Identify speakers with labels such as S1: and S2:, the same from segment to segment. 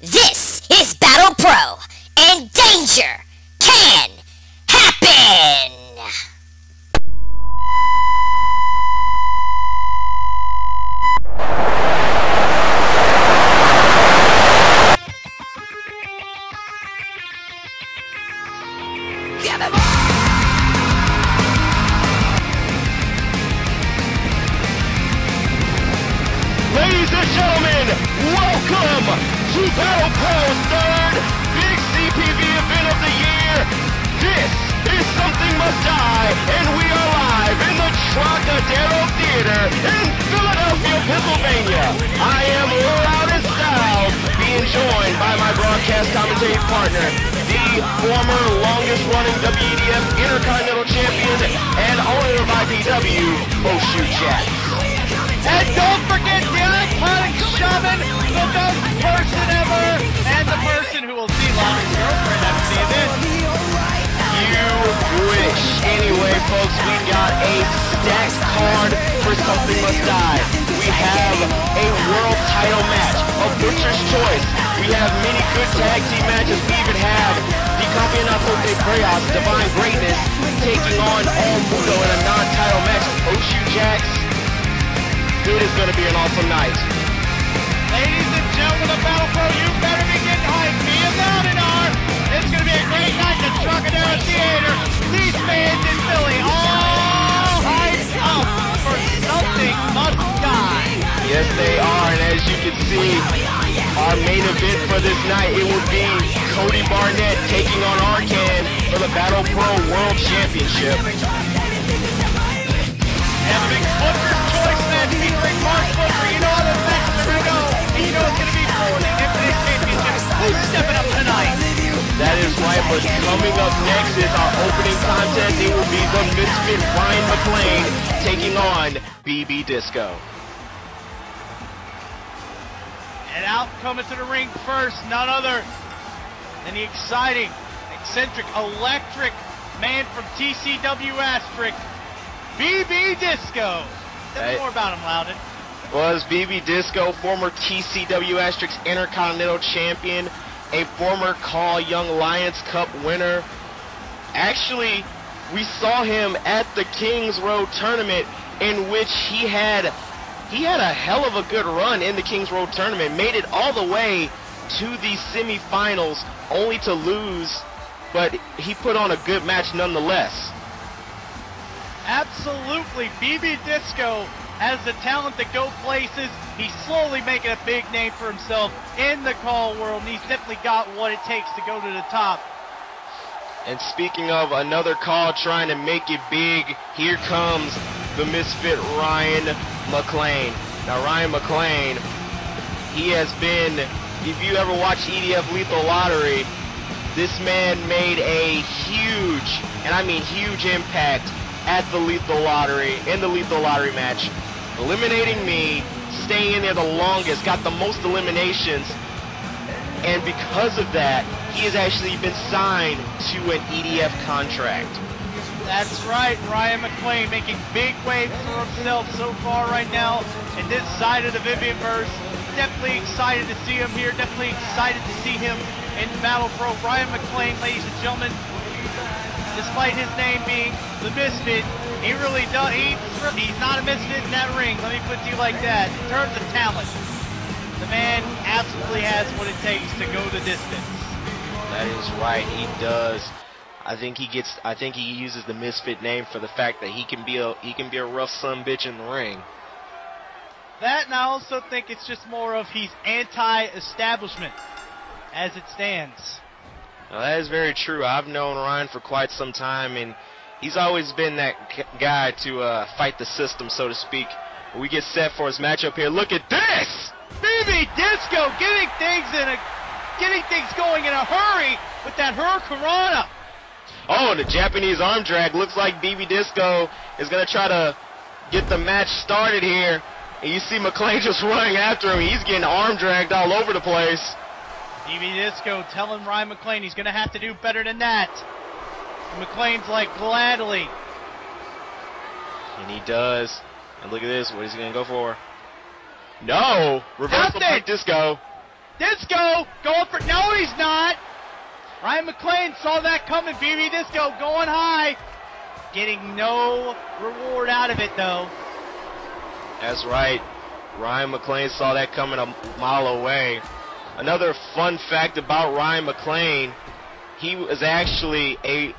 S1: This is Battle Pro, and danger can happen!
S2: Ladies and gentlemen, welcome to Battle Pro's third big CPV event of the year. This is Something Must Die, and we are live in the Trocadero Theater in Philadelphia, Pennsylvania. I am loud and styled, being joined by my broadcast commentating partner, the former longest-running WEDF Intercontinental Champion and owner of IDW, Oshu Jack.
S3: And don't forget the iconic shaman, the best person ever, and the person who will see Lana's girlfriend after the event.
S2: You wish. Anyway, folks, we got a stacked card for Something Must Die. We have a world title match, a butcher's choice. We have many good tag team matches. We even have the Campeonato de Breas, Divine Greatness, taking on El Mundo in a non-title match. Oshu Jax. It is going to be an awesome night.
S3: Ladies and gentlemen of Battle Pro, you better be getting hyped. Me and Mountain are. It's going to be a great night at the Trocadero Theater. These fans in Philly all hyped up for Something Must Die.
S2: Yes, they are, and as you can see, our main event for this night, it will be Cody Barnett taking on Arcan for the Battle Pro World Championship.
S3: And the big Booker's Choice match featuring Mark Booker. You know how those matches are going to go. And you know it's going to be for the Infinite Championship. Who's stepping up tonight?
S2: That is right, but coming up next is our opening contest. It will be the Misfit Ryan McClain taking on BB Disco.
S3: And out coming to the ring first, none other than the exciting, eccentric, electric man from TCW Asterisk, BB Disco. Tell me more about him, Loudon.
S2: Was BB Disco, former TCW Asterisk Intercontinental Champion, a former Call Young Lions Cup winner. Actually, we saw him at the Kings Road tournament, in which he had a hell of a good run in the Kings Road tournament, made it all the way to the semifinals, only to lose, but he put on a good match nonetheless.
S3: Absolutely. BB Disco has the talent to go places. He's slowly making a big name for himself in the call world, and he's definitely got what it takes to go to the top.
S2: And speaking of another call trying to make it big, here comes the Misfit Ryan McClain. Now, Ryan McClain, he has been, if you ever watched EDF Lethal Lottery, this man made a huge, and I mean huge, impact at the Lethal Lottery, in the Lethal Lottery match, eliminating me, staying in there the longest, got the most eliminations, and because of that, he has actually been signed to an EDF contract.
S3: That's right, Ryan McClain making big waves for himself so far right now in this side of the Vivianverse. Definitely excited to see him here, definitely excited to see him in Battle Pro. Ryan McClain, ladies and gentlemen, despite his name being the Misfit, he really does, he's not a misfit in that ring, let me put it to you like that. In terms of talent, the man absolutely has what it takes to go the distance.
S2: That is right, he does. I think he uses the Misfit name for the fact that he can be a rough son bitch in the ring.
S3: That, and I also think it's just more of he's anti-establishment as it stands.
S2: Now, that is very true. I've known Ryan for quite some time, and he's always been that guy to fight the system, so to speak. We get set for his matchup here. Look at this!
S3: BB Disco getting things going in a hurry with that Hurricanrana.
S2: Oh, the Japanese arm drag. Looks like BB Disco is going to try to get the match started here. And you see McClain just running after him. He's getting arm dragged all over the place.
S3: BB Disco telling Ryan McClain he's going to have to do better than that. And McClain's like, gladly.
S2: And he does. And look at this. What is he going to go for? No! Reversal by Disco.
S3: Disco going for, no he's not. Ryan McClain saw that coming. BB Disco going high. Getting no reward out of it though.
S2: That's right. Ryan McClain saw that coming a mile away. Another fun fact about Ryan McClain, he was actually a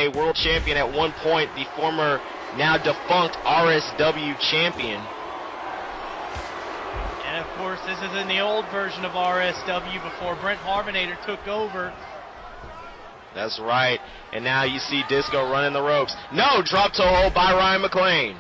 S2: world champion at one point, the former, now defunct RSW champion.
S3: And of course, this is in the old version of RSW before Brent Harmonator took over.
S2: That's right. And now you see Disco running the ropes. No, drop toe hold by Ryan McClain.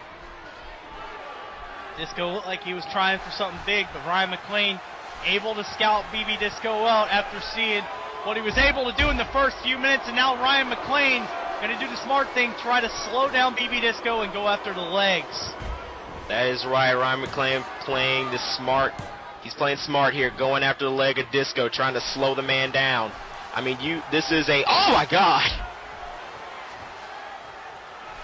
S3: Disco looked like he was trying for something big, but Ryan McClain able to scout BB Disco out after seeing what he was able to do in the first few minutes, and now Ryan McClain going to do the smart thing, try to slow down BB Disco and go after the legs.
S2: That is right. Ryan McClain playing the smart. He's playing smart here, going after the leg of Disco, trying to slow the man down. I mean, this is a, oh my God.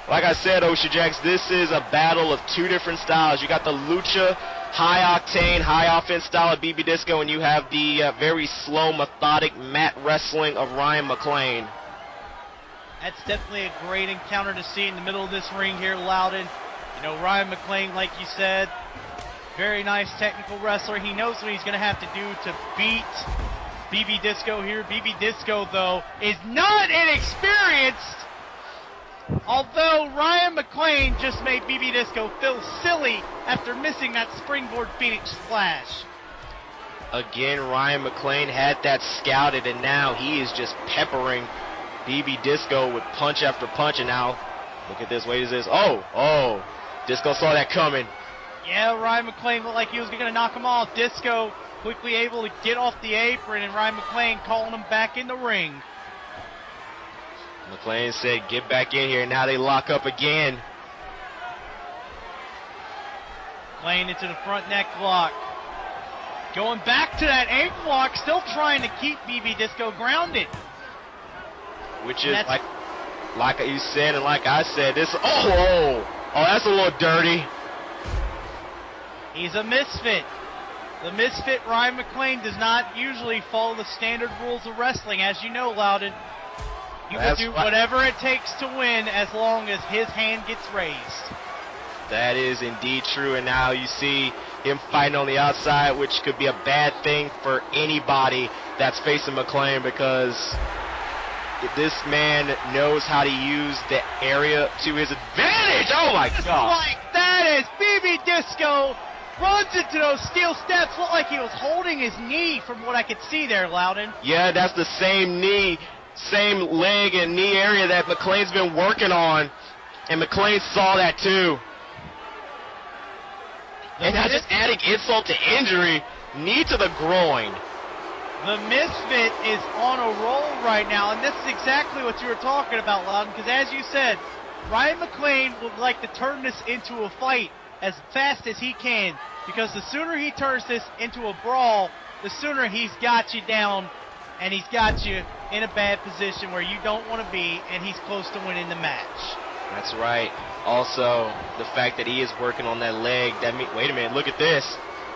S2: Like I said, Osha Jax, this is a battle of two different styles. You got the lucha, high-octane, high-offense style of BB Disco, and you have the very slow, methodic mat wrestling of Ryan McClain.
S3: That's definitely a great encounter to see in the middle of this ring here, Loudon. You know, Ryan McClain, like you said, very nice technical wrestler. He knows what he's going to have to do to beat BB Disco here. BB Disco, though, is not inexperienced. Although Ryan McClain just made BB Disco feel silly after missing that springboard Phoenix Splash.
S2: Again, Ryan McClain had that scouted, and now he is just peppering BB Disco with punch after punch. And now, look at this, wait, is this? Oh, Disco saw that coming.
S3: Yeah, Ryan McClain looked like he was going to knock him off. Disco quickly able to get off the apron, and Ryan McClain calling him back in the ring.
S2: McClain said, get back in here. Now they lock up again.
S3: McClain into the front neck lock. Going back to that ankle lock, still trying to keep BB Disco grounded.
S2: Which is like you said and like I said, this, oh, that's a little dirty.
S3: He's a misfit. The misfit Ryan McClain does not usually follow the standard rules of wrestling, as you know, Loudon. He will do whatever it takes to win as long as his hand gets raised.
S2: That is indeed true, and now you see him fighting on the outside, which could be a bad thing for anybody that's facing McClain, because this man knows how to use the area to his advantage. Oh my God.
S3: Like that is BB Disco runs into those steel steps. Looked like he was holding his knee from what I could see there, Loudon.
S2: Yeah, that's the same knee, same leg and knee area that McClain's been working on, and McClain saw that too. And now just adding insult to injury, knee to the groin.
S3: The misfit is on a roll right now, and this is exactly what you were talking about, Loudon, because as you said, Ryan McClain would like to turn this into a fight as fast as he can, because the sooner he turns this into a brawl, the sooner he's got you down, and he's got you in a bad position where you don't want to be, and he's close to winning the match.
S2: That's right. Also, the fact that he is working on that leg, that means, wait a minute, look at this.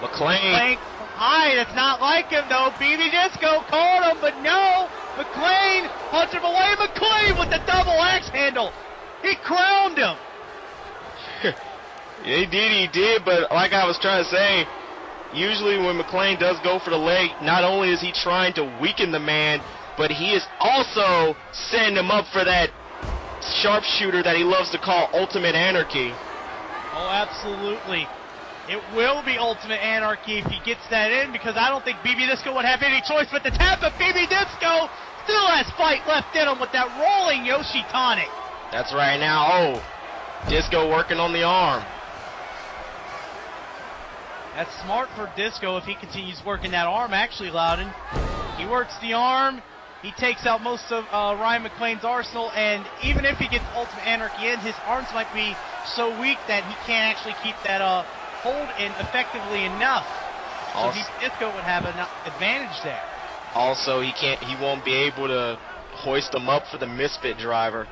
S2: McClain.
S3: High, that's not like him though. BB Disco caught him, but no. McClain punched him away. McClain with the double axe handle. He crowned him.
S2: He did, but like I was trying to say, usually when McClain does go for the leg, not only is he trying to weaken the man, but he is also setting him up for that sharpshooter that he loves to call Ultimate Anarchy.
S3: Oh, absolutely. It will be Ultimate Anarchy if he gets that in, because I don't think BB Disco would have any choice but to tap, but BB Disco still has fight left in him with that rolling Yoshi tonic.
S2: That's right. Now, Disco working on the arm.
S3: That's smart for Disco if he continues working that arm, actually, Loudon. He works the arm. He takes out most of Ryan McClain's arsenal, and even if he gets Ultimate Anarchy in, his arms might be so weak that he can't actually keep that hold in effectively enough. So Disco would have an advantage there. Also,
S2: he won't be able to hoist him up for the misfit driver.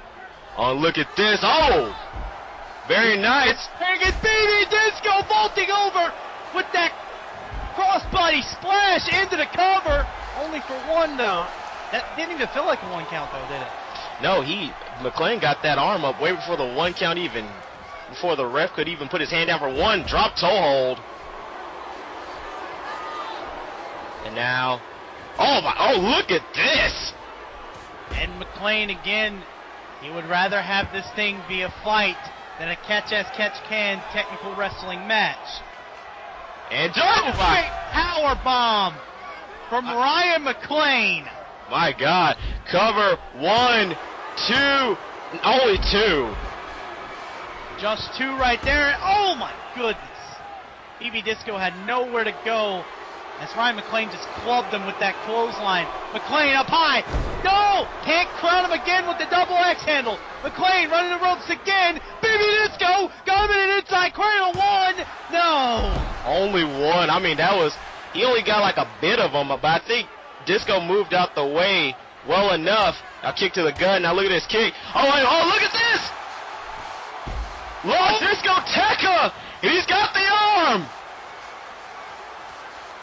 S2: Oh, look at this. Oh! Very nice.
S3: There gets BB Disco vaulting over with that Crossbody splash into the cover. Only for one, though. That didn't even feel like a one count, though, did it?
S2: No, McClain got that arm up way before the one count even, before the ref could even put his hand down for one. Drop toe hold. And now, oh, look at this.
S3: And McClain, again, he would rather have this thing be a fight than a catch-as-catch-can technical wrestling match.
S2: And
S3: great power bomb from Ryan McClain.
S2: My God. Cover 1, 2, only 2.
S3: Just 2 right there. Oh my goodness. BB Disco had nowhere to go as Ryan McClain just clubbed him with that clothesline. McClain up high. No! Can't crown him again with the double X handle. McClain running the ropes again. BB Disco got him in an inside cradle. 1. No.
S2: Only 1. I mean, he only got like a bit of them, but I think Disco moved out the way well enough. Now kick to the gut. Now look at this kick. Oh, look at this! Lost Disco Tekka! And he's got the arm!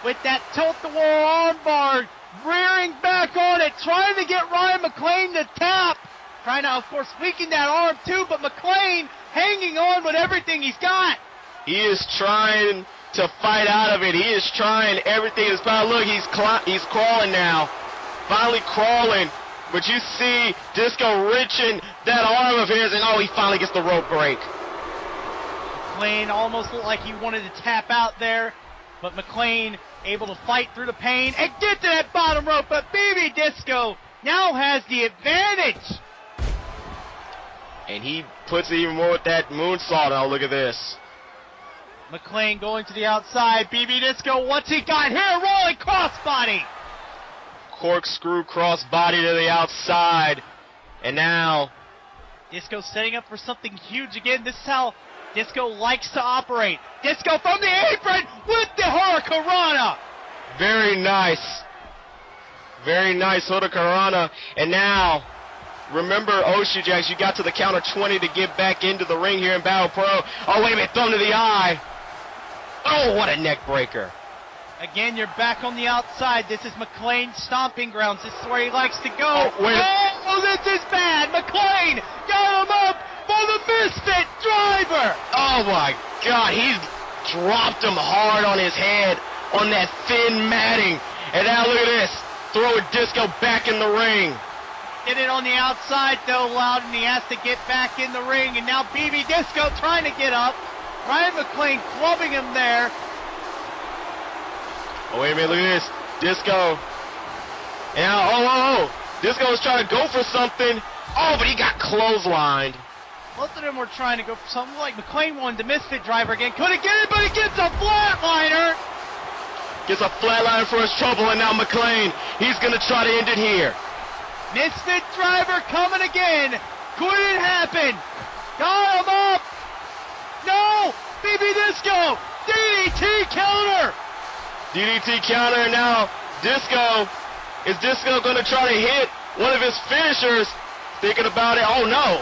S3: With that tilt-the-wall armbar, rearing back on it, trying to get Ryan McClain to tap. Trying to, of course, weaken that arm too, but McClain hanging on with everything he's got.
S2: He is trying to fight out of it. He is trying everything in his power. Look, he's crawling now. Finally crawling. But you see Disco wrenching that arm of his, and he finally gets the rope break.
S3: McClain almost looked like he wanted to tap out there, but McClain able to fight through the pain and get to that bottom rope, but BB Disco now has the advantage.
S2: And he puts it even more with that moonsault. Now look at this.
S3: McClain going to the outside. BB Disco, what's he got here? Rolling crossbody.
S2: Corkscrew crossbody to the outside. And now
S3: Disco setting up for something huge again. This is how Disco likes to operate. Disco from the apron with the Hurricanrana.
S2: Very nice. Very nice Hurricanrana. And now, remember, Oshie Jacks, you got to the count of 20 to get back into the ring here in Battle Pro. Oh, wait a minute, thumb to the eye. Oh, what a neck breaker.
S3: Again, you're back on the outside. This is McClain's stomping grounds. This is where he likes to go.
S2: Oh,
S3: this is bad. McClain got him up for the Misfit Driver.
S2: Oh, my God. He dropped him hard on his head on that thin matting. And now look at this. Throwing Disco back in the ring.
S3: Did it on the outside, though, Loudon. He has to get back in the ring. And now BB Disco trying to get up. Ryan McClain clubbing him there.
S2: Oh, wait a minute, look at this. Disco. And now, Disco was trying to go for something. Oh, but he got clotheslined.
S3: Both of them were trying to go for something like McClain wanted the Misfit Driver again. Couldn't get it, but he gets a flatliner.
S2: Gets a flatliner for his trouble, and now McClain, he's going to try to end it here.
S3: Misfit Driver coming again. Couldn't happen. Got him up. No! BB Disco! DDT counter!
S2: DDT counter, and now Disco. Is Disco going to try to hit one of his finishers? Thinking about it. Oh, no.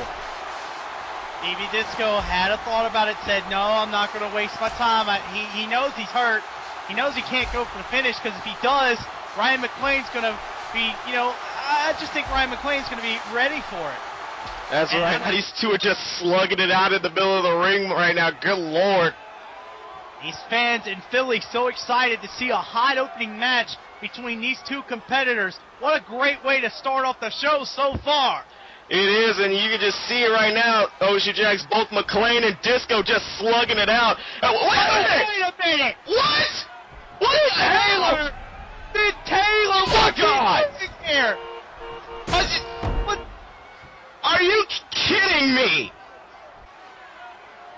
S3: BB Disco had a thought about it, said, no, I'm not going to waste my time. He knows he's hurt. He knows he can't go for the finish, because if he does, Ryan McClain's going to be, I just think Ryan McClain's going to be ready for it.
S2: That's right. These two are just slugging it out in the middle of the ring right now. Good Lord.
S3: These fans in Philly so excited to see a hot opening match between these two competitors. What a great way to start off the show so far.
S2: It is, and you can just see it right now, Oshie Jacks, both McClain and Disco just slugging it out. Wait a minute! What? What is Taylor?
S3: Did Taylor?
S2: Oh, my God!
S3: Here?
S2: What? Are you kidding me?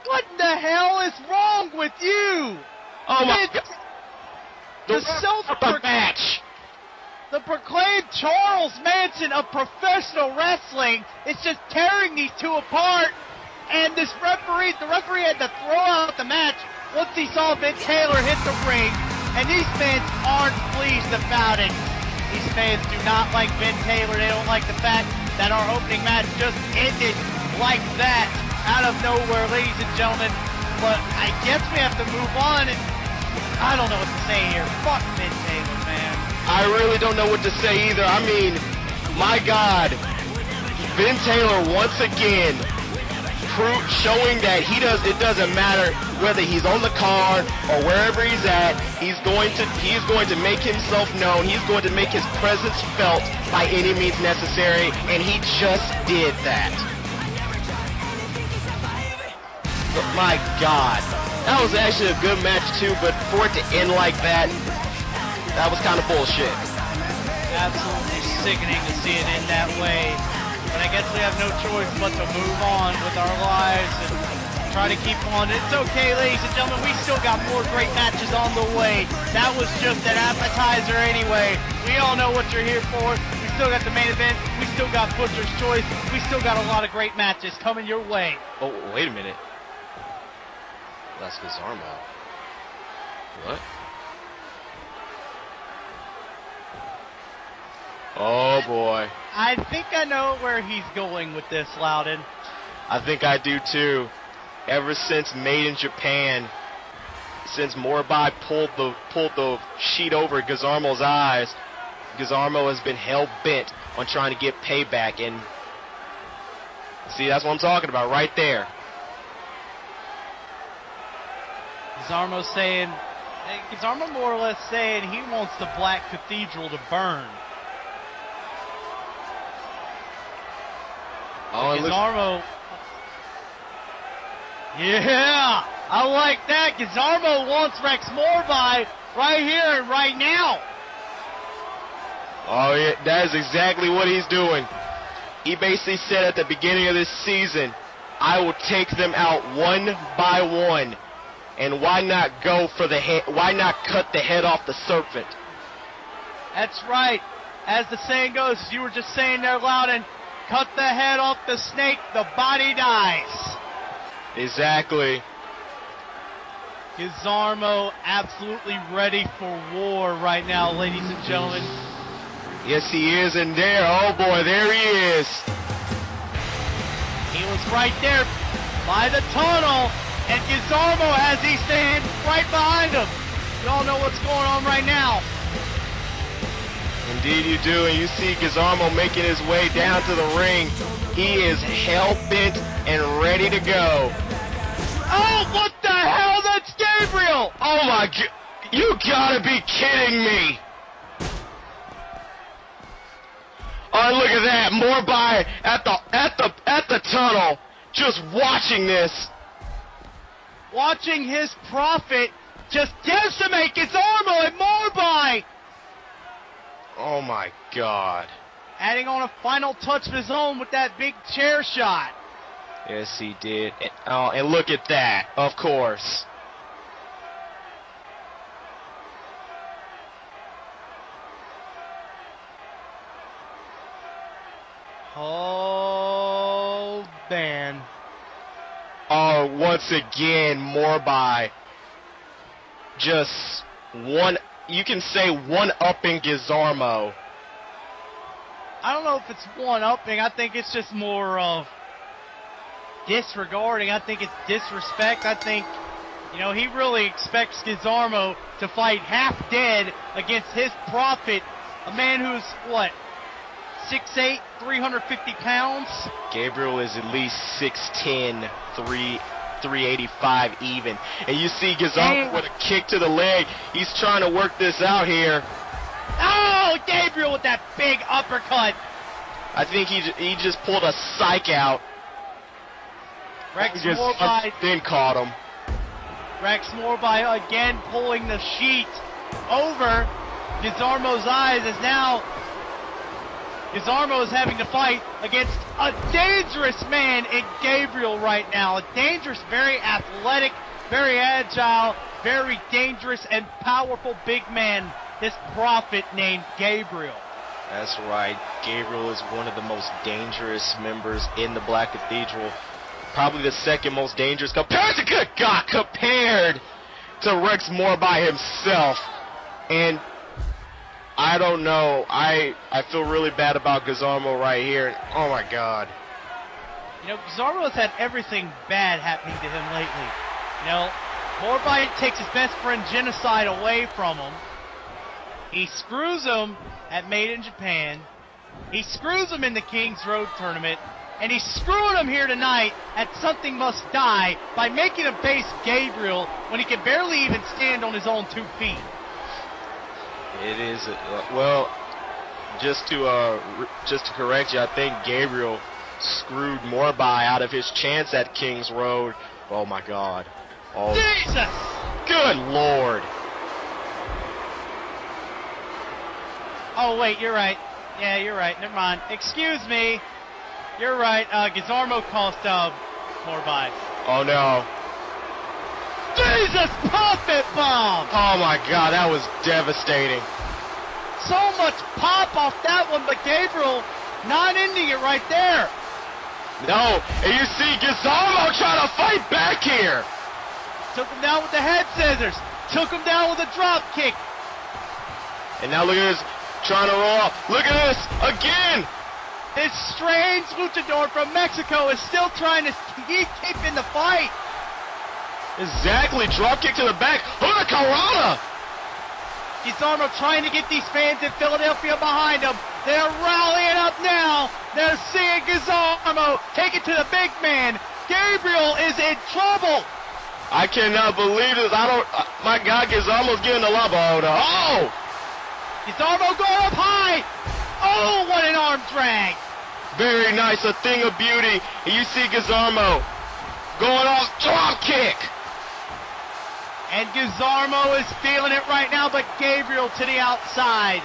S3: What the hell is wrong with you?
S2: Oh, my God.
S3: The
S2: match.
S3: The proclaimed Charles Manson of professional wrestling is just tearing these two apart. And the referee had to throw out the match once he saw Vince Taylor hit the ring. And these fans aren't pleased about it. These fans do not like Vince Taylor. They don't like the fact that our opening match just ended like that, out of nowhere, ladies and gentlemen. But I guess we have to move on. And I don't know what to say here. Fuck Finn Taylor, man.
S2: I really don't know what to say either. I mean, my God, Finn Taylor once again showing that it doesn't matter whether he's on the card or wherever he's at. He's going to make himself known. He's going to make his presence felt by any means necessary, and he just did that. But my God, that was actually a good match too, but for it to end like that, that was kind of bullshit.
S3: Absolutely sickening to see it end that way. But I guess we have no choice but to move on with our lives and try to keep on. It's okay, ladies and gentlemen, we still got more great matches on the way. That was just an appetizer anyway. We all know what you're here for. We still got the main event. We still got Butcher's Choice. We still got a lot of great matches coming your way.
S2: Oh, wait a minute. That's Gizarmo. What? Oh boy.
S3: I think I know where he's going with this, Loudon.
S2: I think I do too. Ever since Made in Japan, since Moribai pulled the sheet over Gizarmo's eyes, Gizarmo has been hell-bent on trying to get payback, and see, that's what I'm talking about right there.
S3: Gizarmo more or less saying he wants the Black Cathedral to burn.
S2: Oh,
S3: Gizarmo. Yeah, I like that. Gizarmo wants Rex Moribai right here and right now.
S2: Oh, yeah, that is exactly what he's doing. He basically said at the beginning of this season, I will take them out one by one. And why not go for the head? Why not cut the head off the serpent?
S3: That's right. As the saying goes, you were just saying there, Loudon, cut the head off the snake, the body dies.
S2: Exactly.
S3: Gizarmo absolutely ready for war right now, ladies and gentlemen.
S2: Yes, he is, and there, oh boy, there he is.
S3: He was right there by the tunnel, and Gizarmo has his stand right behind him. You all know what's going on right now.
S2: Indeed you do, and you see Gizarmo making his way down to the ring. He is hell-bent and ready to go.
S3: Oh, what the hell? That's Gabriel!
S2: Oh my God, you gotta be kidding me. Oh, look at that, Moribai at the tunnel, just watching this.
S3: Watching his prophet just decimate Gizarmo and Moribai.
S2: Oh my God.
S3: Adding on a final touch of his own with that big chair shot.
S2: Yes, he did. Oh, and look at that, of course.
S3: Oh, man.
S2: Oh, once again, Moribai. Just you can say one-upping Gizarmo.
S3: I don't know if it's one-upping. I think it's just more of disregarding. I think it's disrespect. I think, he really expects Gizarmo to fight half dead against his prophet, a man who's, 6'8", 350 pounds?
S2: Gabriel is at least 6'10", 385 even. And you see Gizarmo with a kick to the leg. He's trying to work this out here.
S3: Oh, Gabriel with that big uppercut.
S2: I think he just pulled a psych out.
S3: Rex Moribai
S2: then caught him.
S3: Rex Moribai again pulling the sheet over Gizarmo's eyes, as now Gizarmo is having to fight against a dangerous man in Gabriel right now. A dangerous, very athletic, very agile, very dangerous and powerful big man, this prophet named Gabriel.
S2: That's right. Gabriel is one of the most dangerous members in the Black Cathedral. Probably the second most dangerous compared to Rex Moribai himself. And I don't know. I feel really bad about Gizarmo right here. Oh my God.
S3: Gizarmo has had everything bad happening to him lately. Morbite takes his best friend Genocide away from him. He screws him at Made in Japan. He screws him in the King's Road tournament. And he's screwing him here tonight at Something Must Die by making him face Gabriel when he can barely even stand on his own 2 feet.
S2: It is, well, just to correct you, I think Gabriel screwed Morbite out of his chance at King's Road. Oh my God. Oh,
S3: Jesus!
S2: Good Lord.
S3: Oh wait, you're right. Yeah, you're right. Never mind. Excuse me. You're right. Gizarmo cost Morbite.
S2: Oh no.
S3: Jesus, Puppet Bomb!
S2: Oh my God, that was devastating.
S3: So much pop off that one, but Gabriel not ending it right there.
S2: No, and you see Gizarmo trying to fight back here.
S3: Took him down with the head scissors. Took him down with a drop kick.
S2: And now look at this, trying to roll out. Look at this, again.
S3: This strange luchador from Mexico is still trying to keep in the fight.
S2: Exactly, drop kick to the back. Hurricanrana.
S3: Gizarmo trying to get these fans in Philadelphia behind him. They're rallying up now. They're seeing Gizarmo take it to the big man. Gabriel is in trouble.
S2: I cannot believe this. My God, Gizarmo's getting the love. Oh no. Oh!
S3: Gizarmo going up high. Oh, what an arm drag.
S2: Very nice, a thing of beauty. And you see Gizarmo going off, drop kick.
S3: And Gizarmo is feeling it right now, but Gabriel to the outside.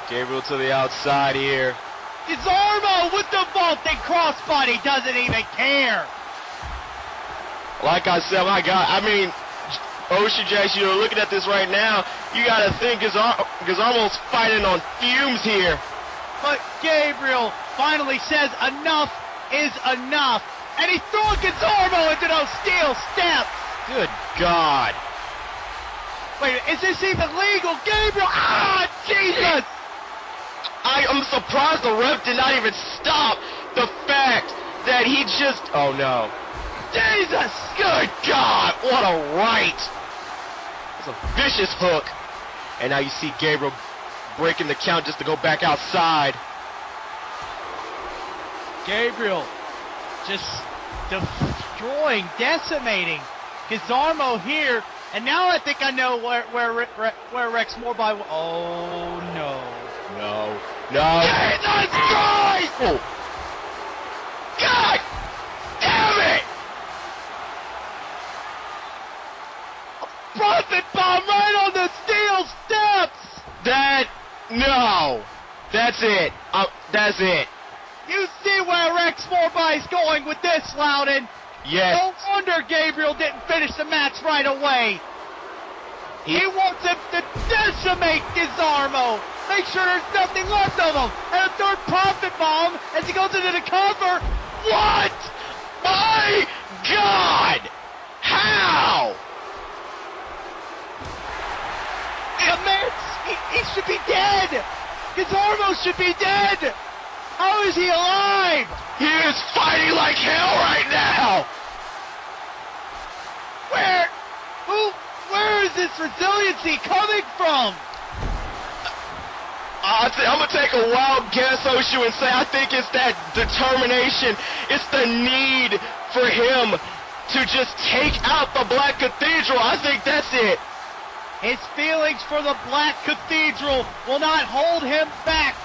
S2: Gabriel to the outside here.
S3: Gizarmo with the vaulting crossbody, doesn't even care.
S2: Like I said, my God, I mean, Ocean Jax, you're looking at this right now, you got to think Gizarmo's fighting on fumes here.
S3: But Gabriel finally says enough is enough. And he's throwing Gizarmo into those steel steps.
S2: Good God.
S3: Wait, is this even legal? Gabriel, Jesus!
S2: I am surprised the ref did not even stop the fact that he just, oh no.
S3: Jesus!
S2: Good God, what a right. It's a vicious hook. And now you see Gabriel breaking the count just to go back outside.
S3: Gabriel just destroying, decimating Gizarmo here. And now I think I know where Rex Morbite. Oh no.
S2: No. No. Jesus Christ! Oh. God damn it!
S3: A profit bomb right on the steel steps!
S2: No. That's it. That's it.
S3: You see where Rex Morbite's going with this, Loudon?
S2: Yes.
S3: No wonder Gabriel didn't finish the match right away. He wants him to decimate Gizarmo. Make sure there's nothing left of him. And a third profit bomb as he goes into the cover.
S2: What? My God! How?
S3: The man, he should be dead. Gizarmo should be dead. How is he alive?
S2: He is fighting like hell right now.
S3: Where is this resiliency coming from?
S2: I'm going to take a wild guess, Oshu, and say I think it's that determination. It's the need for him to just take out the Black Cathedral. I think that's it.
S3: His feelings for the Black Cathedral will not hold him back.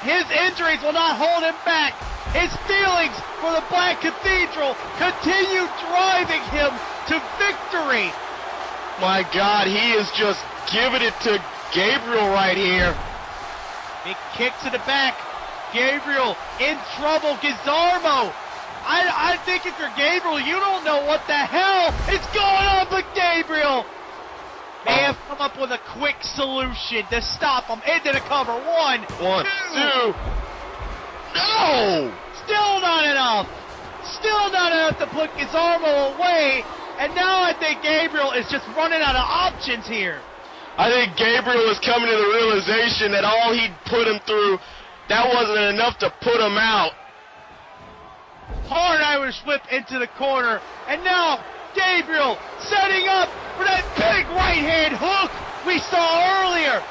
S3: His injuries will not hold him back. His feelings for the Black Cathedral continue driving him to victory.
S2: My God, he is just giving it to Gabriel right here.
S3: Big kick to the back. Gabriel in trouble. Gizarmo. I think if you're Gabriel, you don't know what the hell is going on with Gabriel. May have come up with a quick solution to stop him into the cover. One, two.
S2: No!
S3: Still not enough. Still not enough to put Gizarmo away. And now I think Gabriel is just running out of options here.
S2: I think Gabriel is coming to the realization that all he put him through, that wasn't enough to put him out.
S3: hard Irish whip into the corner. And now Gabriel setting up for that big right hand hook we saw earlier.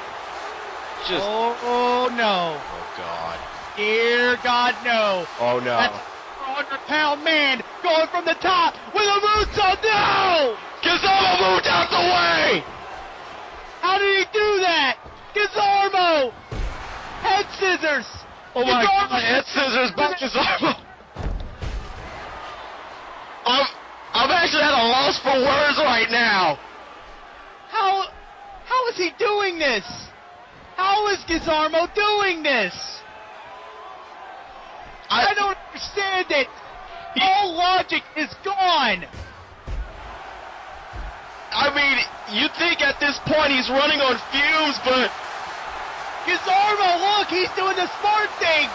S2: Just.
S3: Oh no.
S2: Oh God.
S3: Dear God, no.
S2: Oh no.
S3: That's a 400-pound man going from the top with a moonsault. No!
S2: Gizarmo moved out the way!
S3: How did he do that? Gizarmo! Head scissors!
S2: Oh my God, head scissors by Gizarmo! I'm actually at a loss for words right now!
S3: How is he doing this? How is Gizarmo doing this? I don't understand it! All logic is gone!
S2: I mean, you think at this point he's running on fumes, but...
S3: Gizarmo, look, he's doing the smart thing!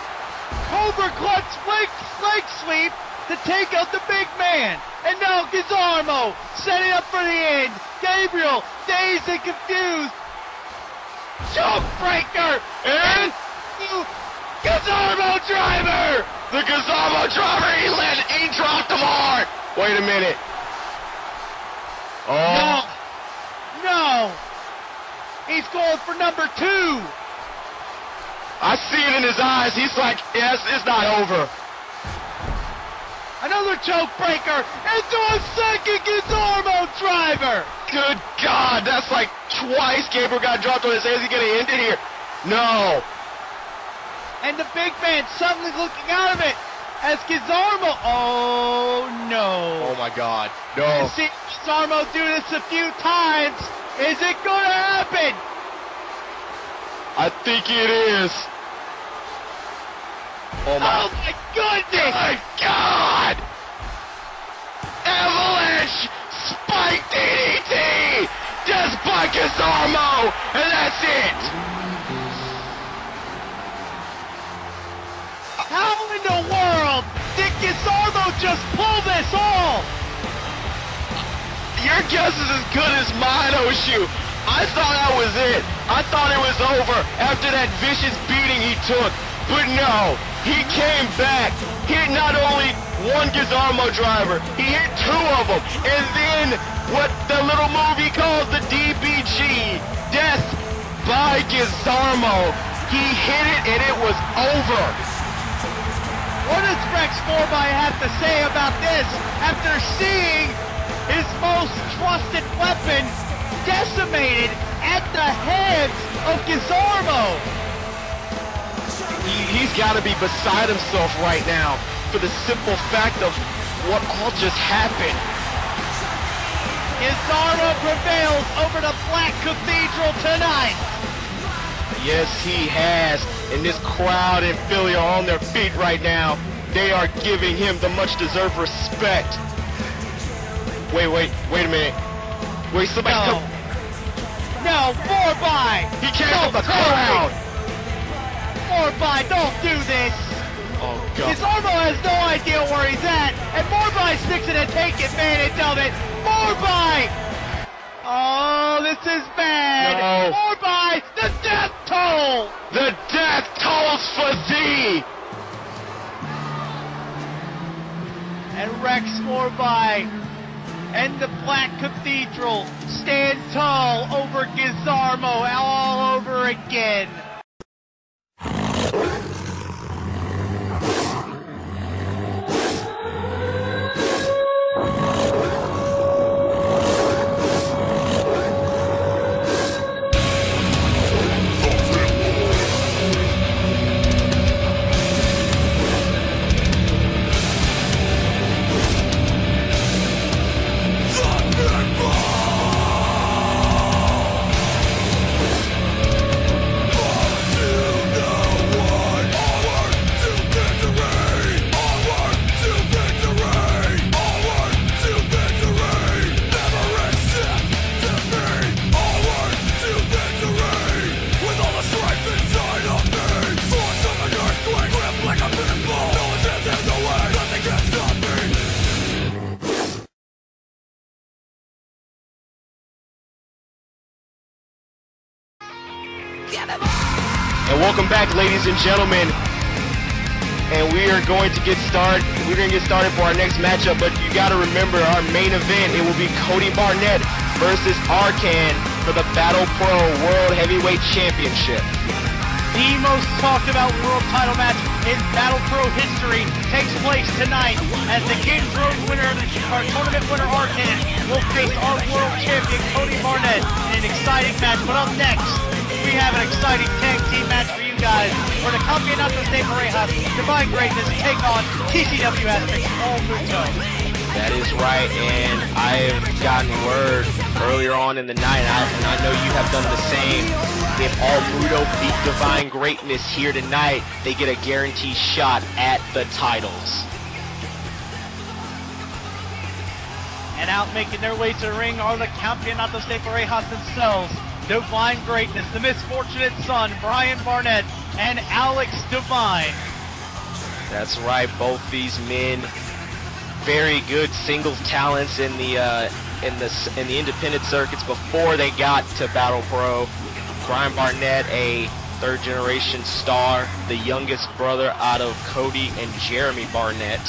S3: Cobra clutch leg sweep to take out the big man! And now Gizarmo setting up for the end! Gabriel, dazed and confused! Choke breaker!
S2: And...
S3: Gizarmo driver!
S2: The Gizarmo driver, he dropped him hard! Wait a minute. Oh.
S3: No! He's going for number 2!
S2: I see it in his eyes. He's like, yes, it's not over.
S3: Another choke breaker into a second Gizarmo driver!
S2: Good God, that's like twice Gabriel got dropped on his head. Is he going to end it here? No.
S3: And the big man suddenly looking out of it as Gizarmo. Oh no.
S2: Oh my God. No.
S3: You've seen Gizarmo do this a few times. Is it going to happen?
S2: I think it is. Oh
S3: my goodness.
S2: My God. Avalanche Spike DDT just by Gizarmo, and that's it.
S3: How in the world did Gizarmo just pull this off?
S2: Your guess is as good as mine, Oshu. I thought that was it. I thought it was over after that vicious beating he took. But no, he came back. Hit not only one Gizarmo driver, he hit 2 of them. And then what the little movie calls the DBG, Death by Gizarmo. He hit it and it was over.
S3: What does Rex Morbey have to say about this after seeing his most trusted weapon decimated at the hands of Gizarmo?
S2: He's got to be beside himself right now for the simple fact of what all just happened.
S3: Gizarmo prevails over the Black Cathedral tonight.
S2: Yes, he has. And this crowd in Philly are on their feet right now. They are giving him the much-deserved respect. Wait a minute. Wait, somebody
S3: No, Morbey!
S2: He came from the crowd!
S3: Morbey, don't do this!
S2: Oh, God.
S3: Gizarmo has no idea where he's at, and Morbey's fixing to take advantage of it! Morbey! Oh, this is bad!
S2: No.
S3: Morbey, the death toll!
S2: The death tolls for thee!
S3: And Rex Morbey and the Black Cathedral stand tall over Gizarmo all over again.
S2: And welcome back, ladies and gentlemen. and we are going to get started. We're going to get started for our next matchup, but you got to remember our main event. It will be Cody Barnett versus DANGER.CAN for the Battle Pro World Heavyweight Championship.
S3: The most talked about world title match in Battle Pro history takes place tonight as the Kings Road winner, our tournament winner DANGER.CAN, will face our world champion Cody Barnett in an exciting match. But up next, we have an exciting tag team match for you guys for the Campeonato de Parejas Divine Greatness take on TCW Aspects All Muto.
S2: That is right, and I have gotten word earlier on in the night, and I know you have done the same. If All Muto beat Divine Greatness here tonight, they get a guaranteed shot at the titles.
S3: And out making their way to the ring are the Campeonato de Parejas themselves. Divine Greatness, the misfortunate son, Brian Barnett, and Alex Divine.
S2: That's right, both these men, very good singles talents in the independent circuits before they got to Battle Pro. Brian Barnett, a third-generation star, the youngest brother out of Cody and Jeremy Barnett.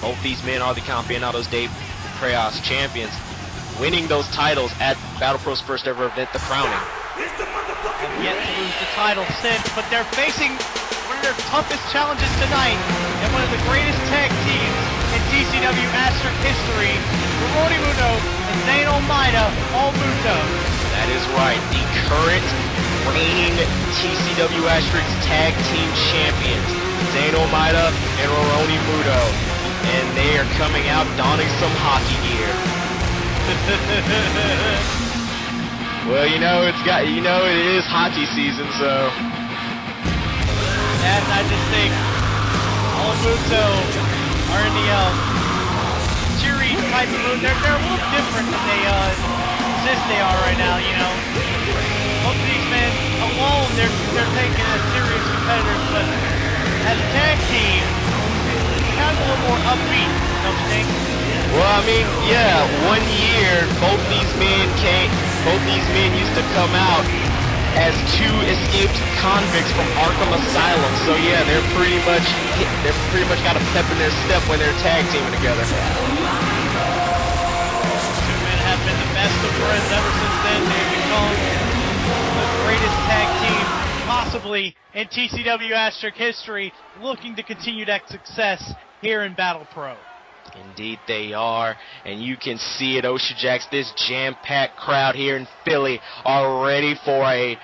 S2: Both these men are the Campeonatos de Parejas champions, winning those titles at Battle Pro's first ever event, the Crowning.
S3: Have yet to lose the title since, but they're facing one of their toughest challenges tonight and one of the greatest tag teams in TCW Asterisk history, Rudy Muto and Zane Almeida, All Muto.
S2: That is right, the current reigning TCW Asterisk tag team champions, Zane Almeida and Rudy Muto, and they are coming out donning some hockey gear. Well, it is hockey season, so.
S3: And I just think All Muto are in the cheery type of mood. They're a little different than they are right now, Both of these men alone, they're taking as serious competitors, but as a tag team, kind of a little more upbeat, don't you think?
S2: Well, I mean, yeah, 1 year both these men used to come out as two escaped convicts from Arkham Asylum. So yeah, they're pretty much got a pep in their step when they're tag teaming together.
S3: Two men have been the best of friends ever since then. They've become the greatest tag team possibly in TCW Asterisk history, looking to continue that success here in Battle Pro.
S2: Indeed they are, and you can see it, Ocean Jacks, this jam-packed crowd here in Philly are ready for a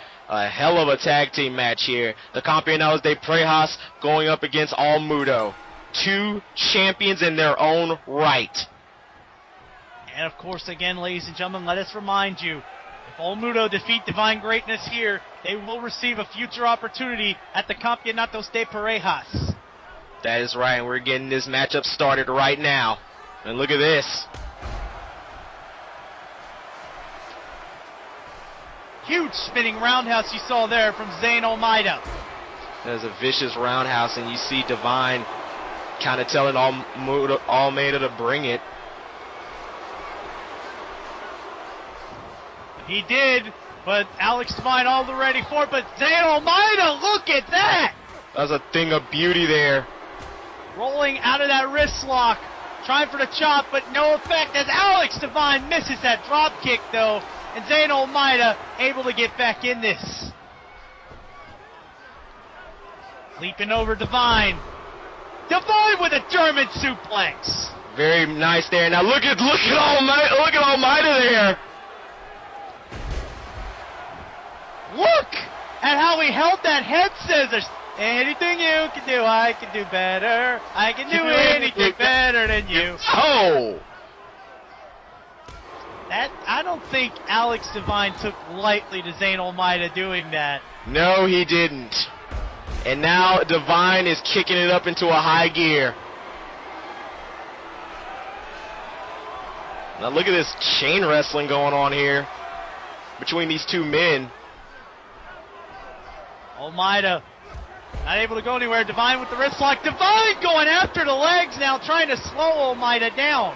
S2: hell of a tag team match here. The Campeonatos de Parejas going up against All Muto, two champions in their own right.
S3: And of course, again, ladies and gentlemen, let us remind you, if All Muto defeat Divine Greatness here, they will receive a future opportunity at the Campeonatos de Parejas.
S2: That is right, and we're getting this matchup started right now. And look at this.
S3: Huge spinning roundhouse you saw there from Zane Almeida.
S2: There's a vicious roundhouse, and you see Divine kind of telling Almeida to bring it.
S3: He did, but Alex Divine all ready for it, but Zane Almeida, look at that!
S2: That's a thing of beauty there.
S3: Rolling out of that wrist lock, trying for the chop, but no effect as Alex Divine misses that drop kick though, and Zane Almeida able to get back in this. Leaping over Divine. Divine with a German suplex.
S2: Very nice there. Now look at Almeida there.
S3: Look at how he held that head scissors. Anything you can do, I can do better. I can do anything better than you.
S2: Oh!
S3: That, I don't think Alex Divine took lightly to Zane Almeida doing that.
S2: No, he didn't. And now Divine is kicking it up into a high gear. Now look at this chain wrestling going on here between these two men.
S3: Almeida not able to go anywhere. Divine with the wrist lock. Divine going after the legs now, trying to slow Almeida down.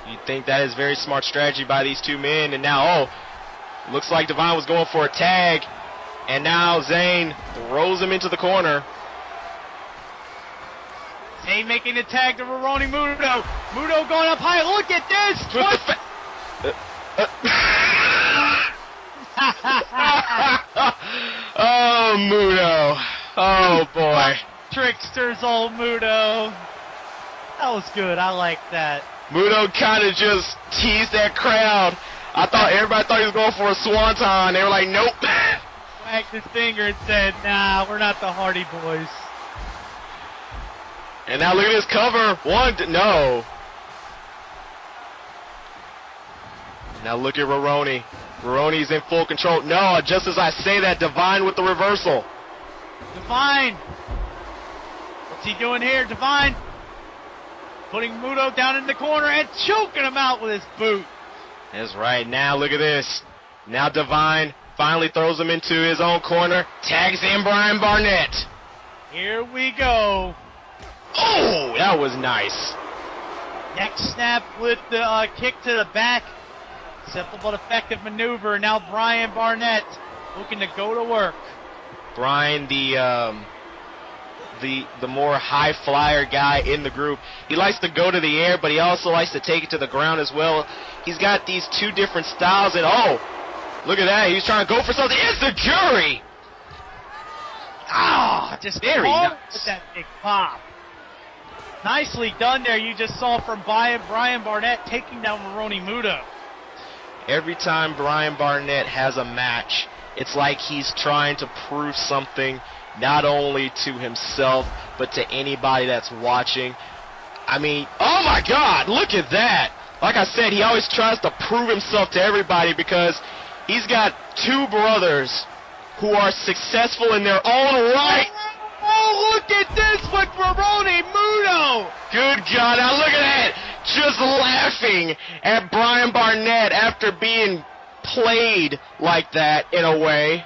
S2: You'd think that is very smart strategy by these two men. And now, looks like Divine was going for a tag. And now Zayn throws him into the corner.
S3: Zayn making the tag to Rurouni Muto. Muto going up high. Look at this.
S2: Oh, Muto. Oh, boy.
S3: Tricksters, old Muto. That was good. I like that.
S2: Muto kind of just teased that crowd. Everybody thought he was going for a swanton. They were like, nope.
S3: Wagged his finger and said, nah, we're not the Hardy Boys.
S2: And now look at this cover. No. Now look at Rurouni. Rurouni's in full control. No, just as I say that, Divine with the reversal.
S3: Divine. What's he doing here? Divine putting Muto down in the corner and choking him out with his boot.
S2: That's right. Now look at this. Now Divine finally throws him into his own corner. Tags in Bryan Barnett.
S3: Here we go.
S2: Oh, that was nice.
S3: Neck snap with the kick to the back. Simple but effective maneuver. Now Bryan Barnett looking to go to work.
S2: Bryan, the more high flyer guy in the group. He likes to go to the air, but he also likes to take it to the ground as well. He's got these two different styles, and oh, look at that. He's trying to go for something. It's the jury.
S3: Just
S2: very nice.
S3: With that big pop. Nicely done there. You just saw from Bryan Barnett taking down Rurouni Muto.
S2: Every time Bryan Barnett has a match, it's like he's trying to prove something not only to himself, but to anybody that's watching. I mean, oh my God, look at that. Like I said, he always tries to prove himself to everybody because he's got two brothers who are successful in their own right.
S3: Oh, look at this with Rurouni Muto.
S2: Good God, now look at that. Just laughing at Bryan Barnett after being played like that in a way.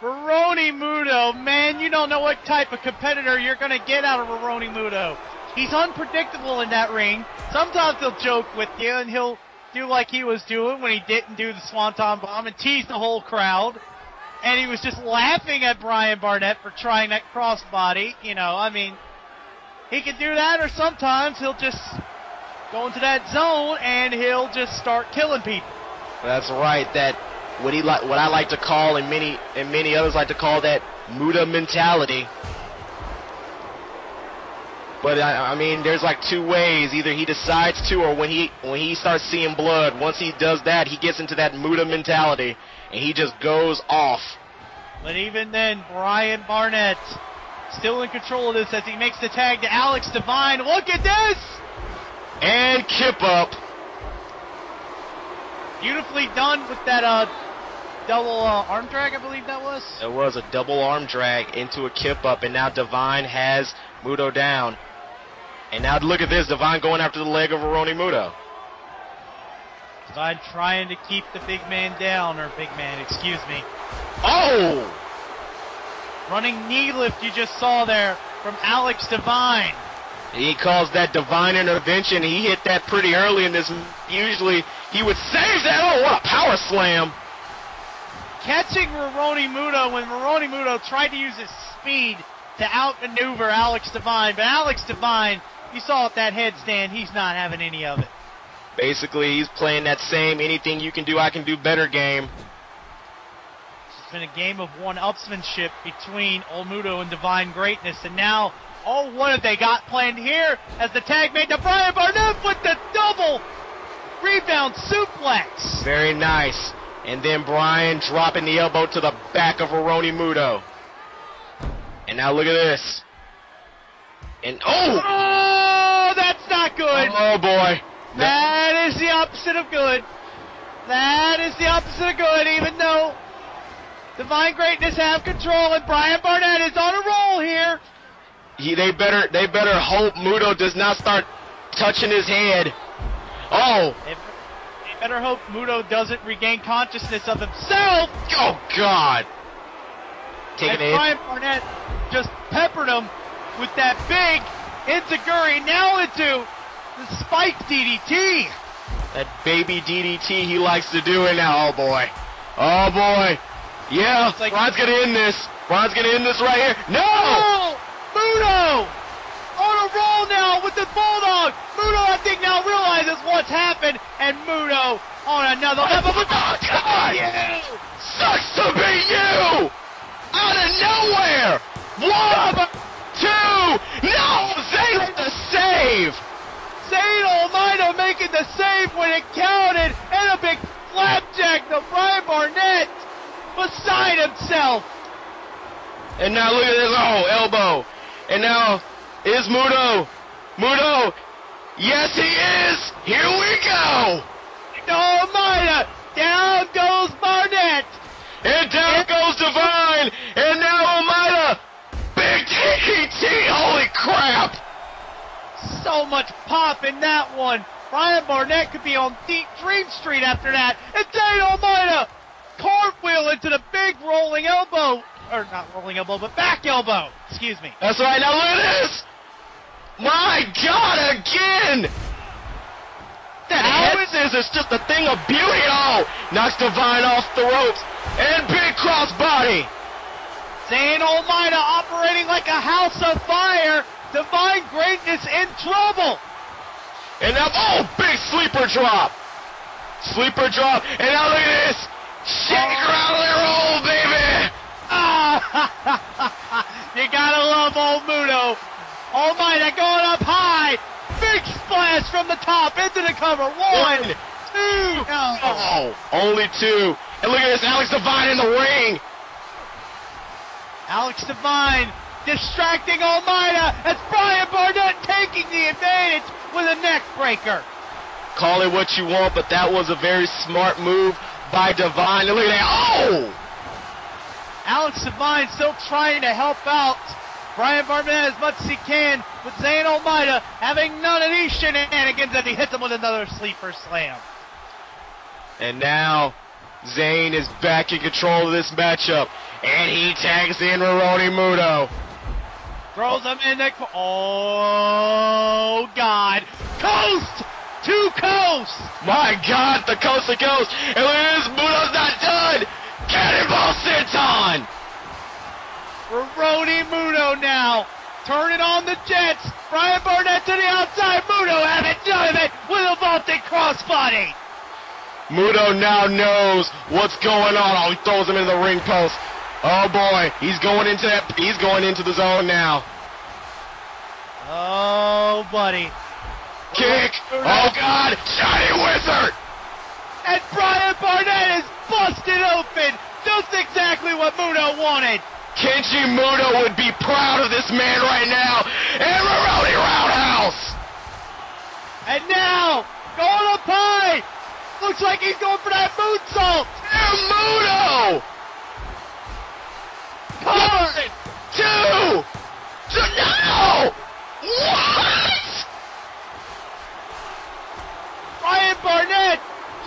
S3: Rurouni Muto, man, you don't know what type of competitor you're going to get out of Rurouni Muto. He's unpredictable in that ring. Sometimes he'll joke with you, and he'll do like he was doing when he didn't do the Swanton Bomb and tease the whole crowd. And he was just laughing at Bryan Barnett for trying that crossbody. You know, I mean, he can do that, or sometimes he'll just go into that zone and he'll just start killing people.
S2: That's right. That what I like to call, and many others like to call, that Muta mentality. But I mean, there's like two ways. Either he decides to, or when he starts seeing blood, once he does that, he gets into that Muta mentality, and he just goes off.
S3: But even then, Bryan Barnett still in control of this as he makes the tag to Alex Divine. Look at this!
S2: And kip up.
S3: Beautifully done with that double arm drag, I believe that was.
S2: It was a double arm drag into a kip up, and now Divine has Muto down. And now look at this, Divine going after the leg of Rurouni Muto.
S3: Divine trying to keep the big man down, or big man, excuse me.
S2: Oh!
S3: Running knee lift you just saw there from Alex Divine.
S2: He calls that divine intervention. He hit that pretty early in this. Usually he would save that. Oh, what a power slam.
S3: Catching Rurouni Muto when Rurouni Muto tried to use his speed to outmaneuver Alex Divine. But Alex Divine, you saw at that headstand, he's not having any of it.
S2: Basically, he's playing that same anything you can do, I can do better game.
S3: It's been a game of one-upsmanship between Old Muto and Divine Greatness. And now, oh, what have they got planned here as the tag made to Bryan Barnett with the double rebound suplex.
S2: Very nice. And then Bryan dropping the elbow to the back of Rurouni Muto. And now look at this. And
S3: oh, that's not good.
S2: Oh boy.
S3: That is the opposite of good. That is the opposite of good, even though Divine Greatness have control and Bryan Barnett is on a roll here.
S2: They better hope Muto does not start touching his head. Oh.
S3: They better hope Muto doesn't regain consciousness of himself.
S2: Oh, God.
S3: And Bryan Barnett just peppered him with that big enziguri, now into the spiked DDT.
S2: That baby DDT he likes to do it now. Oh, boy. Oh, boy. Yeah,
S3: It's like-
S2: Ron's gonna end this. Ron's gonna end this right here. No!
S3: Oh! Muto! On a roll now with the Bulldog. Muto, I think, now realizes what's happened, and Muto on another level.
S2: Oh, God! Sucks to be you! Out of nowhere! 1, 2, no! Zane with the save!
S3: Zane Almeida making the save when it counted, and a big flapjack to Brian Barnett beside himself.
S2: And now look at this, oh, elbow. And now, is Muto? Muto, yes he is! Here we go!
S3: Almeida, down goes Barnett.
S2: And down goes Divine! And now Almeida! Big TT, holy crap!
S3: So much pop in that one. Brian Barnett could be on Deep Dream Street after that. And Zane Almeida, cartwheel into the big rolling elbow. Or not rolling elbow, but back elbow. Excuse me.
S2: That's right, now look at this! My God, again! That head scissors is just a thing of beauty. Oh, knocks Divine off the ropes. And big crossbody.
S3: Zane Almeida operating like a house of fire. Divine Greatness in trouble.
S2: And now, oh, big sleeper drop. Sleeper drop. And now look at this. Shake, rattle, and roll, baby.
S3: You gotta love old Muto. Almeida going up high. Big splash from the top into the cover. 1, 2.
S2: Oh, only 2. And look at this, Alex Divine in the ring.
S3: Alex Divine distracting Almeida as Brian Barnett taking the advantage with a neck breaker.
S2: Call it what you want, but that was a very smart move by Divine. And look at that. Oh!
S3: Alex Divine still trying to help out Brian Barnett as much as he can, with Zane Almeida having none of these shenanigans as he hits him with another sleeper slam.
S2: And now, Zane is back in control of this matchup. And he tags in Roroni Muto.
S3: Throws him in the... Oh, God. Coast to coast.
S2: My God, the coast to coast. And look at this, Muto's not done. Cannonball Senton.
S3: Roroni Muto now. Turning on the Jets. Brian Barnett to the outside. Muto having none of it with a vaulted crossbody.
S2: Muto now knows what's going on. Oh, he throws him in the ring post. Oh boy, he's going into the zone now.
S3: Oh, buddy.
S2: Kick. Oh God, Shiny Wizard.
S3: And Brian Barnett is busted open. Just exactly what Muto wanted.
S2: Kenji Muto would be proud of this man right now. And Roroni Roundhouse.
S3: And now, going up high. Looks like he's going for that moonsault.
S2: And Muto. 1, 2. No. What?
S3: Brian Barnett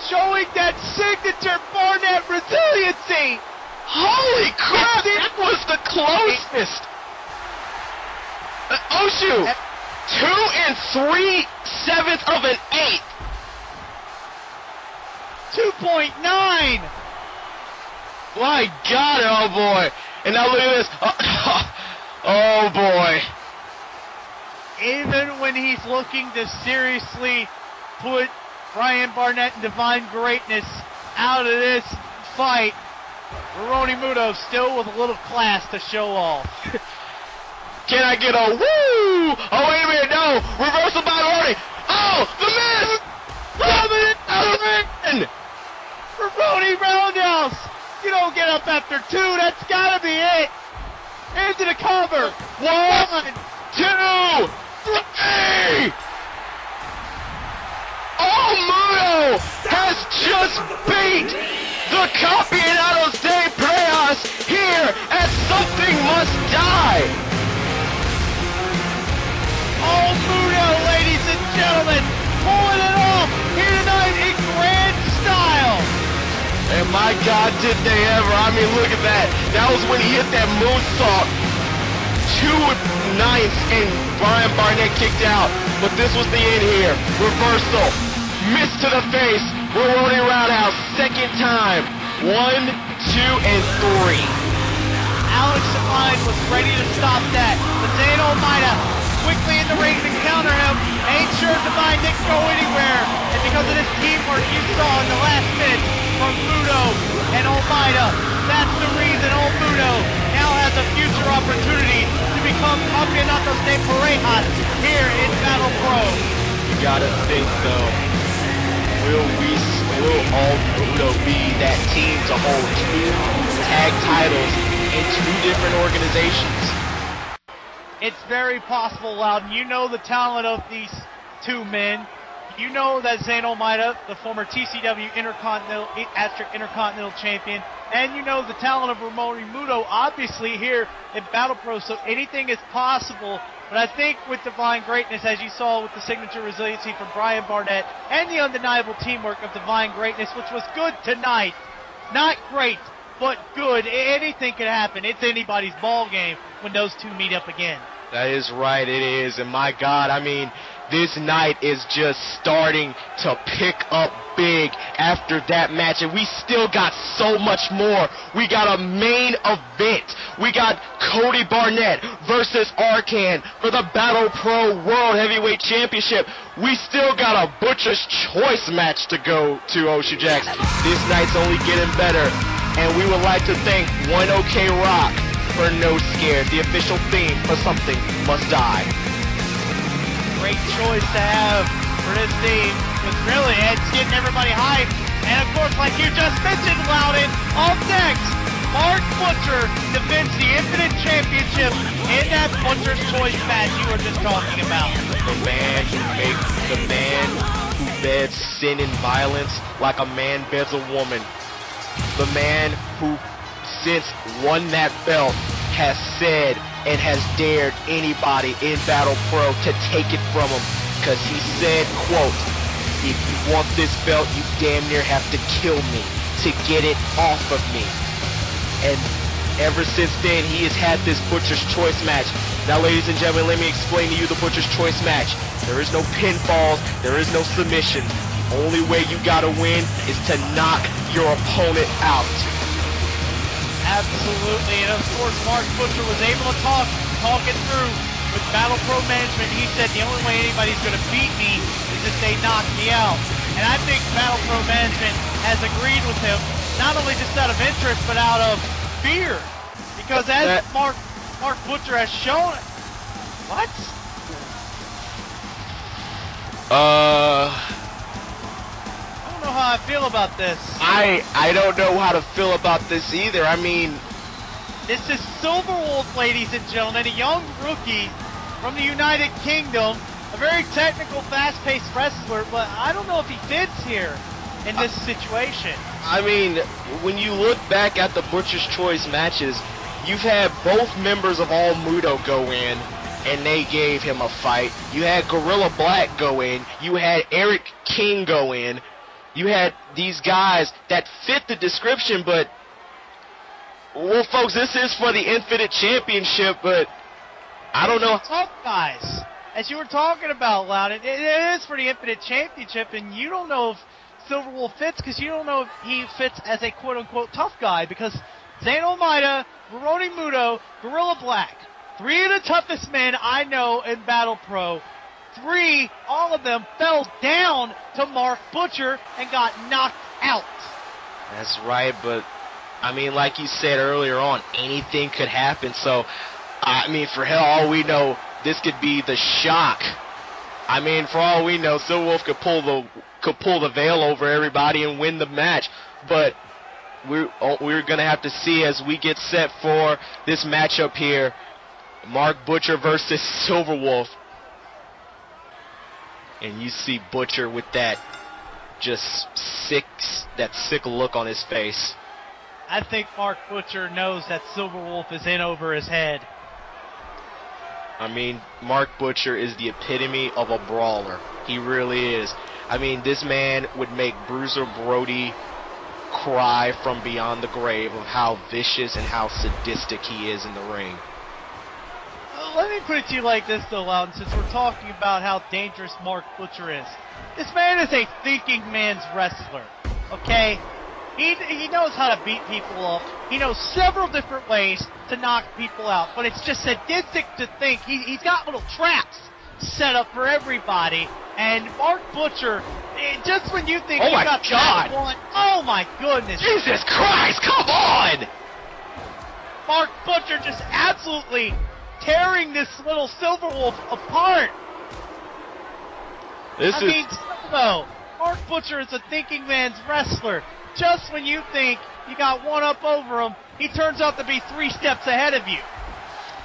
S3: showing that signature Barnett resiliency.
S2: Holy crap, that was the closest. Oh shoot. 2 3/7 of an 8.
S3: 2.9.
S2: My God, oh boy. And now look at this. Oh boy.
S3: Even when he's looking to seriously put Brian Barnett and Divine Greatness out of this fight, Roroni Muto still with a little class to show off.
S2: Can I get a woo? Oh, wait a minute, no. Reversal by Roroni. Oh, the miss. Rubbing it out of the
S3: Roroni Roundhouse. You don't get up after 2. That's got to be it. Into the cover.
S2: 1, 2, 3. Oh, Muto has just beat the Campeonatos de Playas here at Something Must Die.
S3: Oh, Muto, ladies and gentlemen, pulling it off here tonight in grand style.
S2: And my God, did they ever. I mean, look at that. That was when he hit that moonsault. 2/9 and Brian Barnett kicked out. But this was the end here. Reversal. Miss to the face. Roroni Roundhouse. Second time. 1, 2, and 3.
S3: Alex Devine was ready to stop that, but Zayn Almeida quickly in the ring to counter him, made sure Devine didn't go anywhere, and because of this teamwork you saw in the last minute from Muto and Almeida, that's the reason old Muto now has a future opportunity to become Campeonatos de Parejas here in Battle Pro.
S2: You gotta think though, will all Muto be that team to hold 2 tag titles in 2 different organizations?
S3: It's very possible, Loudon. You know the talent of these 2 men. You know that Zayn Almeida, the former TCW Intercontinental Champion, and you know the talent of Romori Muto, obviously here in Battle Pro, so anything is possible. But I think with Divine Greatness, as you saw with the signature resiliency from Brian Barnett, and the undeniable teamwork of Divine Greatness, which was good tonight, not great, but good. Anything can happen. It's anybody's ball game when those 2 meet up again.
S2: That is right, it is. And my God, I mean, this night is just starting to pick up big after that match. And we still got so much more. We got a main event. We got Cody Barnett versus Arcan for the Battle Pro World Heavyweight Championship. We still got a Butcher's Choice match to go to, Ocean Jacks. This night's only getting better. And we would like to thank 1OK Rock for No Scared, the official theme for Something Must Die.
S3: Great choice to have for this theme, because really it's getting everybody hyped. And of course, like you just mentioned, Loudon, up next, Mark Butcher defends the Infinite Championship in that Butcher's Choice match you were just talking about.
S2: The man who beds sin and violence like a man beds a woman. The man who, since won that belt, has said and has dared anybody in Battle Pro to take it from him. Because he said, quote, "If you want this belt, you damn near have to kill me to get it off of me." And ever since then, he has had this Butcher's Choice match. Now, ladies and gentlemen, let me explain to you the Butcher's Choice match. There is no pinfalls. There is no submission. The only way you gotta win is to knock your opponent out.
S3: Absolutely, and of course Mark Butcher was able to talk it through with Battle Pro management. He said the only way anybody's going to beat me is if they knock me out. And I think Battle Pro management has agreed with him, not only just out of interest, but out of fear. Because as Mark Butcher has shown... What? I don't know how I feel about this.
S2: I don't know how to feel about this either. I mean,
S3: this is Silver Wolf, ladies and gentlemen, a young rookie from the United Kingdom, a very technical, fast-paced wrestler, but I don't know if he fits here in this situation.
S2: I mean, when you look back at the Butcher's Choice matches, you've had both members of All Muto go in, and they gave him a fight. You had Gorilla Black go in. You had Eric King go in. You had these guys that fit the description, but, well, folks, this is for the Infinite Championship, but I don't know.
S3: Tough guys, as you were talking about, Loudon, it is for the Infinite Championship, and you don't know if Silver Wolf fits, because you don't know if he fits as a quote-unquote tough guy, because Zayn Almeida, Romori Muto, Gorilla Black, 3 of the toughest men I know in Battle Pro. 3, all of them fell down to Mark Butcher and got knocked out.
S2: That's right, but, I mean, like you said earlier on, anything could happen, so, I mean, for hell, all we know, this could be the shock. I mean, for all we know, Silver Wolf could pull the veil over everybody and win the match, but we're gonna have to see as we get set for this matchup here, Mark Butcher versus Silver Wolf. And you see Butcher with that just sick look on his face.
S3: I think Mark Butcher knows that Silver Wolf is in over his head.
S2: I mean, Mark Butcher is the epitome of a brawler. He really is. I mean, this man would make Bruiser Brody cry from beyond the grave of how vicious and how sadistic he is in the ring.
S3: Let me put it to you like this, though, Loudon, since we're talking about how dangerous Mark Butcher is. This man is a thinking man's wrestler, okay? He knows how to beat people up. He knows several different ways to knock people out, but it's just sadistic to think he's got little traps set up for everybody. And Mark Butcher, just when you think you got
S2: God.
S3: one, oh my goodness.
S2: Jesus Christ, come on!
S3: Mark Butcher just absolutely tearing this little Silver Wolf apart. Though, Mark Butcher is a thinking man's wrestler. Just when you think you got one up over him, he turns out to be 3 steps ahead of you.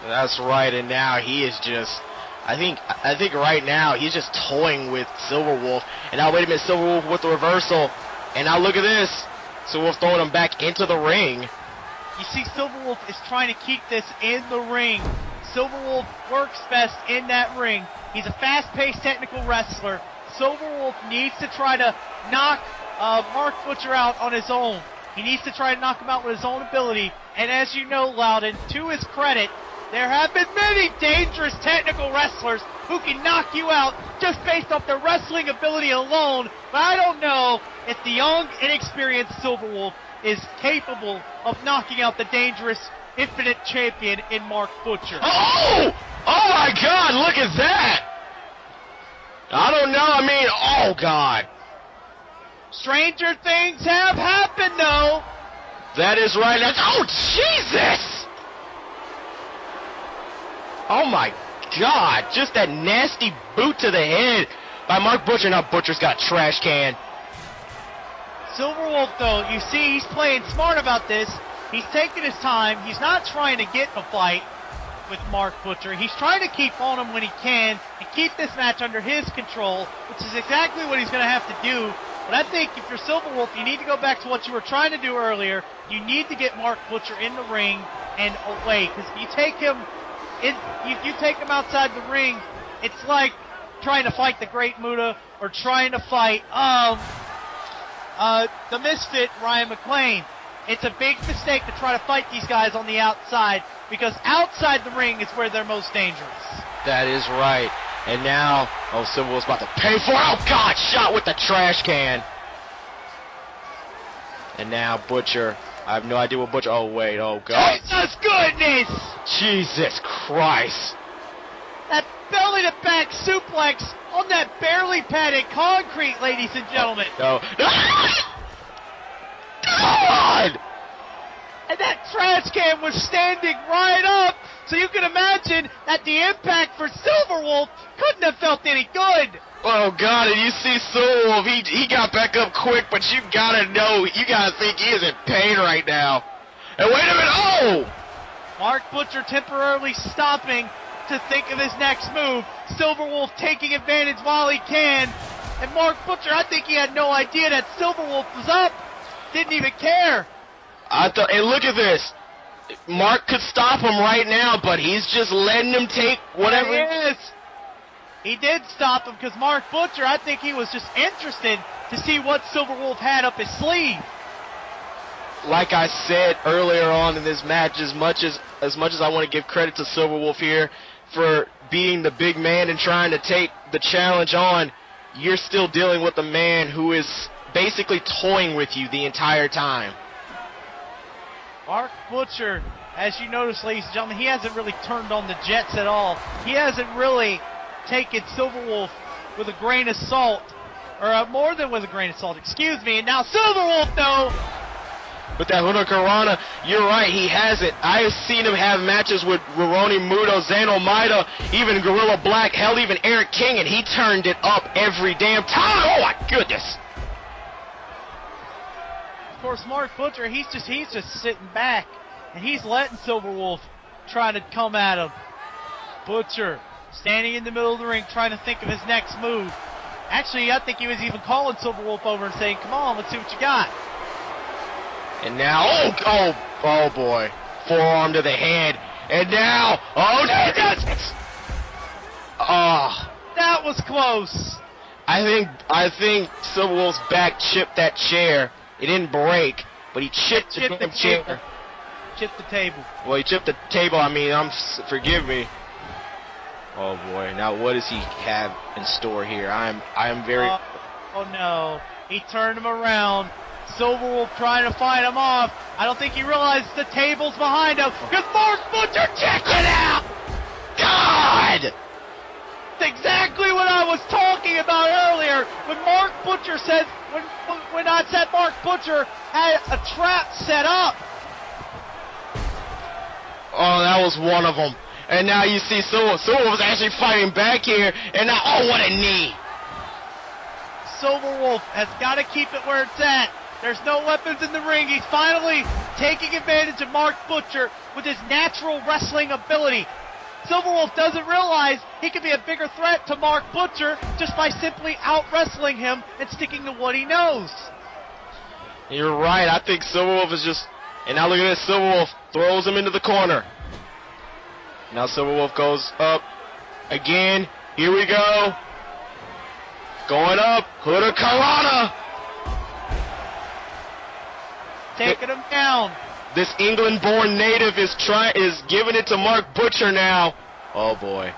S2: That's right, and now he is just, I think right now he's just toying with Silver Wolf. And now wait a minute, Silver Wolf with the reversal. And now look at this. Silver Wolf throwing him back into the ring.
S3: You see, Silver Wolf is trying to keep this in the ring. Silver Wolf works best in that ring. He's a fast-paced technical wrestler. Silver Wolf needs to try to knock Mark Butcher out on his own. He needs to try to knock him out with his own ability. And as you know, Loudon, to his credit, there have been many dangerous technical wrestlers who can knock you out just based off their wrestling ability alone. But I don't know if the young, inexperienced Silver Wolf is capable of knocking out the dangerous Infinite Champion in Mark Butcher.
S2: Oh! Oh my God, look at that! I don't know, oh God.
S3: Stranger things have happened, though.
S2: That is right. Oh, Jesus! Oh my God, just that nasty boot to the head by Mark Butcher. Now Butcher's got a trash can.
S3: Silver Wolf, though, you see he's playing smart about this. He's taking his time. He's not trying to get in a fight with Mark Butcher. He's trying to keep on him when he can and keep this match under his control, which is exactly what he's going to have to do. But I think if you're Silver Wolf, you need to go back to what you were trying to do earlier. You need to get Mark Butcher in the ring and away, because if you take him outside the ring, it's like trying to fight the Great Muta or trying to fight the misfit Ryan McClain. It's a big mistake to try to fight these guys on the outside, because outside the ring is where they're most dangerous.
S2: That is right. And now, Silver Wolf's about to pay for it. Oh God, shot with the trash can. And now Butcher, I have no idea what Butcher, oh wait, oh God.
S3: Jesus goodness!
S2: Jesus Christ.
S3: That belly-to-back suplex on that barely padded concrete, ladies and gentlemen.
S2: No. God!
S3: And that trash can was standing right up, so you can imagine that the impact for Silver Wolf couldn't have felt any good.
S2: Oh God, and you see Silver Wolf, he got back up quick, but you gotta think he is in pain right now. And wait a minute, oh!
S3: Mark Butcher temporarily stopping to think of his next move. Silver Wolf taking advantage while he can. And Mark Butcher, I think he had no idea that Silver Wolf was up. Didn't even care.
S2: And look at this. Mark could stop him right now, but he's just letting him take whatever.
S3: There he is. He did stop him, because Mark Butcher, I think he was just interested to see what Silver Wolf had up his sleeve.
S2: Like I said earlier on in this match, as much as I want to give credit to Silver Wolf here for being the big man and trying to take the challenge on, you're still dealing with a man who is basically toying with you the entire time.
S3: Mark Butcher, as you notice, ladies and gentlemen, he hasn't really turned on the jets at all. He hasn't really taken Silver Wolf with a grain of salt, or more than with a grain of salt, excuse me. And now Silver Wolf, though.
S2: But that Hurricanrana, you're right, he hasn't. I have seen him have matches with Roroni Muto, Zano Maida, even Gorilla Black, hell, even Eric King, and he turned it up every damn time. Oh my goodness.
S3: Of course, Mark Butcher, he's just sitting back, and he's letting Silver Wolf try to come at him. Butcher standing in the middle of the ring, trying to think of his next move. Actually, I think he was even calling Silver Wolf over and saying, "Come on, let's see what you got."
S2: And now, oh boy, forearm to the head, and now,
S3: that was close.
S2: I think Silver Wolf's back chipped that chair. It didn't break, but he chipped the damn chair.
S3: Chipped the table.
S2: Well, he chipped the table. Forgive me. Oh boy, now what does he have in store here? I am very.
S3: Oh no, he turned him around. Silverwolf trying to fight him off. I don't think he realizes the table's behind him. Because Mark Butcher, check it out!
S2: God!
S3: That's exactly what I was talking about earlier. When Mark Butcher said, when I said Mark Butcher had a trap set up.
S2: Oh, that was one of them. And now you see Silverwolf was actually fighting back here. And now, oh, what a knee.
S3: Silverwolf has got to keep it where it's at. There's no weapons in the ring. He's finally taking advantage of Mark Butcher with his natural wrestling ability. Silverwolf doesn't realize he can be a bigger threat to Mark Butcher just by simply out-wrestling him and sticking to what he knows.
S2: You're right. I think Silverwolf is just... And now look at this. Silverwolf throws him into the corner. Now Silverwolf goes up again. Here we go. Going up. Hurricanrana.
S3: Taking him down.
S2: This England-born native is giving it to Mark Butcher now. Oh boy.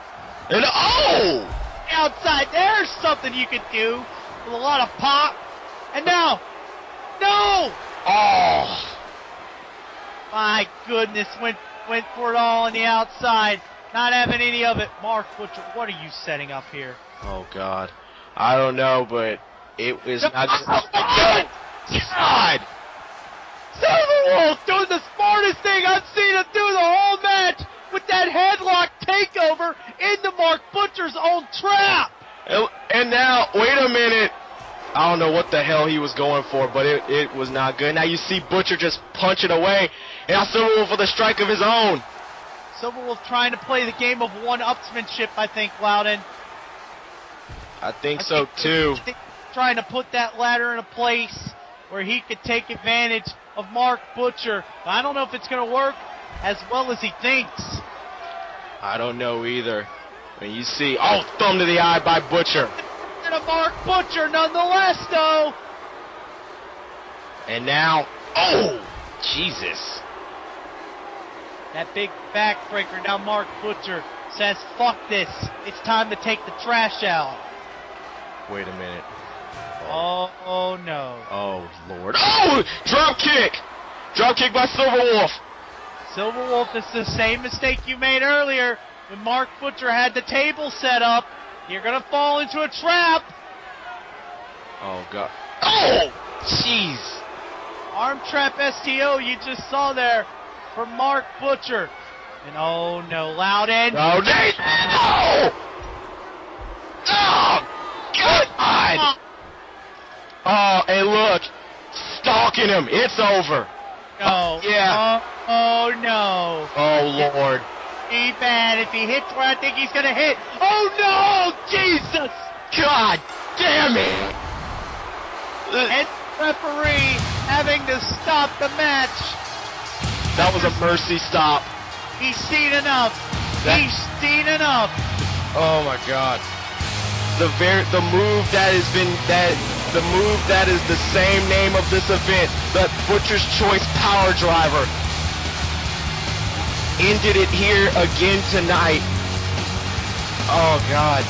S2: And oh!
S3: Outside, there's something you could do with a lot of pop. And now, no!
S2: Oh!
S3: My goodness, went for it all on the outside. Not having any of it. Mark Butcher, what are you setting up here?
S2: Oh God. I don't know, but it is not just...
S3: Oh,
S2: God!
S3: Silverwolf doing the smartest thing I've seen him do the whole match with that headlock takeover into Mark Butcher's own trap.
S2: And now, wait a minute. I don't know what the hell he was going for, but it was not good. Now you see Butcher just punching away. And now Silverwolf with a strike of his own.
S3: Silverwolf trying to play the game of one-upsmanship, I think, Loudon.
S2: I think so, too.
S3: Trying to put that ladder in a place where he could take advantage of Mark Butcher. I don't know if it's going to work as well as he thinks.
S2: I don't know either. When you see, oh, thumb to the eye by Butcher.
S3: And a Mark Butcher nonetheless, though.
S2: And now, oh, Jesus.
S3: That big backbreaker. Now Mark Butcher says, fuck this. It's time to take the trash out.
S2: Wait a minute.
S3: Oh no.
S2: Oh, Lord. Oh! Drop kick! Drop kick by Silverwolf.
S3: Silverwolf, it's the same mistake you made earlier when Mark Butcher had the table set up. You're going to fall into a trap.
S2: Oh, God. Oh! Jeez.
S3: Arm trap STO you just saw there for Mark Butcher. And oh no, Loudon.
S2: Oh, oh! Oh! God! Oh, and look, stalking him. It's over.
S3: No.
S2: Yeah.
S3: Oh no.
S2: Oh, Lord.
S3: Be bad if he hits where I think he's gonna hit. Oh no! Jesus!
S2: God damn it!
S3: And referee having to stop the match.
S2: That was a mercy stop.
S3: He's seen enough. He's seen enough.
S2: Oh my God. The move that has been the move that is the same name of this event, the Butcher's Choice Power Driver, ended it here again tonight. Oh God.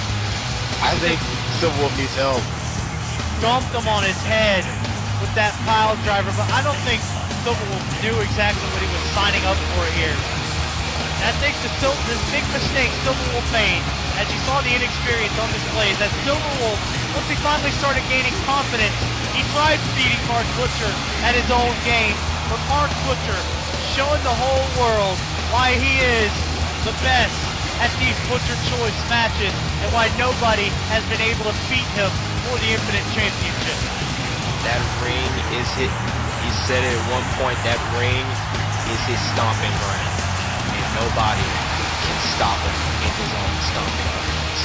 S2: I think Silverwolf needs help.
S3: Dumped him on his head with that pile driver, but I don't think Silverwolf knew exactly what he was signing up for here. I think this big mistake Silverwolf made, as you saw the inexperience on display, is that Silverwolf, once he finally started gaining confidence, he tried beating Mark Butcher at his own game, but Mark Butcher showing the whole world why he is the best at these Butcher Choice matches and why nobody has been able to beat him for the Infinite Championship.
S2: That ring is hit. He said it at one point, that ring is his stomping ground. And nobody can stop him in his own stomping grounds.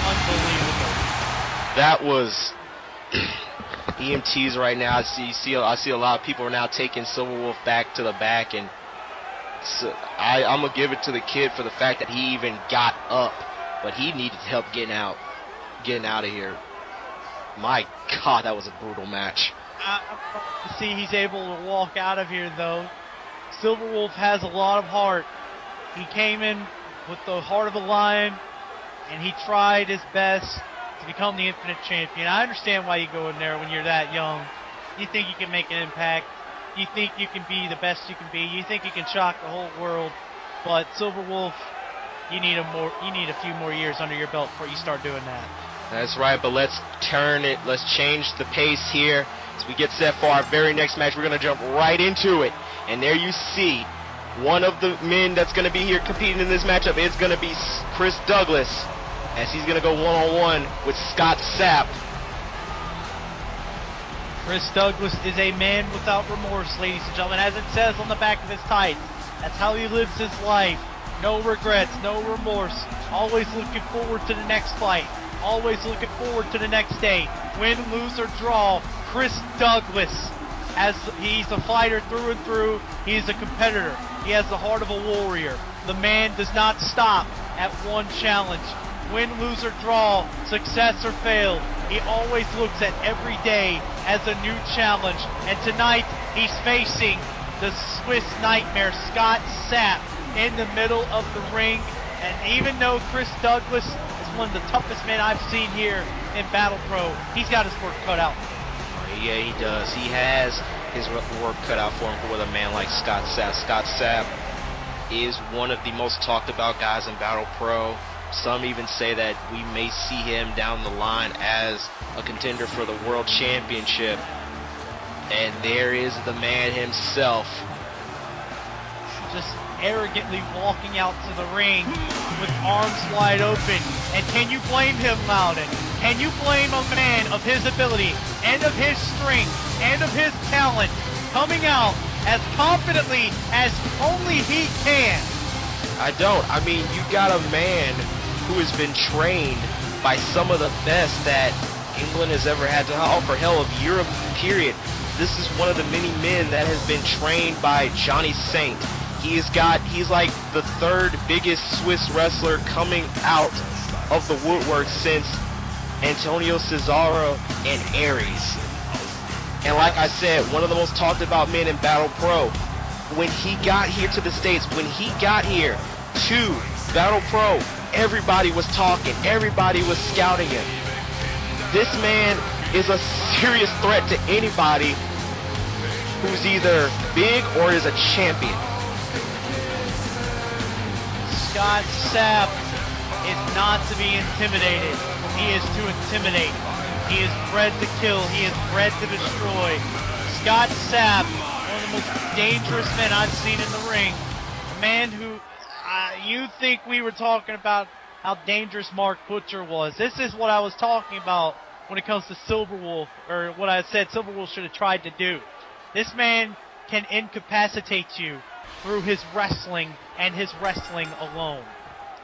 S3: Unbelievable.
S2: That was EMTs right now. I see a lot of people are now taking Silverwolf back to the back, and so I'm gonna give it to the kid for the fact that he even got up, but he needed help getting out of here. My God, that was a brutal match.
S3: See, he's able to walk out of here, though. Silverwolf has a lot of heart. He came in with the heart of a lion, and he tried his best to become the Infinite Champion. I understand why you go in there when you're that young. You think you can make an impact. You think you can be the best you can be. You think you can shock the whole world. But Silver Wolf, you need a few more years under your belt before you start doing that.
S2: That's right, but let's turn it. Let's change the pace here. As we get set for our very next match, we're going to jump right into it. And there you see one of the men that's going to be here competing in this matchup. It's going to be Chris Douglas, as he's going to go one-on-one with Scott Sapp.
S3: Chris Douglas is a man without remorse, ladies and gentlemen, as it says on the back of his tights. That's how he lives his life. No regrets, no remorse. Always looking forward to the next fight. Always looking forward to the next day. Win, lose, or draw, Chris Douglas, as he's a fighter through and through, he is a competitor. He has the heart of a warrior. The man does not stop at one challenge. Win, lose, or draw, success or fail, he always looks at every day as a new challenge. And tonight, he's facing the Swiss Nightmare, Scott Sapp, in the middle of the ring. And even though Chris Douglas is one of the toughest men I've seen here in Battle Pro, he's got his work cut out.
S2: Yeah, he does. He has his work cut out for him with a man like Scott Sapp. Scott Sapp is one of the most talked about guys in Battle Pro. Some even say that we may see him down the line as a contender for the World Championship. And there is the man himself.
S3: Just arrogantly walking out to the ring with arms wide open. And can you blame him, Loudon? Can you blame a man of his ability and of his strength and of his talent coming out as confidently as only he can?
S2: I don't. I mean, you got a man who has been trained by some of the best that England has ever had to offer. Hell, of Europe, period. This is one of the many men that has been trained by Johnny Saint. He's like the third biggest Swiss wrestler coming out of the woodwork since Antonio Cesaro and Aries. And like I said, one of the most talked about men in Battle Pro. When he got here to the States, when he got here to Battle Pro, everybody was talking, everybody was scouting him. This man is a serious threat to anybody who's either big or is a champion.
S3: Scott Sapp is not to be intimidated. He is to intimidate. He is bred to kill. He is bred to destroy. Scott Sapp, one of the most dangerous men I've seen in the ring. A man who, you think we were talking about how dangerous Mark Butcher was. This is what I was talking about when it comes to Silver Wolf, or what I said Silver Wolf should have tried to do. This man can incapacitate you through his wrestling and his wrestling alone.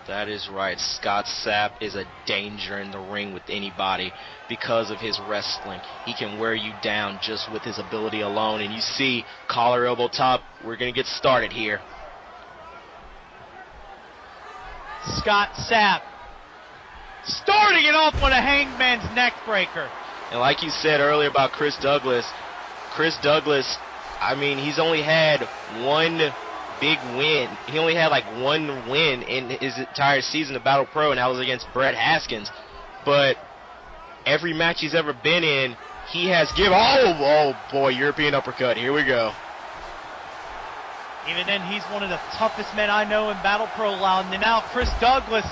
S2: That is right. Scott Sapp is a danger in the ring with anybody because of his wrestling. He can wear you down just with his ability alone. And you see, collar, elbow, top. We're going to get started here.
S3: Scott Sapp starting it off with a hangman's neck breaker.
S2: And like you said earlier about Chris Douglas, I mean, he's only had one big win. He only had like one win in his entire season of Battle Pro, and that was against Brett Haskins. But every match he's ever been in, he has given, oh boy, European uppercut. Here we go.
S3: Even then, he's one of the toughest men I know in Battle Pro, Loudon. And now Chris Douglas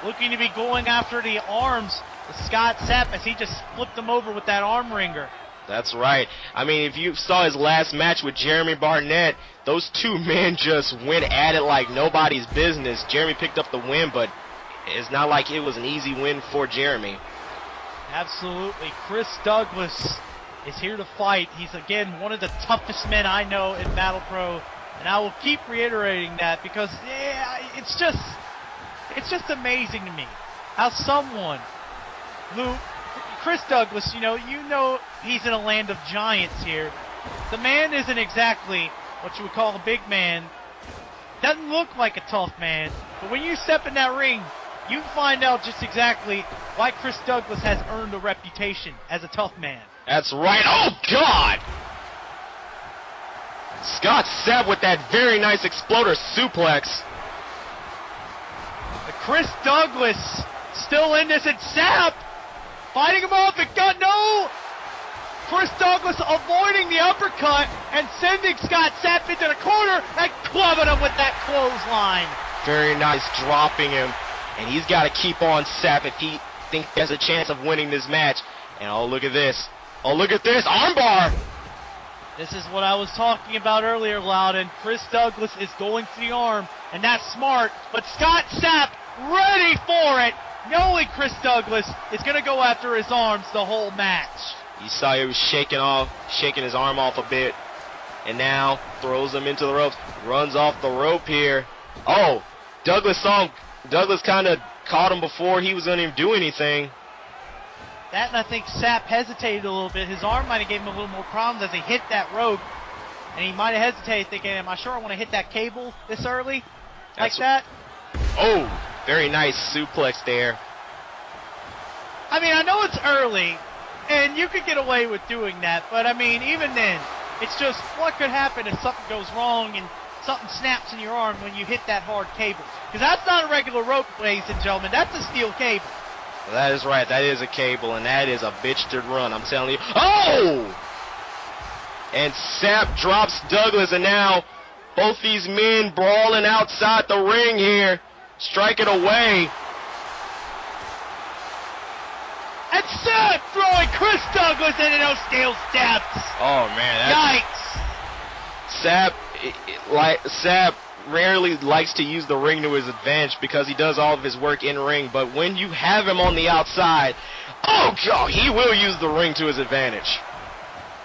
S3: looking to be going after the arms of Scott Sapp as he just flipped him over with that arm wringer.
S2: That's right. I mean, if you saw his last match with Jeremy Barnett, those two men just went at it like nobody's business. Jeremy picked up the win, but it's not like it was an easy win for Jeremy.
S3: Absolutely. Chris Douglas is here to fight. He's, again, one of the toughest men I know in Battle Pro. And I will keep reiterating that because it's just amazing to me how someone who, Chris Douglas, you know he's in a land of giants here. The man isn't exactly what you would call a big man. Doesn't look like a tough man. But when you step in that ring, you find out just exactly why Chris Douglas has earned a reputation as a tough man.
S2: That's right. Oh, God! Scott Sapp with that very nice exploder suplex.
S3: But Chris Douglas still in this, and Sapp fighting him off. It got no. Chris Douglas avoiding the uppercut and sending Scott Sapp into the corner and clubbing him with that clothesline.
S2: Very nice, dropping him. And he's got to keep on Sapp if he thinks he has a chance of winning this match. And oh, look at this. Oh, look at this. Armbar.
S3: This is what I was talking about earlier, Loudon. Chris Douglas is going to the arm, and that's smart. But Scott Sapp ready for it, knowing Chris Douglas is going to go after his arms the whole match.
S2: You saw he was shaking his arm off a bit. And now throws him into the ropes. Runs off the rope here. Oh, Douglas saw him. Douglas kind of caught him before he was going to even do anything.
S3: That, and I think Sapp hesitated a little bit. His arm might have given him a little more problems as he hit that rope. And he might have hesitated thinking, am I sure I want to hit that cable this early? Like that?
S2: Oh, very nice suplex there.
S3: I mean, I know it's early, and you could get away with doing that. But, I mean, even then, it's just what could happen if something goes wrong and something snaps in your arm when you hit that hard cable. Because that's not a regular rope, ladies and gentlemen. That's a steel cable.
S2: Well, that is right. That is a cable, and that is a bitch to run. I'm telling you. Oh! And Sapp drops Douglas, and now both these men brawling outside the ring here. Strike it away.
S3: And Sapp throwing Chris Douglas into those steel steps.
S2: Oh, man.
S3: Yikes.
S2: Sapp rarely likes to use the ring to his advantage because he does all of his work in ring, but when you have him on the outside, oh God, he will use the ring to his advantage.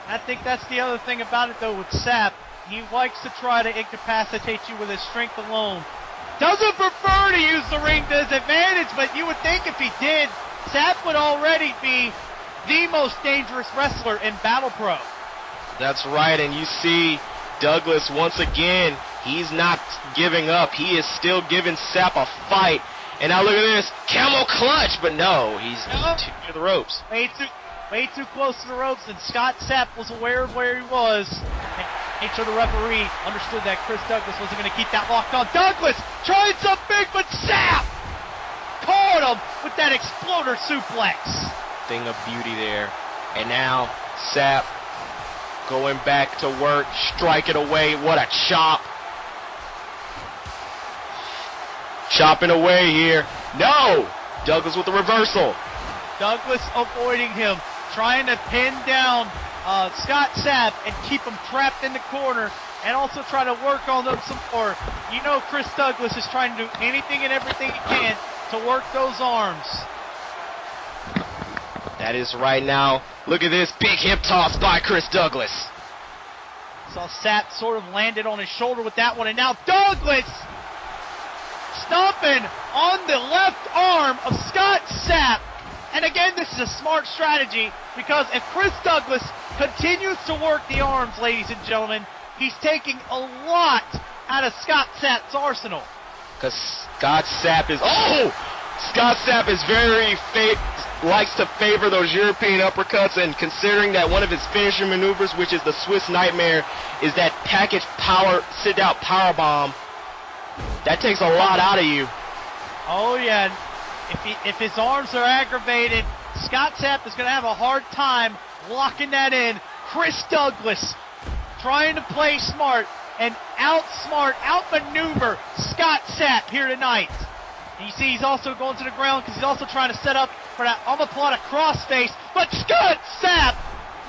S3: I think that's the other thing about it though with Sapp. He likes to try to incapacitate you with his strength alone. Doesn't prefer to use the ring to his advantage, but you would think if he did, Sapp would already be the most dangerous wrestler in Battle Pro.
S2: That's right, and you see Douglas once again. He's not giving up. He is still giving Sapp a fight. And now look at this. Camel clutch. But no, he's too near the ropes.
S3: Way too close to the ropes. And Scott Sapp was aware of where he was. And make sure the referee understood that Chris Douglas wasn't going to keep that locked on. Douglas trying something big, but Sapp caught him with that exploder suplex.
S2: Thing of beauty there. And now Sapp going back to work. Strike it away. What a chop. Chopping away here. No! Douglas with the reversal.
S3: Douglas avoiding him, trying to pin down Scott Sapp and keep him trapped in the corner, and also try to work on them some more. You know Chris Douglas is trying to do anything and everything he can to work those arms.
S2: That is right now. Look at this big hip toss by Chris Douglas.
S3: Saw Sapp sort of landed on his shoulder with that one, and now Douglas stomping on the left arm of Scott Sapp. And again, this is a smart strategy because if Chris Douglas continues to work the arms, ladies and gentlemen, he's taking a lot out of Scott Sapp's arsenal.
S2: Because Scott Sapp is likes to favor those European uppercuts, and considering that one of his finishing maneuvers, which is the Swiss Nightmare, is that package power sit-out power bomb. That takes a lot out of you.
S3: Oh, yeah. If his arms are aggravated, Scott Sapp is going to have a hard time locking that in. Chris Douglas trying to play smart and outmaneuver Scott Sapp here tonight. And you see he's also going to the ground because he's also trying to set up for that omoplata crossface. But Scott Sapp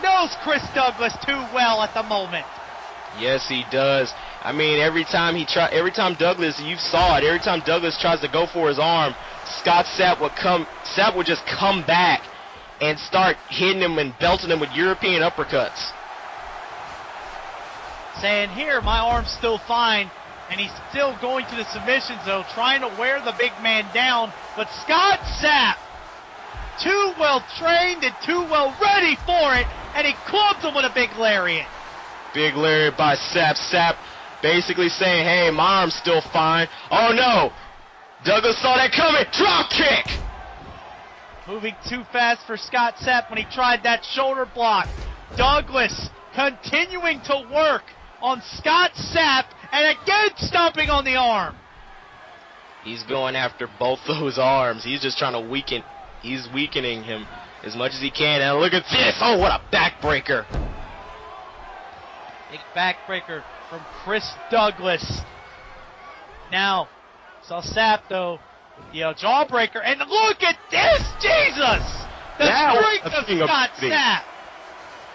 S3: knows Chris Douglas too well at the moment.
S2: Yes, he does. I mean, every time Douglas, you saw it, every time Douglas tries to go for his arm, Sapp would just come back and start hitting him and belting him with European uppercuts.
S3: Saying, here, my arm's still fine, and he's still going to the submission zone, trying to wear the big man down, but Scott Sapp, too well trained and too well ready for it, and he clubs him with a big lariat.
S2: Big lariat by Sapp. Sapp basically saying, hey, my arm's still fine. Oh, no. Douglas saw that coming. Drop kick.
S3: Moving too fast for Scott Sapp when he tried that shoulder block. Douglas continuing to work on Scott Sapp and again stomping on the arm. He's
S2: going after both those arms. He's just trying to weaken. He's weakening him as much as he can. And look at this. Oh, what a backbreaker.
S3: Big backbreaker from Chris Douglas. Now, saw Sapp, though, with the jawbreaker. And look at this, Jesus! The strength of Scott Sapp.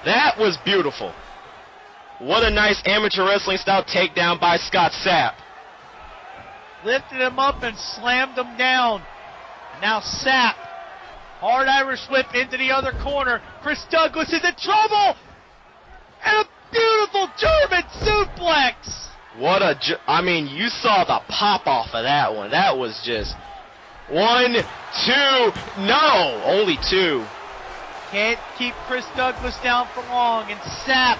S2: That was beautiful. What a nice amateur wrestling style takedown by Scott Sapp.
S3: Lifted him up and slammed him down. Now Sapp, hard Irish whip into the other corner. Chris Douglas is in trouble! And a beautiful German suplex!
S2: I mean, you saw the pop off of that one. That was just 1, 2, no, only 2.
S3: Can't keep Chris Douglas down for long, and Sapp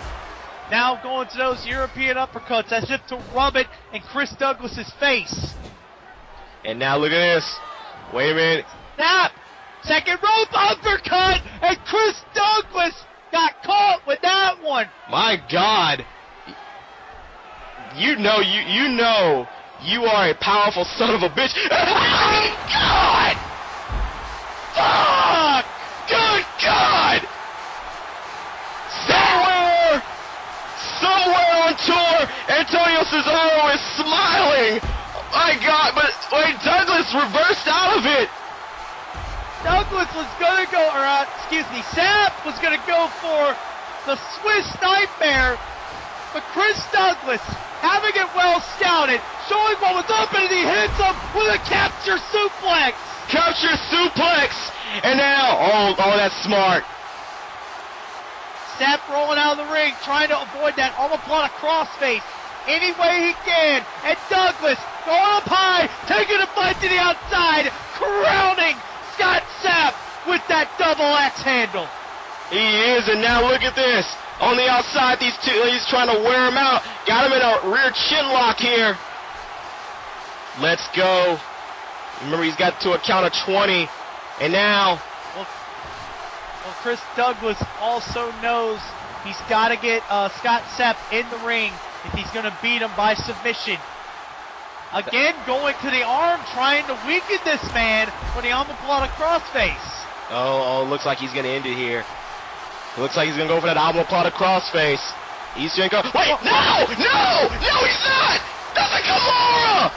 S3: now going to those European uppercuts as if to rub it in Chris Douglas's face.
S2: And now look at this. Wait a minute.
S3: Sapp, second rope uppercut, and Chris Douglas got caught with that one.
S2: My God. You know you are a powerful son of a bitch. Oh, God! Fuck! Good God! Somewhere on tour, Antonio Cesaro is smiling. My God, but wait, Douglas reversed out of it.
S3: Douglas was gonna go, Sapp was gonna go for the Swiss Nightmare, but Chris Douglas, having it well scouted, showing what was up, and he hits him with a capture suplex.
S2: Capture suplex, and now, oh, that's smart.
S3: Sapp rolling out of the ring, trying to avoid that omoplata crossface any way he can, and Douglas going up high, taking a fight to the outside, crowning Scott Sapp with that double axe handle.
S2: He is, and now look at this. On the outside, these two, he's trying to wear him out. Got him in a rear chin lock here. Let's go. Remember, he's got to a count of 20. And now...
S3: Well, Chris Douglas also knows he's got to get Scott Sapp in the ring if he's going to beat him by submission. Again, going to the arm, trying to weaken this man for the omoplata crossface.
S2: Oh, looks like he's going to end it here. Looks like he's going to go for that omoplata crossface. He's going to go... Wait, no, he's not! That's a Kimura!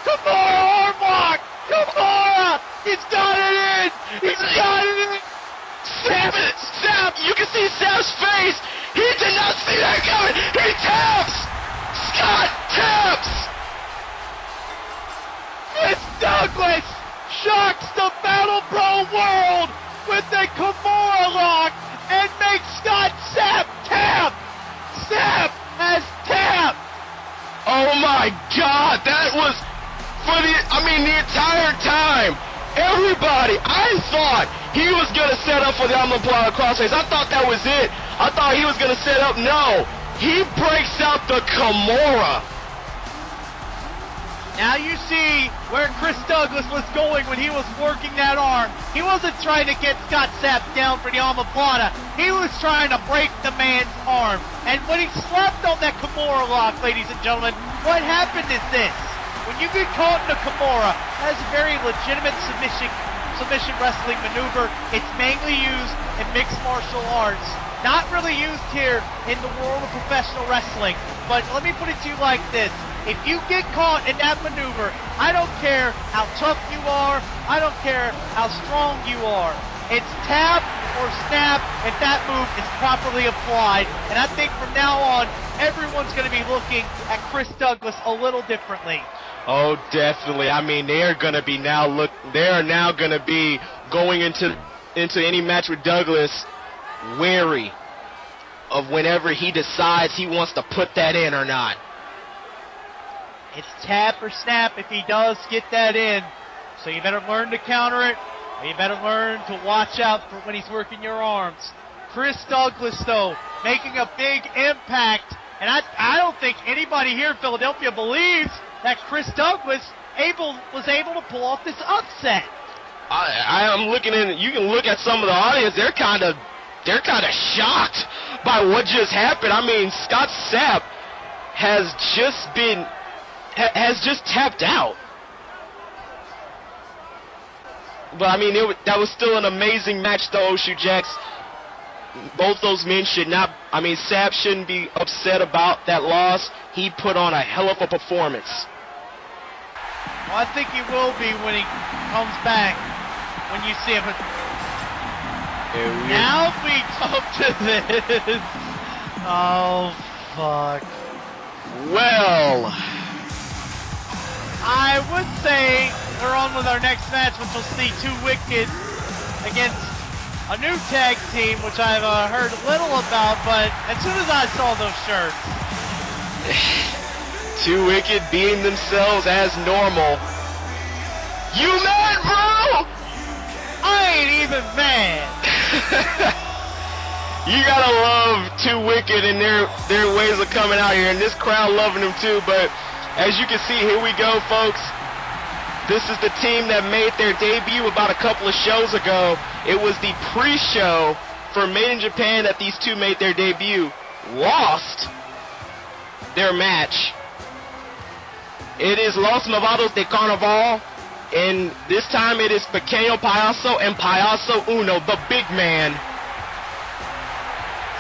S3: Kimura arm lock! Kimura! He's got it in! He's got it in!
S2: Sapp, you can see Sapp's face! He did not see that coming! He taps! Scott taps!
S3: Chris Douglas shocks the Battle Pro world with the Kimura lock and makes Scott Sapp tap! Sapp has tapped!
S2: Oh my God, that was the entire time. Everybody, I thought he was going to set up for the omoplata crossface. I thought that was it. I thought he was going to set up. No, he breaks out the Kimura.
S3: Now you see where Chris Douglas was going when he was working that arm. He wasn't trying to get Scott Sapp down for the omoplata. He was trying to break the man's arm. And when he slapped on that Kimura lock, ladies and gentlemen, what happened is this. When you get caught in a Kimura, that is a very legitimate submission wrestling maneuver. It's mainly used in mixed martial arts. Not really used here in the world of professional wrestling. But let me put it to you like this. If you get caught in that maneuver, I don't care how tough you are, I don't care how strong you are. It's tap or snap if that move is properly applied. And I think from now on, everyone's going to be looking at Chris Douglas a little differently.
S2: Oh, definitely. I mean, they are now going to be going into any match with Douglas wary of whenever he decides he wants to put that in or not.
S3: It's tap or snap if he does get that in. So you better learn to counter it, or you better learn to watch out for when he's working your arms. Chris Douglas, though, making a big impact. And I don't think anybody here in Philadelphia believes that Chris Douglas was able to pull off this upset.
S2: I'm looking in. You can look at some of the audience. They're kind of shocked by what just happened. I mean, Scott Sapp has just tapped out. But I mean, that was still an amazing match, though, Oshu-Jax. Both those men should not. I mean, Sab shouldn't be upset about that loss. He put on a hell of a performance.
S3: Well, I think he will be when he comes back. When you see him. Now we come to this. Oh, fuck.
S2: Well,
S3: I would say we're on with our next match, which will see Two Wicked against a new tag team, which I've heard little about, but as soon as I saw those shirts.
S2: Two Wicked being themselves as normal. You mad, bro?
S3: I ain't even mad.
S2: You gotta love Two Wicked and their ways of coming out here, and this crowd loving them too. But as you can see, here we go, folks. This is the team that made their debut about a couple of shows ago. It was the pre-show for Made in Japan that these two made their debut. Lost their match. It is Los Novatos de Carnaval, and this time it is Pequeño Payaso and Payaso Uno, the big man.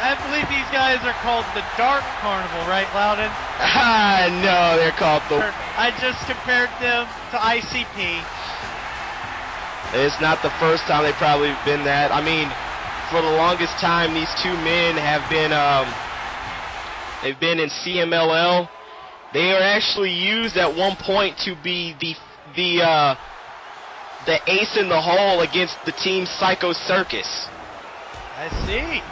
S3: I believe these guys are called the Dark Carnival, right, Loudon?
S2: No, they're called the...
S3: I just compared them to ICP.
S2: It's not the first time they've probably been that. I mean, for the longest time, these two men have been, they've been in CMLL. They are actually used at one point to be the ace in the hole against the team Psycho Circus.
S3: I see.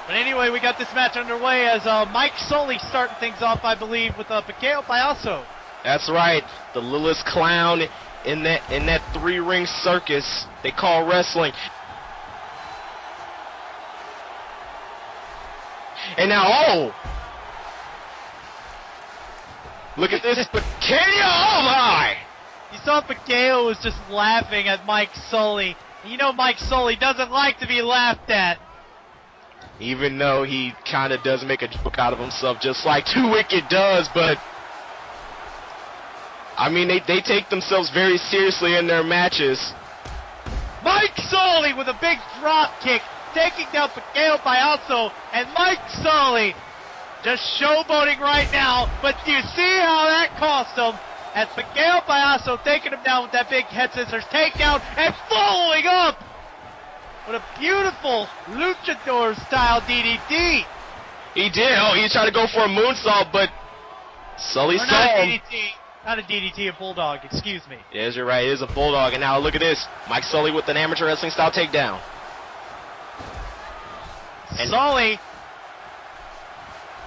S3: But anyway, we got this match underway as Mike Sully starting things off, I believe, with Pequeño Payaso.
S2: That's right, the littlest clown in that three-ring circus they call wrestling. And now, oh! Look at this, Pequeño, oh my!
S3: You saw Pequeño was just laughing at Mike Sully. You know Mike Sully doesn't like to be laughed at.
S2: Even though he kind of does make a joke out of himself, just like Two Wicked does, but I mean, they take themselves very seriously in their matches.
S3: Mike Sully with a big drop kick, taking down Pequeño Payaso, and Mike Sully just showboating right now, but do you see how that cost him? As Pequeño Payaso taking him down with that big head scissors takedown and following up with a beautiful luchador-style DDT.
S2: He did. Oh, he tried to go for a moonsault, but Sully saw him.
S3: Not a DDT, a bulldog, excuse me.
S2: Yes, you're right. It is a bulldog. And now look at this. Mike Sully with an amateur wrestling style takedown. And
S3: Sully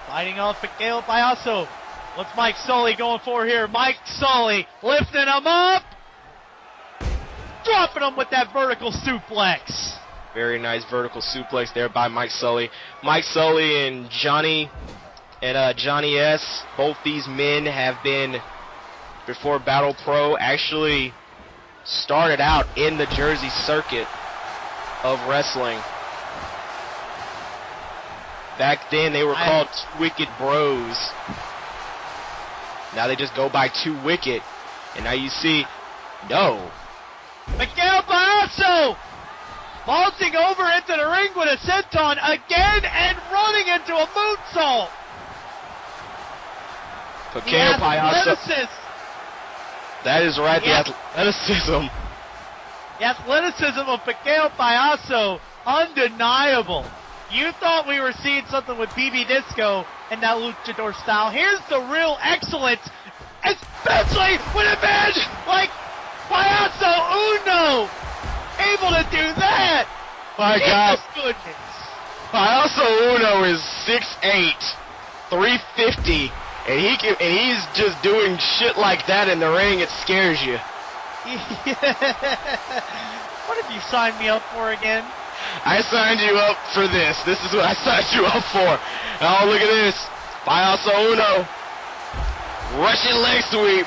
S3: fighting off Pequeño Payaso. What's Mike Sully going for here? Mike Sully lifting him up. Dropping him with that vertical suplex.
S2: Very nice vertical suplex there by Mike Sully. Mike Sully and Johnny S. Both these men have been, before Battle Pro, actually started out in the Jersey circuit of wrestling. Back then they were called Two Wicked Bros. Now they just go by Two Wicked. And now you see, no.
S3: Pequeño Payaso vaulting over into the ring with a senton again and running into a moonsault.
S2: Pequeño Payaso. That is right, the athleticism.
S3: The athleticism of Pequeño Payaso, undeniable. You thought we were seeing something with BB Disco and that luchador style. Here's the real excellence, especially with a man like Payaso Uno able to do that.
S2: My God.
S3: Goodness.
S2: Payaso Uno is 6'8", 350, and he's just doing shit like that in the ring. It scares you.
S3: What have you signed me up for again?
S2: I signed you up for this. This is what I signed you up for. Oh, look at this. Payaso Uno. Russian leg sweep.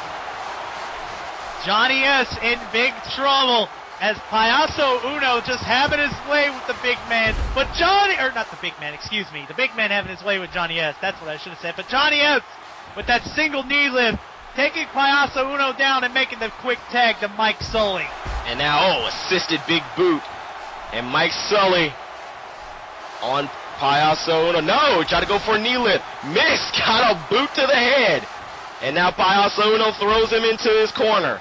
S3: Johnny S. in big trouble as Payaso Uno just having his way with the big man. But not the big man, excuse me. The big man having his way with Johnny S. That's what I should have said. But Johnny S. with that single knee lift, taking Payaso Uno down and making the quick tag to Mike Sully.
S2: And now, oh, assisted big boot. And Mike Sully on Payaso Uno. No, tried to go for a knee lift. Missed, got a boot to the head. And now Payaso Uno throws him into his corner.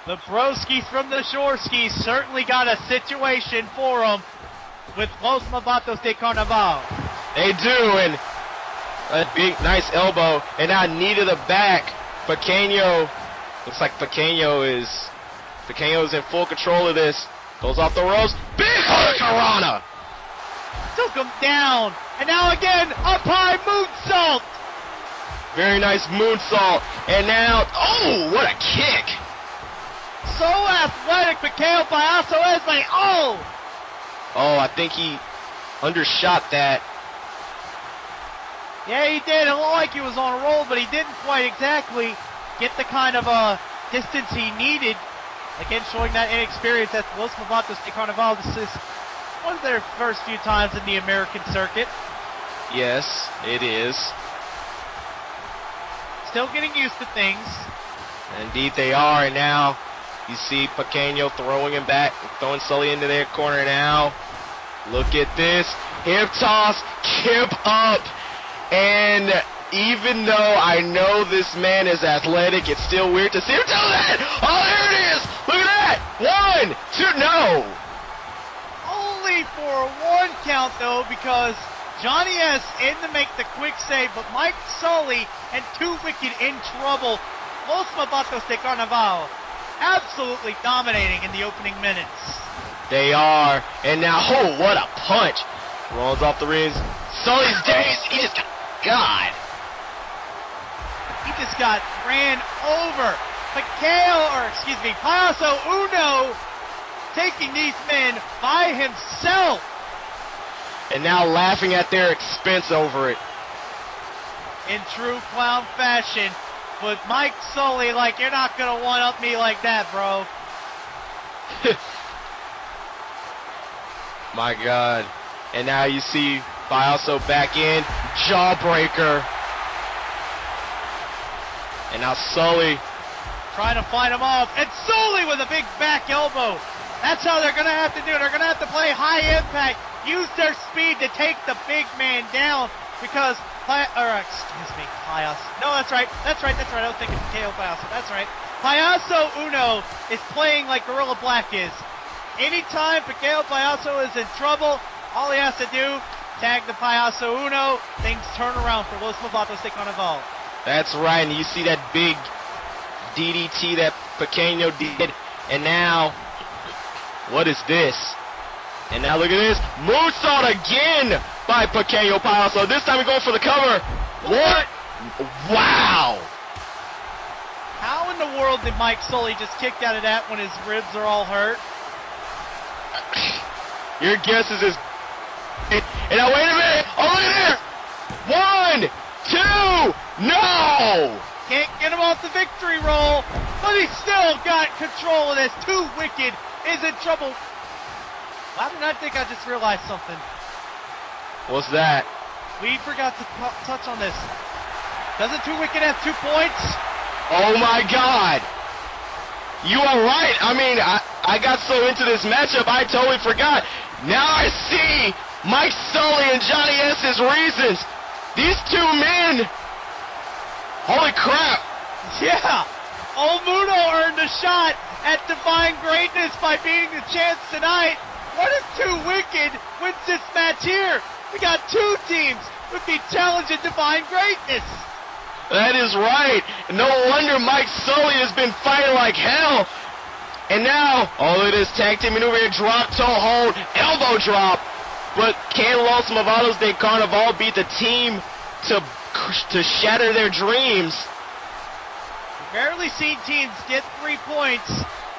S3: The Broskis from the Shoreskis certainly got a situation for them with Los Novatos de Carnaval.
S2: They do, and a big, nice elbow. And now knee to the back. Pequeño, looks like Pequeño's in full control of this. Goes off the ropes. Big Hurricanrana.
S3: Took him down. And now again, up high moonsault.
S2: Very nice moonsault. And now, oh, what a kick.
S3: So athletic, Mikhail Payaso Esme. Oh!
S2: Oh, I think he undershot that.
S3: Yeah, he did. It looked like he was on a roll, but he didn't quite exactly get the kind of distance he needed. Again, showing that inexperience at Los Novatos de Carnaval. This is one of their first few times in the American circuit.
S2: Yes, it is.
S3: Still getting used to things.
S2: Indeed they are, and now you see Pequeño throwing him back, throwing Sully into their corner now. Look at this. Hip toss, kip up. And even though I know this man is athletic, it's still weird to see him do that. Oh, there it is. Look at that. 1, 2, no.
S3: Only for one count, though, because Johnny S. in to make the quick save, but Mike Sully and Two Wicked in trouble. Los Novatos de Carnaval absolutely dominating in the opening minutes.
S2: They are. And now, oh, what a punch. Rolls off the rings. Sully's days, he just got, God.
S3: He just got ran over. Payaso Uno taking these men by himself.
S2: And now laughing at their expense over it.
S3: In true clown fashion. With Mike Sully like, you're not going to one-up me like that, bro.
S2: My God. And now you see Payaso back in. Jawbreaker. And now Sully
S3: trying to fight him off. And Sully with a big back elbow. That's how they're going to have to do it. They're going to have to play high impact. Use their speed to take the big man down. Because, Payaso. No, that's right. I was thinking KO Payaso. That's right. Payaso Uno is playing like Gorilla Black is. Anytime Mikhail Payaso is in trouble, all he has to do, tag the Payaso Uno, things turn around for Los Novatos de Carnaval.
S2: That's right, and you see that big DDT that Pequeño did, and now, what is this? And now look at this, moonsault again by Pequeño Payaso. This time he's going for the cover. What? Wow!
S3: How in the world did Mike Sully just kick out of that when his ribs are all hurt?
S2: Your guess is as... And now wait a minute! Oh, look at there! 1, 2, no!
S3: Can't get him off the victory roll, but he still got control of this. Two Wicked is in trouble. Why did I think I just realized something?
S2: What's that?
S3: We forgot to touch on this. Doesn't Two Wicked have 2 points?
S2: Oh my God! You are right. I mean, I got so into this matchup, I totally forgot. Now I see Mike Sully and Johnny S.'s reasons. These two men, holy crap.
S3: Yeah, Old Muno earned a shot at Divine Greatness by beating the champs tonight. What if Two Wicked wins this match here? We got 2 teams who be challenging Divine Greatness.
S2: That is right. No wonder Mike Sully has been fighting like hell. And now, all of this tag team maneuver here, drop, toe hold, elbow drop. But can Los Novatos de Carnaval beat the team to shatter their dreams?
S3: We've rarely seen teams get 3 points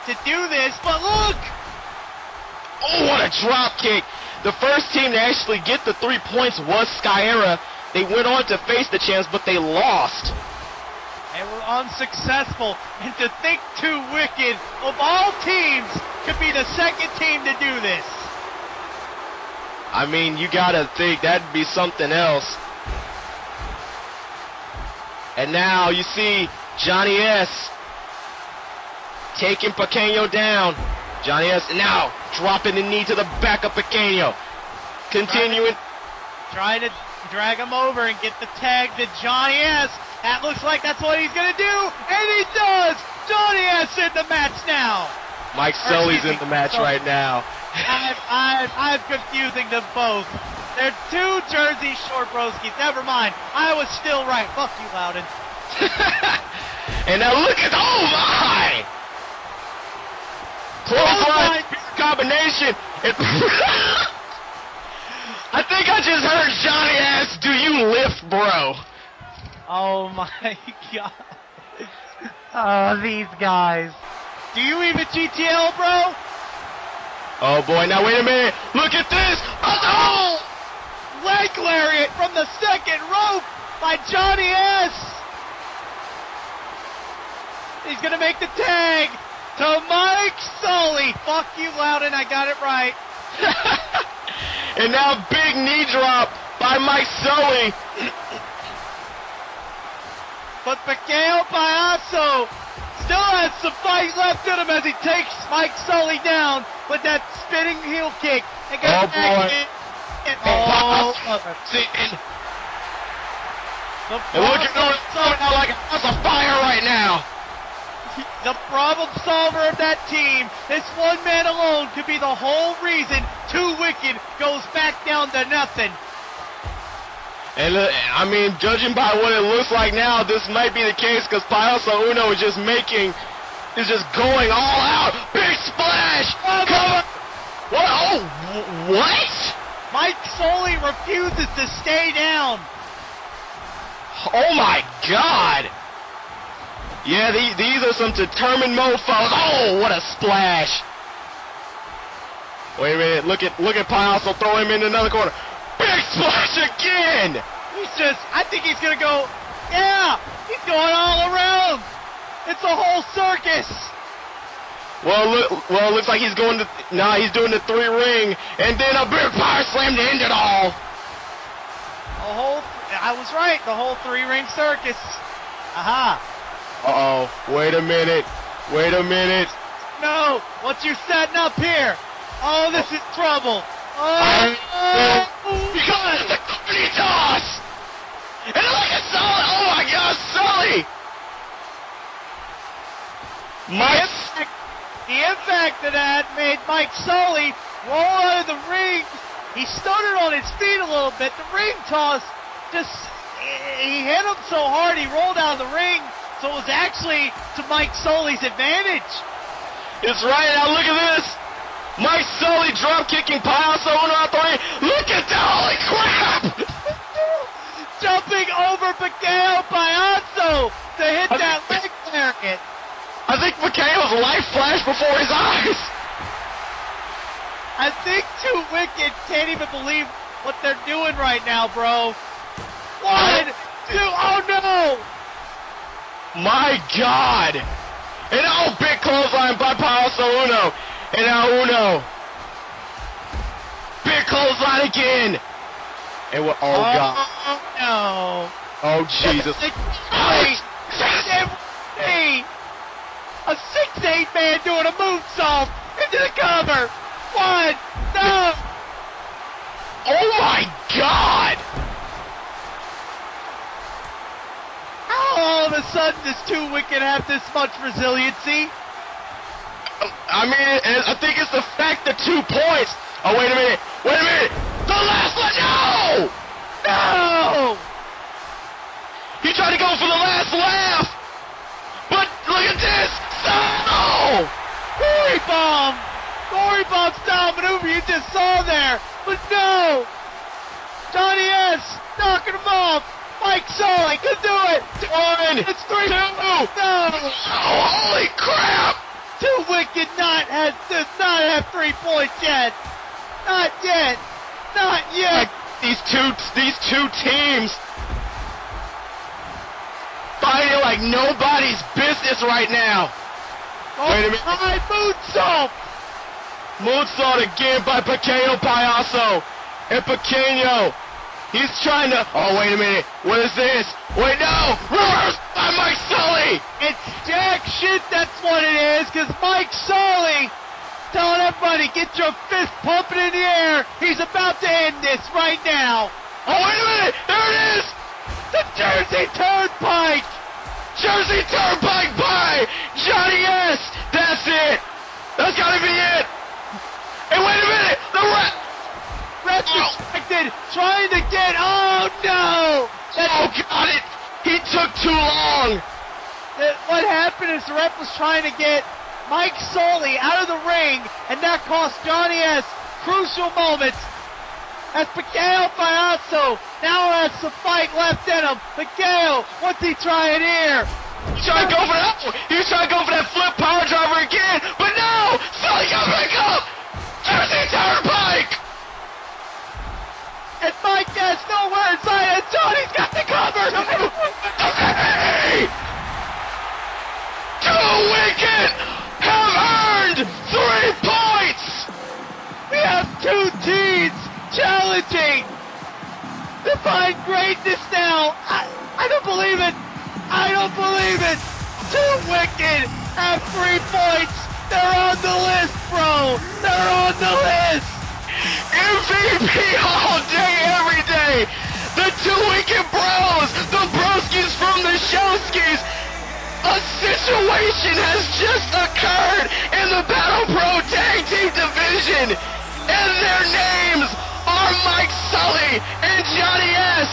S3: to do this, but look!
S2: Oh, what a drop kick. The first team to actually get the 3 points was Skyera. They went on to face the champs, but they lost.
S3: They were unsuccessful. And to think Two Wicked, of all teams, could be the second team to do this.
S2: I mean, you gotta think that'd be something else. And now you see Johnny S. taking Pequeño down. Johnny S now dropping the knee to the back of Pequeño. Continuing.
S3: Trying to drag him over and get the tag to Johnny S. That looks like that's what he's going to do, and he does! Johnny S in the match now.
S2: Mike Sully's in the match right now.
S3: I'm confusing them both. They're two Jersey Shore broskies. Never mind. I was still right. Fuck you, Loudon.
S2: And now look at, oh my! Clothesline combination. I think I just heard Johnny ask, do you lift, bro?
S3: Oh my god. Oh, these guys. Do you even GTL, bro?
S2: Oh boy, now wait a minute. Look at this. Oh!
S3: Leg lariat from the second rope by Johnny S. He's gonna make the tag to Mike Sully. Fuck you, Loudon, I got it right.
S2: And now big knee drop by Mike Sully.
S3: But Pequeño Payaso still has some fight left in him as he takes Mike Sully down with that spinning heel kick. And
S2: oh boy. And look at him like a house of fire right now.
S3: The problem solver of that team, this one man alone could be the whole reason Too Wicked goes back down to nothing.
S2: And I mean, judging by what it looks like now, this might be the case because Payaso Uno is just going all out. Big splash! Cover! What? Oh, what?
S3: Mike Sully refuses to stay down.
S2: Oh my God! Yeah, these are some determined mofos. Oh, what a splash! Wait a minute, look at Payaso throw him in another corner. Big splash again!
S3: I think he's gonna go, yeah, he's going all around. It's a whole circus.
S2: Well, it looks like he's going to, he's doing the 3-ring, and then a big power slam to end it all.
S3: I was right, the whole 3-ring circus. Aha.
S2: Uh-oh, wait a minute.
S3: No, what you setting up here? Oh, this is trouble.
S2: Because the company toss! And look at Sully! Oh my God, Sully!
S3: The impact of that made Mike Sully roll out of the ring. He stuttered on his feet a little bit. The ring toss he hit him so hard he rolled out of the ring. So it was actually to Mike Sully's advantage.
S2: It's right. Now look at this. Mike Sully drop kicking Payaso Uno out the ring. Look at that. Holy crap.
S3: Jumping over Pequeño Payaso to hit that leg lariat.
S2: I think Pequeño's life flashed before his eyes.
S3: I think Too Wicked can't even believe what they're doing right now, bro. 1, 2, oh no!
S2: My God! And oh, big clothesline by Payaso Uno. And now Uno. Big clothesline again. And what? Oh God!
S3: Oh no!
S2: Oh Jesus!
S3: A 6'8" man doing a moonsault into the cover. 1, no!
S2: Oh my God!
S3: How all of a sudden does Too Wicked have this much resiliency?
S2: I mean, I think it's the fact that 2 points. Oh, wait a minute. The last one, no!
S3: No!
S2: He tried to go for the last laugh. But look at this. No!
S3: Gory bomb style maneuver you just saw there. But no! Johnny S. knocking him off. Mike Sully could do it.
S2: 1,
S3: It's 3, 2.
S2: No!
S3: Oh,
S2: Holy crap!
S3: Too Wicked does not have 3 points yet. Not yet.
S2: Like these two teams fighting like nobody's business right now. Wait a minute.
S3: High moonsault.
S2: Moonsault again by Pequeño Payaso. And Pequeño, he's trying to, oh wait a minute, what is this? Wait, no! Reverse by Mike Sully!
S3: It's jack shit. it, that's what it is, because Mike Sully telling everybody, get your fist pumping in the air. He's about to end this right now.
S2: Oh, wait a minute! There it is!
S3: The Jersey Turnpike!
S2: Jersey Turnpike by Johnny S! That's it! That's gotta be it! Hey, wait a minute! The
S3: retrospected, trying to get, oh no!
S2: Oh, got it! He took too long!
S3: What happened is the ref was trying to get Mike Sully out of the ring, and that cost Johnny S crucial moments. As Mikhail Fiasso now has some fight left in him. Mikhail, what's he trying here?
S2: He's trying to go for that. He's trying to go for that flip power driver again, but no! Sully got back up! Jersey Turnpike!
S3: And Mike has nowhere inside, and Johnny's got the cover!
S2: Okay! Too Wicked have earned 3 points!
S3: We have 2 teams challenging Define Greatness now. I don't believe it. I don't believe it. Too Wicked have 3 points. They're on the list, bro. They're on the list.
S2: MVP all day, every day. The Too Wicked Bros, the Broskis from the Showskis. A situation has just occurred in the Battle Pro Tag Team Division, and their names are Mike Sully and Johnny S.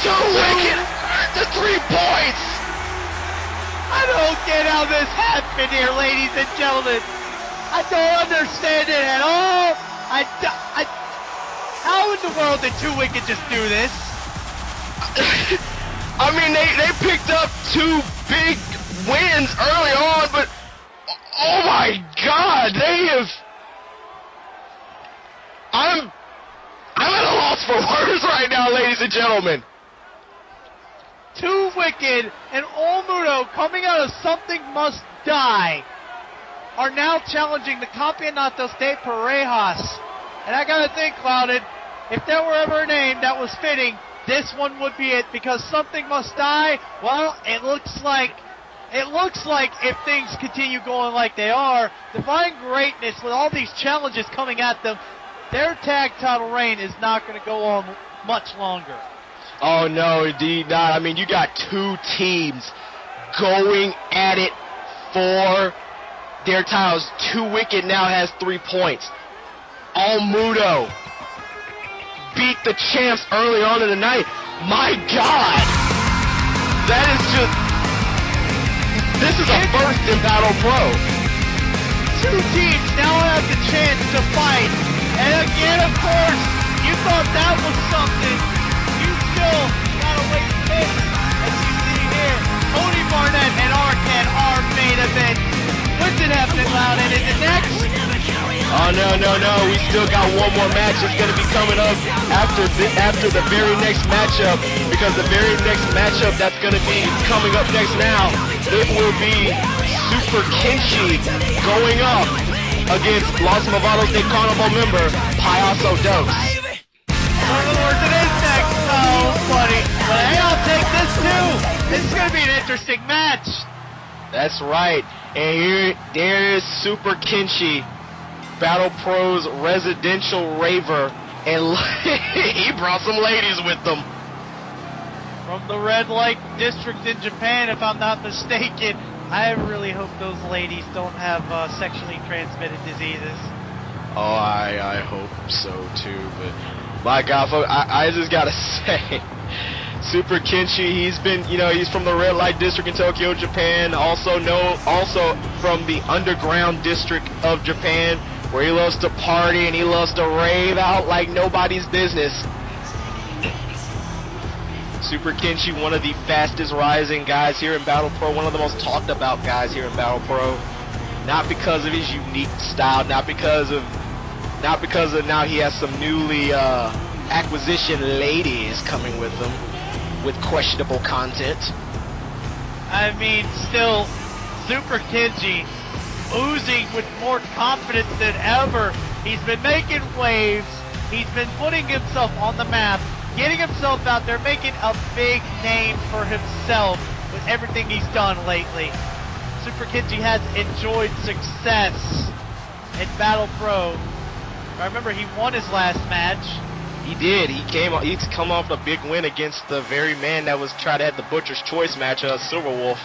S2: Too Wicked earned the 3 points.
S3: I don't get how this happened here, ladies and gentlemen. I don't understand it at all. How in the world did Too Wicked just do this?
S2: I mean, they picked up 2 big wins early on, but oh my God, they have. I'm at a loss for words right now, ladies and gentlemen.
S3: Too Wicked and Olmudo, coming out of Something Must Die, are now challenging the Campeonatos de Parejas. And I gotta think, Clouded, if there were ever a name that was fitting, this one would be it, because Something Must Die, well, it looks like if things continue going like they are, Define Greatness, with all these challenges coming at them, their tag title reign is not going to go on much longer.
S2: Oh, no, indeed not. I mean, you got 2 teams going at it for their titles. Too Wicked now has 3 points. Olmudo beat the champs early on in the night. My God! That is just... This is a first in Battle Pro.
S3: 2 teams now have the chance to fight. And again, of course, you thought that was something. You still gotta wait for this. As you see here, Tony Barnett and Arcan are main event. What's it happening, Loud? And is it next?
S2: Oh, no. We still got one more match. It's going to be coming up after the very next matchup. Because the very next matchup that's going to be coming up next now, it will be Super Kenshi going up against Los Movados de Carnival member Payaso Dos.
S3: In other words, it is next. Oh, buddy. But hey, I'll take this too. This is going to be an interesting match.
S2: That's right. And there is Super Kenshi, Battle Pro's residential raver, and he brought some ladies with them.
S3: From the Red Light District in Japan, if I'm not mistaken. I really hope those ladies don't have sexually transmitted diseases.
S2: Oh, I hope so too, but my God, folks, I just gotta say, Super Kenshi, he's from the Red Light District in Tokyo, Japan, also from the Underground District of Japan, where he loves to party and he loves to rave out like nobody's business. Super Kenshi, one of the fastest rising guys here in Battle Pro, one of the most talked about guys here in Battle Pro. Not because of his unique style, not because of now he has some newly acquisition ladies coming with him with questionable content.
S3: I mean, still, Super Kenshi oozing with more confidence than ever. He's been making waves. He's been putting himself on the map, getting himself out there, making a big name for himself with everything he's done lately. Super Kenji has enjoyed success in Battle Pro. I remember he won his last match.
S2: He did. He's come off a big win against the very man that was trying to have the Butcher's Choice match, Silver Wolf.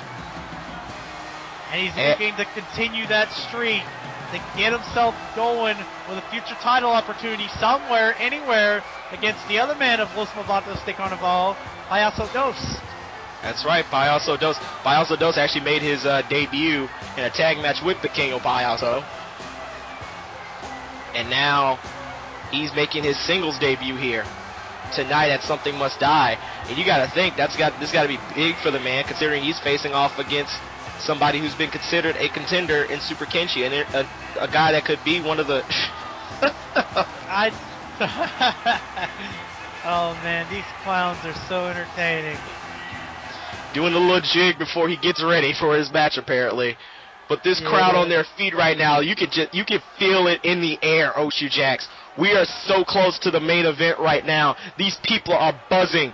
S3: And he's looking to continue that streak, to get himself going with a future title opportunity somewhere, anywhere, against the other man of Los Novatos de Carnaval, Payaso Dos.
S2: That's right, Payaso Dos. Payaso Dos actually made his debut in a tag match with the King of Payaso. And now he's making his singles debut here tonight at Something Must Die. And you gotta think this gotta be big for the man, considering he's facing off against somebody who's been considered a contender in Super Kenshi, and a guy that could be one of the
S3: Oh man, these clowns are so entertaining.
S2: Doing a little jig before he gets ready for his match, apparently. But this crowd on their feet right now, you can feel it in the air, Oshu Jax. We are so close to the main event right now. These people are buzzing,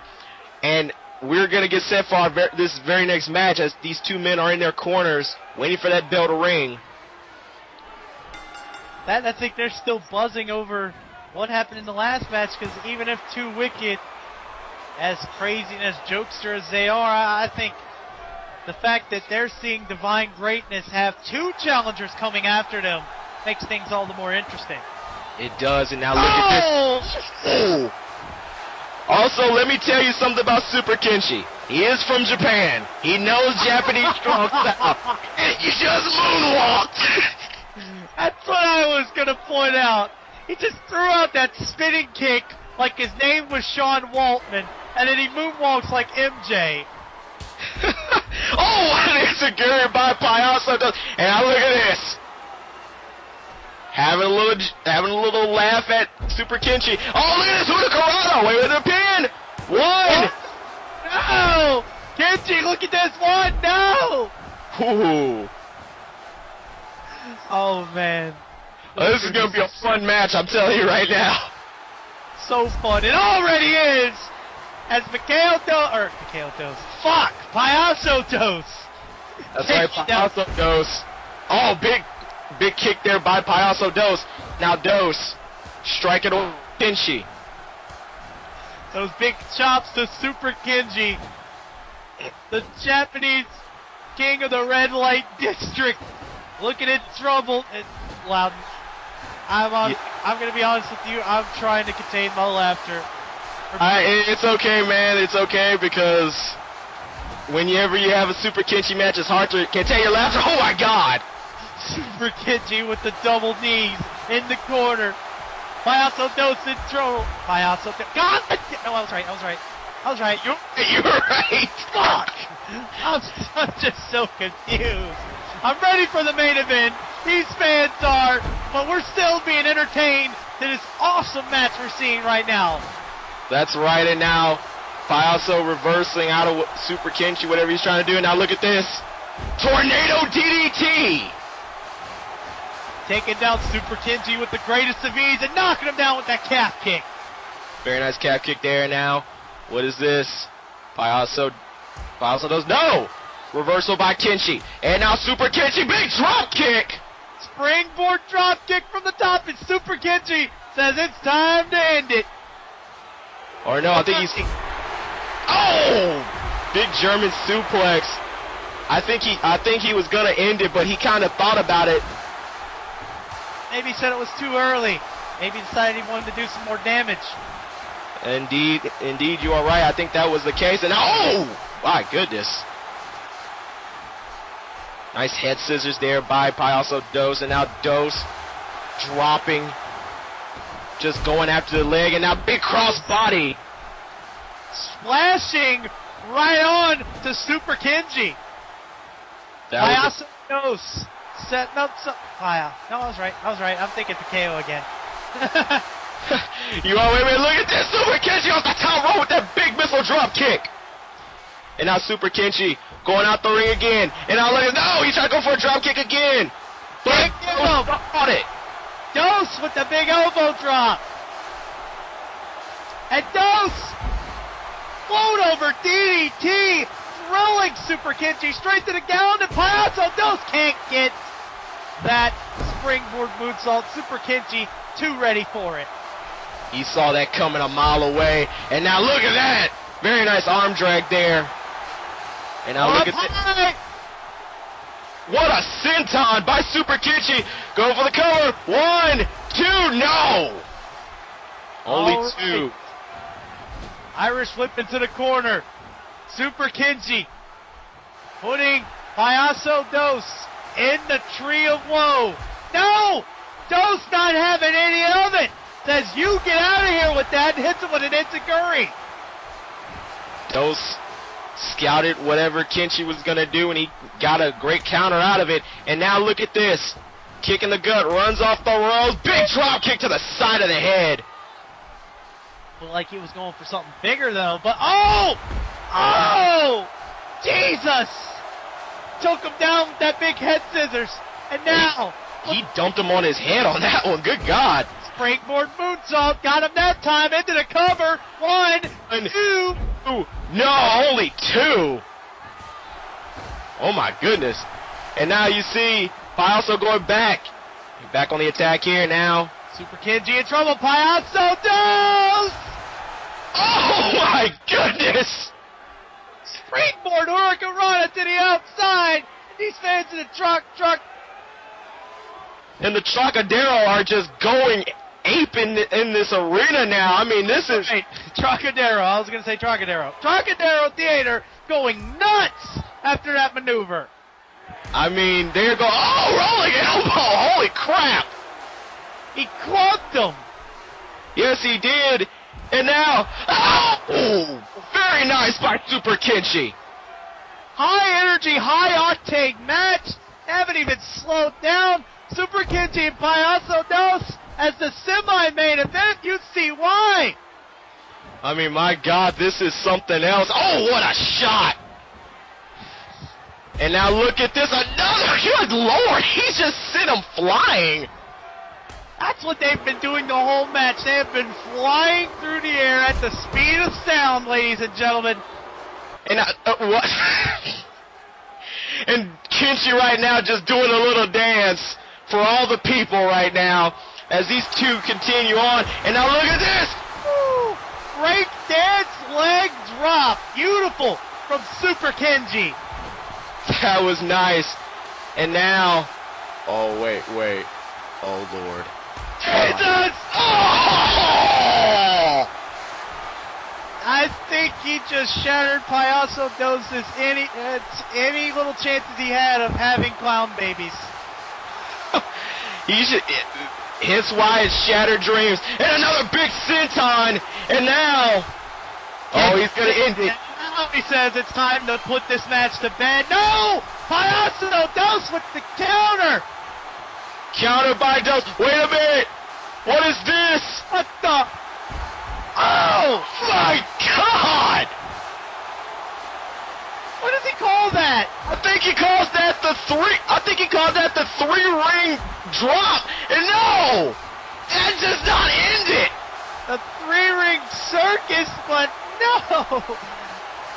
S2: and we're gonna get set for this very next match as these two men are in their corners waiting for that bell to ring.
S3: I think they're still buzzing over what happened in the last match, because even if Too Wicked, as crazy and as jokester as they are, I think the fact that they're seeing Divine Greatness have two challengers coming after them makes things all the more interesting.
S2: It does, and now look at this. Oh. Also, let me tell you something about Super Kenshi. He is from Japan. He knows Japanese strong style. You just moonwalked.
S3: That's what I was going to point out. He just threw out that spinning kick like his name was Sean Waltman, and then he moonwalks like MJ.
S2: Oh, and it's a Gary by Payaso. And now look at this. Having a little laugh at Super Kenshi. Oh, look at this Hurricanrana. Wait with a pin. One.
S3: No. Kenshi, look at this one. No.
S2: Ooh.
S3: Oh, man.
S2: This is going to be a fun match, I'm telling you right now.
S3: So fun. It already is. As Payaso Dos.
S2: That's right, Payaso Dos. Oh, big kick there by Payaso Dos. Now Dos striking on Kenshi.
S3: Those big chops to Super Kenji, the Japanese king of the red light district, looking in trouble. And Loudon, I'm going to be honest with you. I'm trying to contain my laughter.
S2: It's okay, man. It's okay, because whenever you have a Super Kenshi match, it's hard to contain your laughter. Oh my God!
S3: Super Kenji with the double knees in the corner. Payaso Dos in trouble. Payaso Dos. God! No, I was right.
S2: You were right.
S3: Fuck! I'm just so confused. I'm ready for the main event. These fans are, but we're still being entertained to this awesome match we're seeing right now.
S2: That's right, and now Payaso reversing out of Super Kenshi, whatever he's trying to do. And now look at this. Tornado DDT!
S3: Taking down Super Kenji with the greatest of ease and knocking him down with that calf kick.
S2: Very nice calf kick there. Now, what is this? Payaso does no! Reversal by Kenshi. And now Super Kenshi, big drop kick!
S3: Springboard drop kick from the top, and Super Kenji says it's time to end it.
S2: Or no, I think he's... Oh! Big German suplex. I think he was gonna end it, but he kind of thought about it.
S3: Maybe he said it was too early. Maybe he decided he wanted to do some more damage.
S2: Indeed, you are right. I think that was the case. And oh! My goodness. Nice head scissors there by Payaso Dos. And now Dos dropping. Just going after the leg. And now big cross body.
S3: Splashing right on to Super Kenji. Payaso Dos setting up some... No, I was right. I'm thinking the KO again.
S2: Wait, look at this. Super Kenshi off the top rope with that big missile drop kick. And now Super Kenshi going out the ring again. And now look at... No, he's trying to go for a drop kick again. But on it.
S3: Dos with the big elbow drop. And Dos float over DDT drilling Super Kenji straight to the ground, and Payaso Dos can't get that springboard moonsault. Super Kenji too ready for it.
S2: He saw that coming a mile away, and now look at that! Very nice arm drag there. And now look at this. What a senton by Super Kenji. Go for the cover. 1, 2, no! Only 2.
S3: Irish whip into the corner. Super Kenji putting Payaso Dos in the tree of woe. No! Dos not having any of it. Says, you get out of here with that, and hits him with an enziguri.
S2: Dos scouted whatever Kenshi was going to do, and he got a great counter out of it. And now look at this. Kick in the gut, runs off the ropes. Big drop kick to the side of the head.
S3: Looked like he was going for something bigger, though. But, oh! Oh! Jesus! Took him down with that big head scissors. And now...
S2: He dumped him on his head on that one. Good God.
S3: Springboard moonsault. Got him that time. Into the cover. 1, 2.
S2: No, only 2. Oh, my goodness. And now you see Payaso going back. Back on the attack here now.
S3: Super Kenji in trouble. Payaso Dos!
S2: Oh, my goodness.
S3: Springboard hurricanrana to the outside. These fans in the truck.
S2: And the Trocadero are just going ape in this arena now. I mean, this is...
S3: Hey, Trocadero. I was going to say Trocadero. Trocadero Theater going nuts after that maneuver.
S2: I mean, they're going... Oh, rolling elbow! Holy crap!
S3: He clubbed him.
S2: Yes, he did. And now... Oh! Very nice by Super Kenshi.
S3: High energy, high octane match. Haven't even slowed down. Super Kenji and Payaso Dos as the semi-main event. You see why.
S2: I mean, my God, this is something else. Oh, what a shot. And now look at this. Another. Good Lord. He's just sent him flying.
S3: That's what they've been doing the whole match. They have been flying through the air at the speed of sound, ladies and gentlemen.
S2: And what? And Kenshi right now just doing a little dance for all the people right now as these two continue on. And now look at this.
S3: Woo! Break dance leg drop. Beautiful from Super Kenji.
S2: That was nice. And now, oh, wait. Oh, Lord.
S3: Jesus!
S2: Oh!
S3: I think he just shattered Payaso Dos' any little chances he had of having clown babies.
S2: Hence why it's shattered dreams. And another big senton. And now, oh, he's going to end it.
S3: Now he says it's time to put this match to bed. No! Payaso Dos with the counter.
S2: Counter by Dos. Wait a minute. What is this?
S3: What the?
S2: Oh, my God.
S3: What does he call that?
S2: I think he calls that the 3-ring drop. And no, that does not end it.
S3: The 3-ring circus, but no,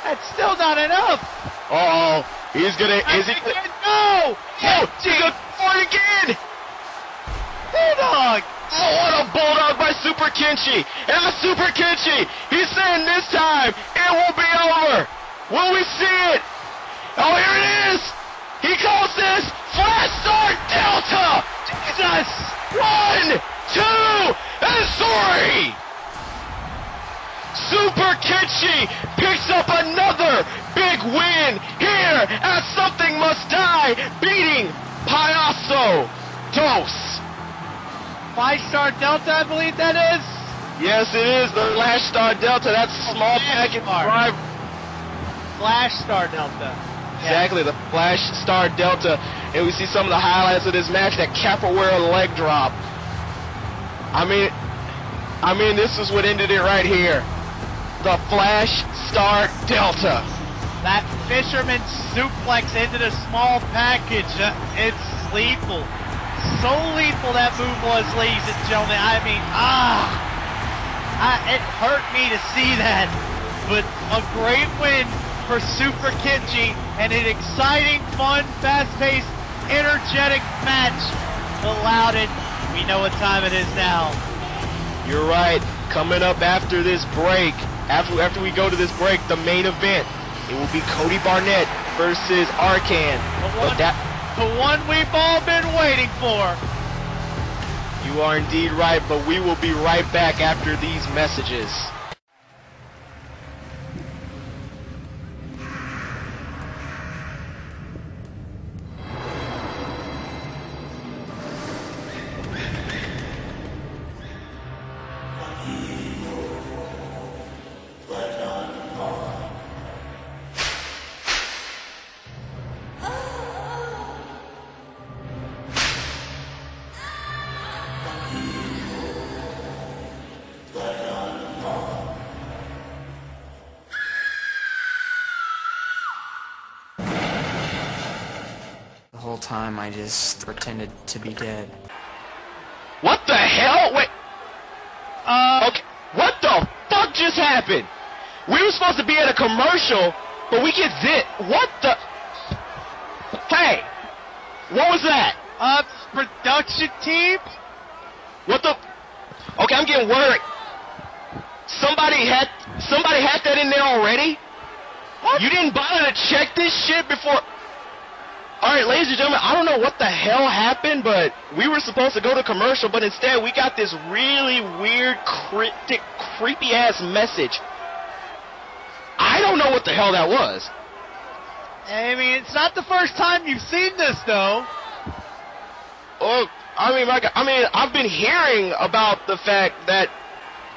S3: that's still not enough.
S2: Uh-oh, he's gonna, is he?
S3: No,
S2: he's gonna for it again.
S3: Bulldog.
S2: Oh, what a bulldog by Super Kenshi. And the Super Kenshi, he's saying this time, it won't be over. Will we see it? Oh, here it is. He calls this Flash Star Delta. Jesus. 1, 2, and 3. Super Kenshi picks up another big win here at Something Must Die, beating Payaso Dos.
S3: 5-star Delta, I believe that is.
S2: Yes, it is the Flash Star Delta. That's small package drive.
S3: Flash Star Delta.
S2: Exactly, the Flash Star Delta. And we see some of the highlights of this match, that capoeira leg drop. I mean, this is what ended it right here. The Flash Star Delta.
S3: That fisherman suplex into the small package. It's lethal. So lethal that move was, ladies and gentlemen. I mean, it hurt me to see that. But a great win for Super Kenji and an exciting, fun, fast-paced, energetic match. But Loudon, we know what time it is now.
S2: You're right. Coming up after this break, after we go to this break, the main event, it will be Cody Barnett versus Arcan.
S3: The one we've all been waiting for.
S2: You are indeed right, but we will be right back after these messages.
S4: The whole time I just pretended to be dead.
S2: What the hell? Wait. Okay. What the fuck just happened? We were supposed to be at a commercial, but we get zit. What the? Hey, what was that?
S3: Production team?
S2: What the? Okay, I'm getting worried. Somebody had that in there already?
S3: What?
S2: You didn't bother to check this shit before? Alright, ladies and gentlemen, I don't know what the hell happened, but we were supposed to go to commercial, but instead we got this really weird, cryptic, creepy-ass message. I don't know what the hell that was.
S3: I mean, it's not the first time you've seen this, though.
S2: Oh, I've been hearing about the fact that,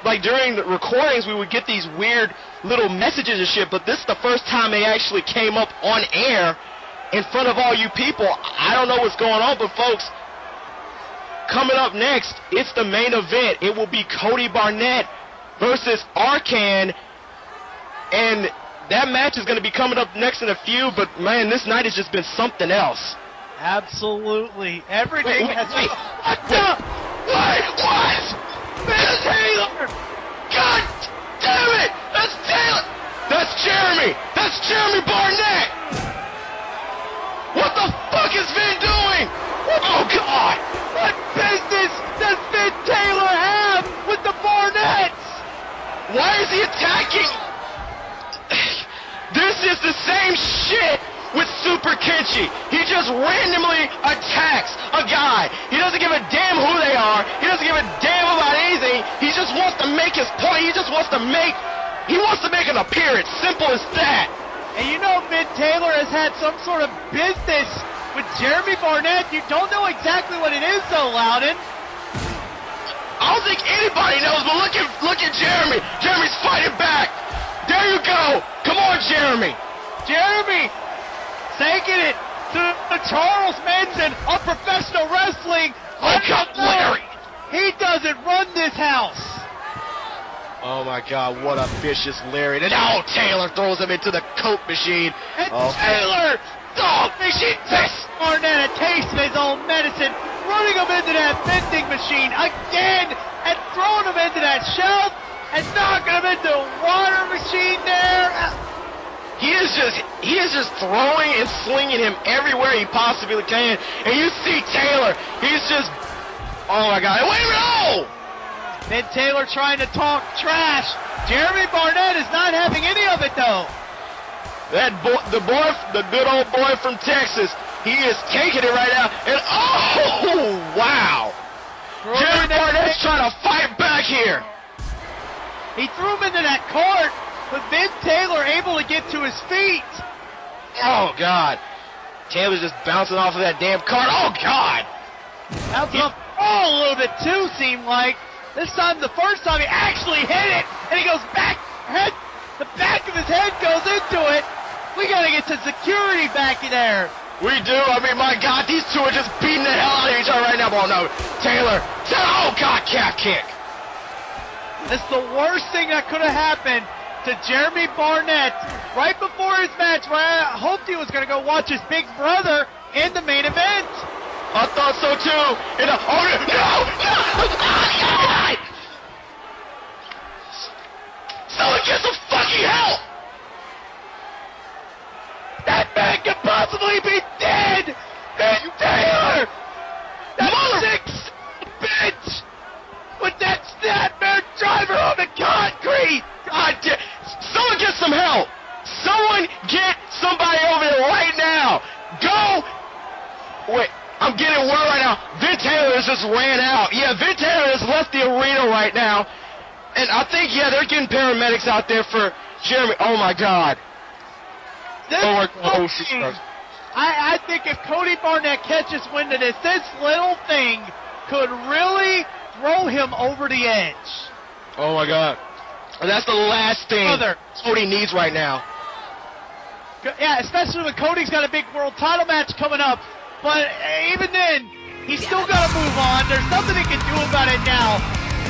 S2: like, during the recordings we would get these weird little messages and shit, but this is the first time they actually came up on air in front of all you people. I don't know what's going on, but folks, coming up next, it's the main event. It will be Cody Barnett versus Arcan, and that match is going to be coming up next in a few, but man, this night has just been something else.
S3: Absolutely. Everything has been...
S2: What the? What? That's Taylor! God damn it! That's Taylor! That's Jeremy! That's Jeremy Barnett! What the fuck is Vin doing? Oh God!
S3: What business does Vin Taylor have with the Barnetts?
S2: Why is he attacking? This is the same shit with Super Kenshi. He just randomly attacks a guy. He doesn't give a damn who they are. He doesn't give a damn about anything. He just wants to make his point. He wants to make an appearance. Simple as that.
S3: And you know Vin Taylor has had some sort of business with Jeremy Barnett. You don't know exactly what it is, though, Loudon.
S2: I don't think anybody knows, but look at Jeremy. Jeremy's fighting back. There you go. Come on, Jeremy.
S3: Jeremy taking it to the Charles Manson of professional wrestling.
S2: Oh, God, Larry.
S3: He doesn't run this house.
S2: Oh my God, what a vicious Larry. And oh, Taylor throws him into the Coke machine.
S3: And
S2: oh.
S3: Taylor,
S2: Jesus!
S3: Barnett a taste of his own medicine, running him into that vending machine again, and throwing him into that shelf, and knocking him into a water machine there.
S2: He is just throwing and slinging him everywhere he possibly can. And you see Taylor, he's just, oh my God, wait a minute, oh!
S3: Then Taylor trying to talk trash. Jeremy Barnett is not having any of it, though.
S2: That boy, the good old boy from Texas, he is taking it right now. And oh, wow. Jeremy Barnett's trying to fight back here.
S3: He threw him into that cart, but then Taylor able to get to his feet.
S2: Oh, God. Taylor's just bouncing off of that damn cart. Oh, God.
S3: Bouncing off a little bit, too, seemed like. This time, the first time, he actually hit it, and he goes back, the back of his head goes into it. We gotta get some security back in there.
S2: We do. I mean, my God, these two are just beating the hell out of each other right now. Oh, no. Taylor, oh, God, calf kick.
S3: That's the worst thing that could have happened to Jeremy Barnett right before his match, where I hoped he was gonna go watch his big brother in the main event.
S2: I thought so too. No! Someone get some fucking help!
S3: possibly be dead? And Taylor! That's 6 bitch! With that snapmare driver on the concrete!
S2: God damn. Someone get some help! Someone get somebody over there right now! Go! Wait, I'm getting word right now. Vin Taylor has just ran out. Yeah, Vin Taylor has left the arena right now. And I think, yeah, they're getting paramedics out there for Jeremy. Oh, my God.
S3: I think if Cody Barnett catches wind of this little thing could really throw him over the edge.
S2: Oh, my God. And that's the last thing Cody needs right now.
S3: Yeah, especially when Cody's got a big world title match coming up. But even then, he's still got to move on. There's nothing he can do about it now.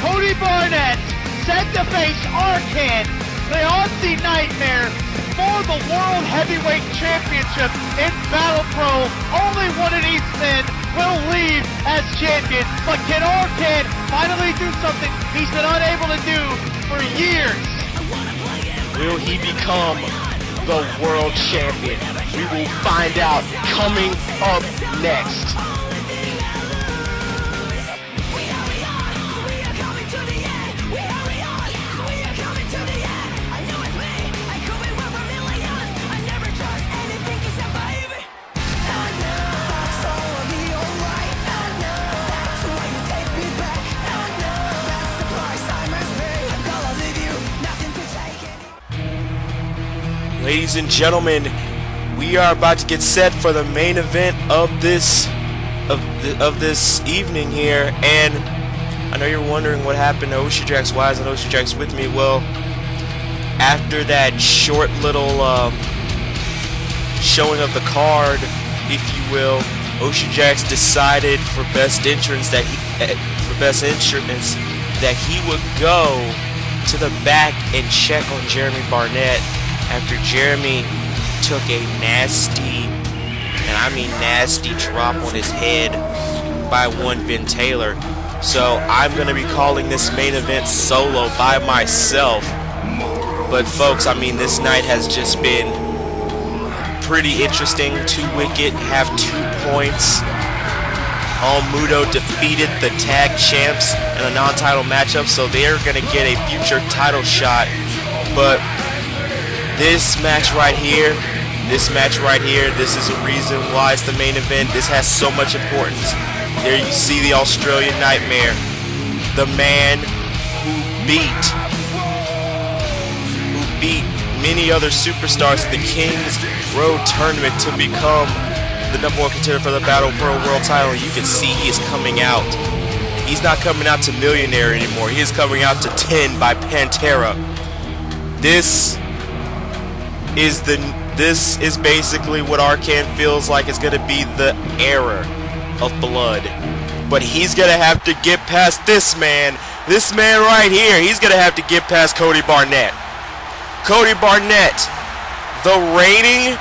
S3: Cody Barnett set to face Arcan, the Aussie Nightmare, for the World Heavyweight Championship in Battle Pro. Only one of these men will leave as champion. But can Arcan finally do something he's been unable to do for years?
S2: Will he become the world champion? We will find out coming up next. Ladies and gentlemen, we are about to get set for the main event of this evening here, and I know you're wondering what happened to Oceanjax. Why isn't Oceanjax with me? Well, after that short little showing of the card, if you will, Oceanjax decided for best entrance that he would go to the back and check on Jeremy Barnett after Jeremy took a nasty, and I mean nasty, drop on his head by one Vin Taylor. So I'm going to be calling this main event solo by myself. But folks, I mean, this night has just been pretty interesting. 2 Wicked have 2 points. Muto defeated the tag champs in a non-title matchup, so they're going to get a future title shot. But this match right here, this is a reason why it's the main event. This has so much importance. There you see the Australian Nightmare, the man who beat many other superstars in the King's Road Tournament to become the #1 contender for the Battle Pro World title. You can see he is coming out. He's not coming out to millionaire anymore. He is coming out to 10 by Pantera. This is basically what Arcan feels like is going to be the era of blood. But he's going to have to get past this man right here. He's going to have to get past Cody Barnett. Cody Barnett, the reigning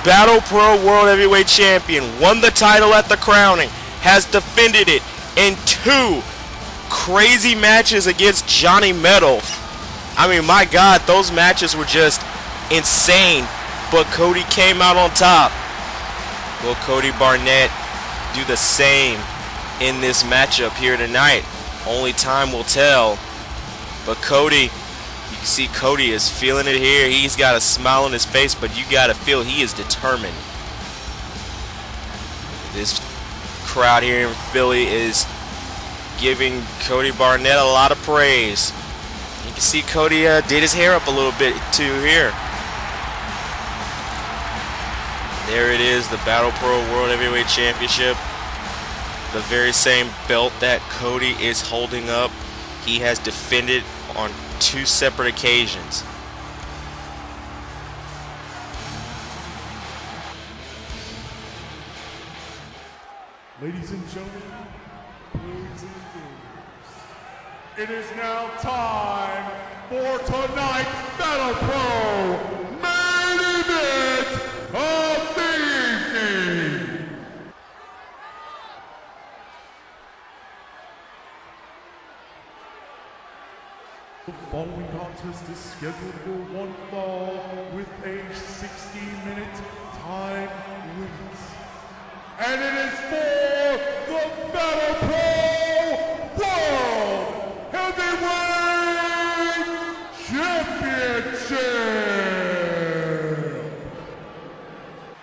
S2: Battle Pro World Heavyweight Champion, won the title at the crowning, has defended it in 2 crazy matches against Johnny Metal. I mean, my God, those matches were just insane, but Cody came out on top. Will Cody Barnett do the same in this matchup here tonight? Only time will tell. But Cody, you can see Cody is feeling it here. He's got a smile on his face, but you got to feel he is determined. This crowd here in Philly is giving Cody Barnett a lot of praise. You can see Cody did his hair up a little bit too here. There it is, the Battle Pro World Heavyweight Championship. The very same belt that Cody is holding up, he has defended on 2 separate occasions.
S5: Ladies and gentlemen, boys and girls, it is now time for tonight's Battle Pro main event of the evening. The following contest is scheduled for 1 fall with a 60-minute time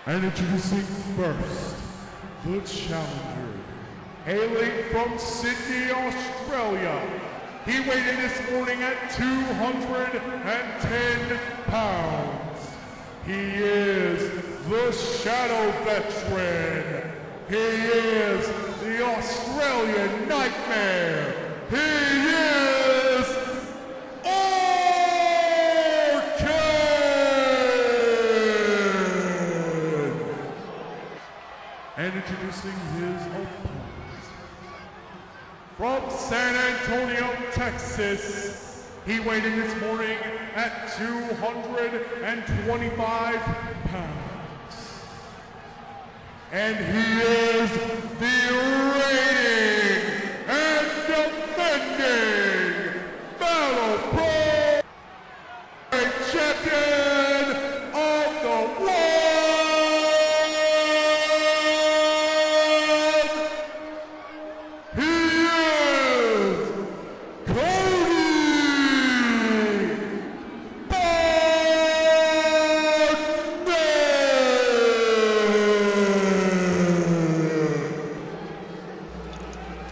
S5: And introducing first, the challenger, hailing from Sydney, Australia. He weighed in this morning at 210 pounds. He is the Shadow Veteran. He is the Australian Nightmare. He is DANGER.CAN. And introducing his opponent, from San Antonio, Texas, he weighed in this morning at 225 pounds. And he is the reigning and defending Battle Pro Champion of the world. He is Cody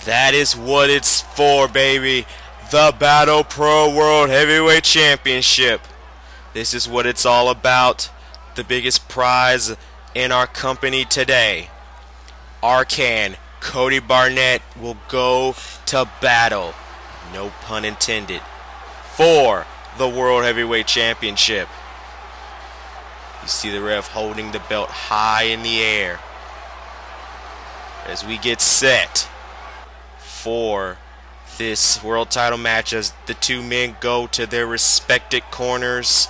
S2: That is what it's for, baby. The Battle Pro World Heavyweight Championship. This is what it's all about. The biggest prize in our company today. DANGER.CAN, Cody Barnett, will go to battle, no pun intended, for the World Heavyweight Championship. You see the ref holding the belt high in the air as we get set for this world title match as the two men go to their respective corners,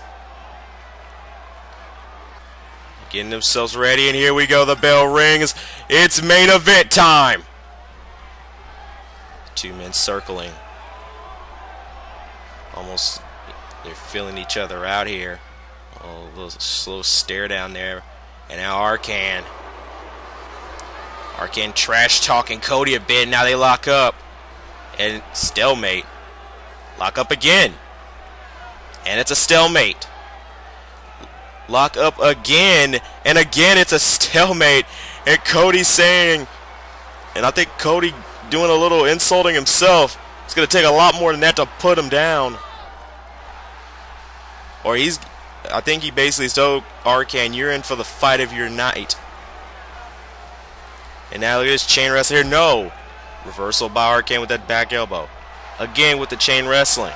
S2: getting themselves ready, and here we go. The bell rings. It's main event time. Two men circling, almost they're feeling each other out here. Oh, a little slow stare down there, and now DANGER.CAN trash talking Cody a bit. Now they lock up and stalemate. Lock up again, and it's a stalemate. Lock up again, and again it's a stalemate. And Cody's saying, and I think Cody doing a little insulting himself, it's going to take a lot more than that to put him down. Or I think he basically told DANGER.CAN, you're in for the fight of your night. And now look at this chain wrestle here. No. Reversal by DANGER.CAN with that back elbow. Again with the chain wrestling.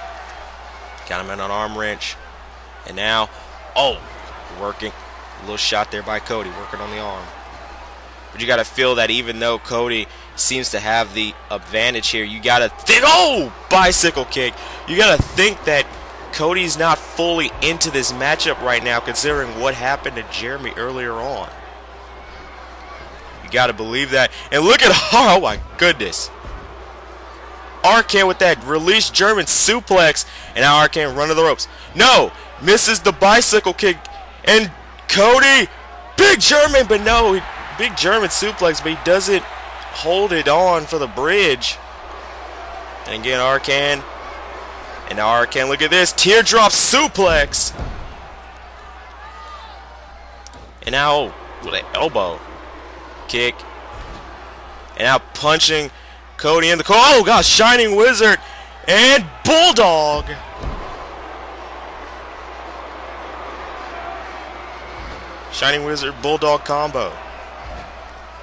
S2: Got him in an arm wrench. And now, oh, working. A little shot there by Cody, working on the arm. But you got to feel that even though Cody seems to have the advantage here, you got to think, oh, bicycle kick. You got to think that Cody's not fully into this matchup right now, considering what happened to Jeremy earlier on. You got to believe that. And look at, oh my goodness. DANGER.CAN with that released German suplex. And now DANGER.CAN run to the ropes. No, misses the bicycle kick. And Cody, big German, but no, big German suplex, but he doesn't hold it on for the bridge. And again, DANGER.CAN. And now DANGER.CAN, look at this, teardrop suplex. And now, with an elbow kick. And now punching Cody in the corner. Oh gosh, Shining Wizard and Bulldog. Shining Wizard Bulldog combo.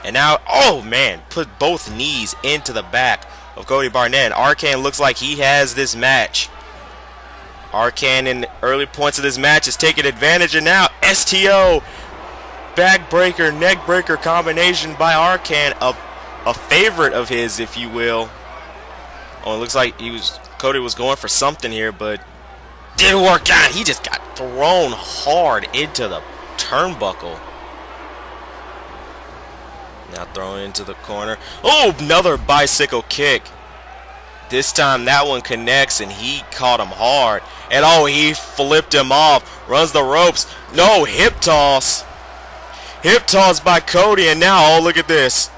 S2: And now, oh man, put both knees into the back of Cody Barnett. DANGER.CAN looks like he has this match. DANGER.CAN in early points of this match is taking advantage, and now STO backbreaker, neckbreaker combination by DANGER.CAN, a favorite of his, if you will. Oh, it looks like Cody was going for something here, but didn't work out. He just got thrown hard into the turnbuckle. Now thrown into the corner. Oh, another bicycle kick. This time that one connects, and he caught him hard. And oh, he flipped him off. Runs the ropes. No, hip toss. Hip toss by Cody, and now, oh, look at this.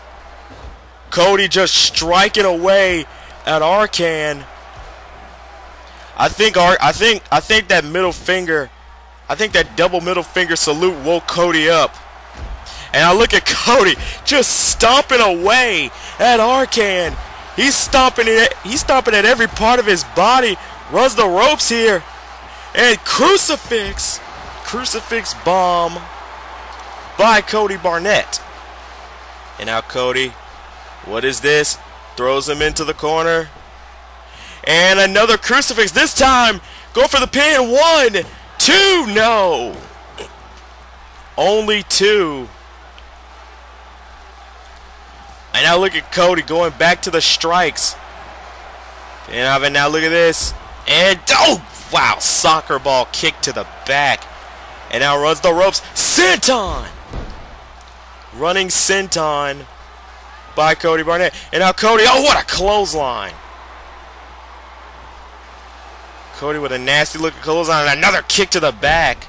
S2: Cody just striking away at DANGER.CAN. I think that middle finger, I think that double middle finger salute woke Cody up. And now look at Cody just stomping away at Arcan. He's stomping at every part of his body. Runs the ropes here. And crucifix bomb by Cody Barnett. And now Cody, what is this? Throws him into the corner. And another crucifix. This time, go for the pin. 1, 2, no. Only 2. And now look at Cody going back to the strikes. And now look at this. And, oh, wow, soccer ball kick to the back. And now runs the ropes. Senton! Running senton by Cody Barnett. And now Cody, oh, what a clothesline. Cody with a nasty looking clothesline and another kick to the back.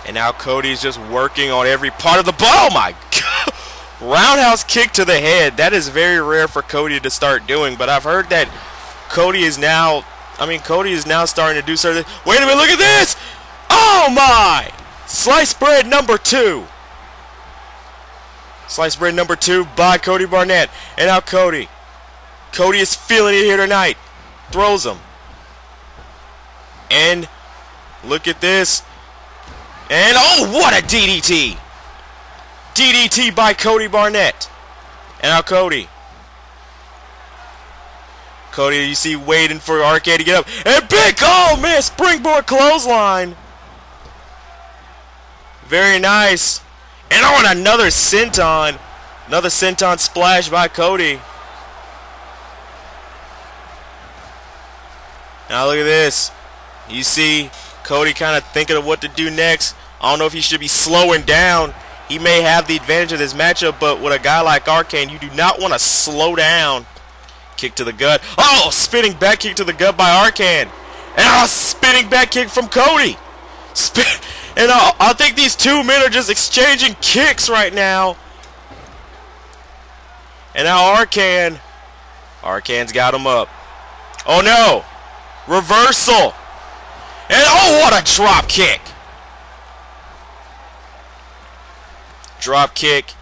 S2: And now Cody's just working on every part of the ball. Oh my God. Roundhouse kick to the head. That is very rare for Cody to start doing, but I've heard that Cody is now starting to do certain. Wait a minute, look at this! Oh my! Sliced bread number 2. Sliced bread number 2 by Cody Barnett. And now Cody. Cody is feeling it here tonight. Throws him. And look at this. And oh, what a DDT! DDT by Cody Barnett. And now Cody. Cody, you see, waiting for Arcade to get up. And big, oh man, springboard clothesline. Very nice. And on another senton. Another senton splash by Cody. Now look at this. You see Cody kind of thinking of what to do next. I don't know if he should be slowing down. He may have the advantage of this matchup, but with a guy like Arcane, you do not want to slow down. Kick to the gut. Oh, spinning back kick to the gut by Arcane. And a spinning back kick from Cody. And I think these two men are just exchanging kicks right now. And now Arcane's got him up. Oh no. Reversal. And oh, what a drop kick. Drop kick.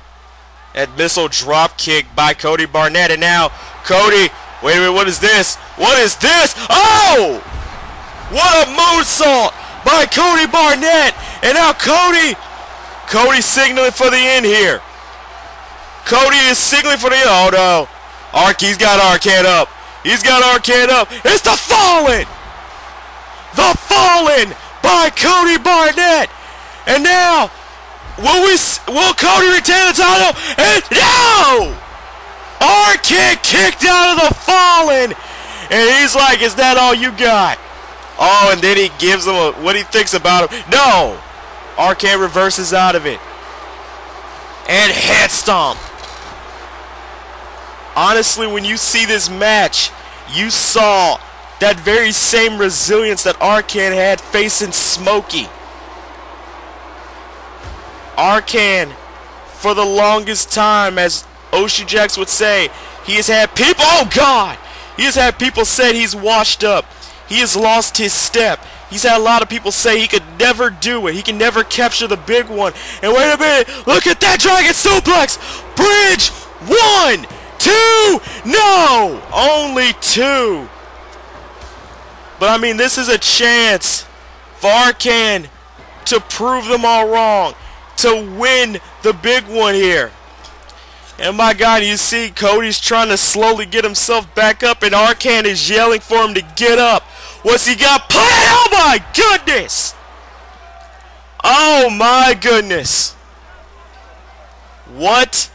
S2: That missile drop kick by Cody Barnett. And now Cody, wait a minute, what is this? What is this? Oh! What a moonsault by Cody Barnett. And now Cody's signaling for the end here. Cody is signaling for the end. Oh no. He's got Arcane up. He's got Arcane up. It's the Fallen! The Fallen by Cody Barnett. And now, will Cody retain the title? And no! Arcane kicked out of the Fallen. And he's like, is that all you got? Oh, and then he gives him what he thinks about him. No! Arcane reverses out of it. And head stomp. Honestly, when you see this match, you saw that very same resilience that Arcane had facing Smokey. Arcane, for the longest time, as Oshijax would say, he has had people, oh God! He has had people say he's washed up. He has lost his step. He's had a lot of people say he could never do it. He can never capture the big one. And wait a minute, look at that Dragon Suplex! Bridge! 1, 2, no! Only 2. But I mean, this is a chance for Arcane to prove them all wrong, to win the big one here. And my God, you see Cody's trying to slowly get himself back up, and Arcane is yelling for him to get up. What's he got? Oh my goodness! Oh my goodness! That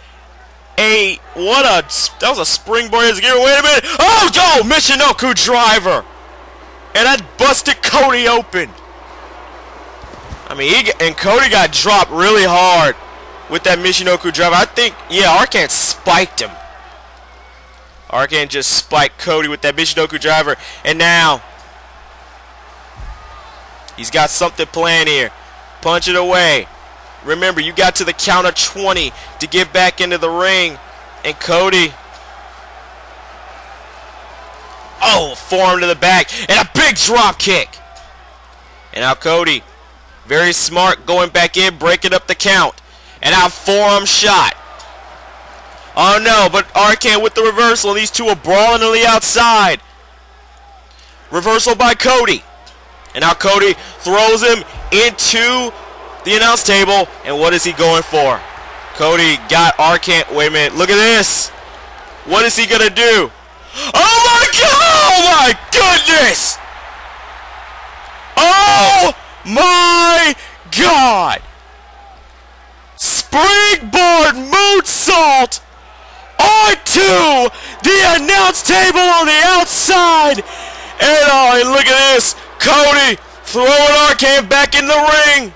S2: was a springboard. Wait a minute! Oh, Michinoku driver! And that busted Cody open. I mean, Cody got dropped really hard with that Michinoku driver. I think, yeah, Arcane spiked him. Arcane just spiked Cody with that Michinoku driver. And now, he's got something planned here. Punch it away. Remember, you got to the count of 20 to get back into the ring. And Cody, oh, forearm to the back. And a big drop kick. And now Cody Very smart, going back in, breaking up the count. And now forearm shot. Oh no, but Arcan with the reversal. These two are brawling on the outside. Reversal by Cody. And now Cody throws him into the announce table. And what is he going for? Cody got Arcan. Wait a minute, look at this. What is he going to do? Oh my God! Oh my goodness! Oh my God! Springboard moonsault onto the announce table on the outside. And oh, and look at this. Cody throwing Arcan back in the ring.